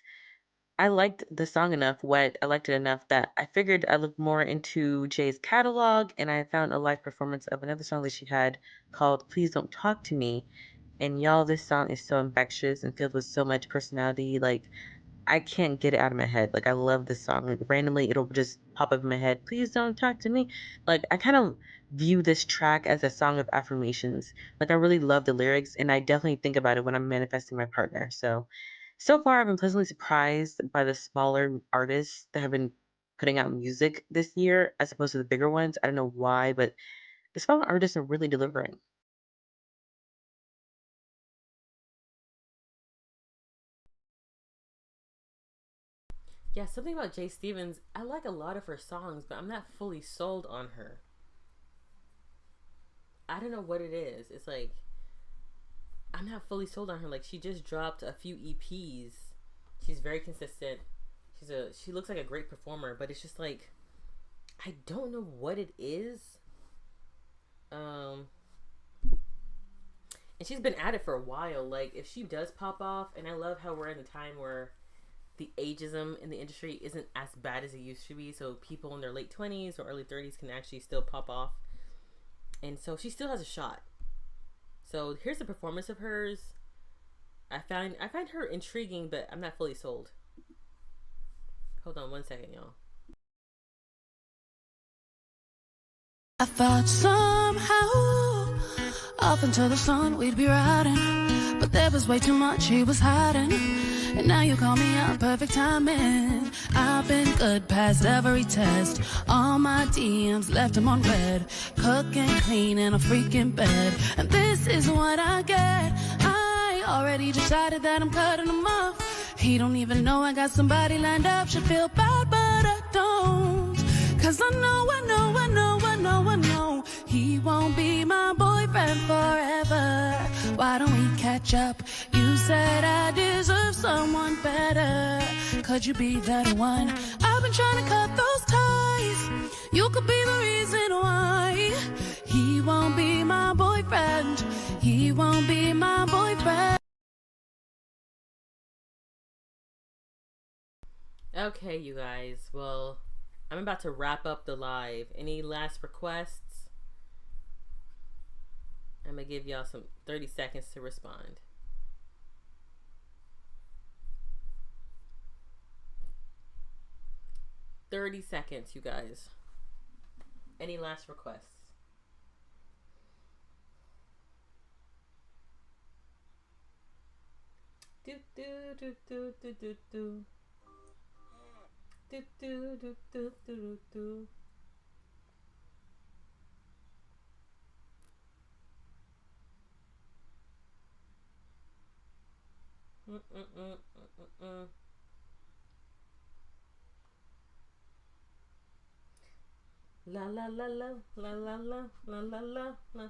I liked the song enough, Wet. I liked it enough that I figured I looked more into Jay's catalog, and I found a live performance of another song that she had called Please Don't Talk to Me. And y'all, this song is so infectious and filled with so much personality. Like, I can't get it out of my head. Like, I love this song. Like, randomly, it'll just pop up in my head. Please don't talk to me. Like, I kind of view this track as a song of affirmations. Like, I really love the lyrics, and I definitely think about it when I'm manifesting my partner. So far, I've been pleasantly surprised by the smaller artists that have been putting out music this year as opposed to the bigger ones. I don't know why, but the smaller artists are really delivering. Yeah, something about Jay Stevens. I like a lot of her songs, but I'm not fully sold on her. I don't know what it is. It's like I'm not fully sold on her. Like she just dropped a few EPs. She's very consistent. She looks like a great performer, but it's just like I don't know what it is. And she's been at it for a while. Like if she does pop off, and I love how we're in a time where the ageism in the industry isn't as bad as it used to be, so people in their late 20s or early 30s can actually still pop off, and so she still has a shot. So here's a performance of hers. I find her intriguing, but I'm not fully sold. Hold on 1 second, y'all. I thought somehow, off until the sun we'd be riding, but there was way too much he was hiding. And now you call me up, perfect timing. I've been good past every test. All my DMs left him on red. Cooking, cleaning, a freaking bed. And this is what I get. I already decided that I'm cutting him off. He don't even know I got somebody lined up. Should feel bad, but I don't. Cause I know he won't be my boyfriend forever. Why don't we catch up? You said I deserve someone better. Could you be that one? I've been trying to cut those ties. You could be the reason why he won't be my boyfriend. He won't be my boyfriend. Okay, you guys. Well, I'm about to wrap up the live. Any last requests? I'm going to give y'all some 30 seconds to respond. "30 seconds, you guys. Any last requests? Do do do do do do do. Do do do do do do. La la la la la la la la la la la.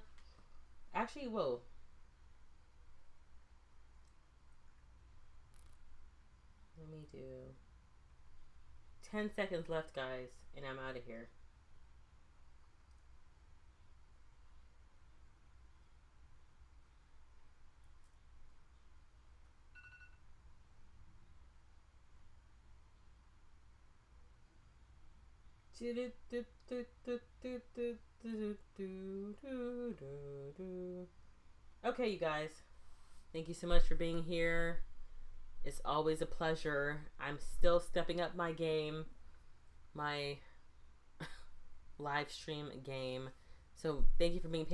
Actually, whoa. Let me do 10 seconds left, guys, and I'm out of here. Okay, you guys. Thank you so much for being here. It's always a pleasure. I'm still stepping up my game. My live stream game. So thank you for being patient.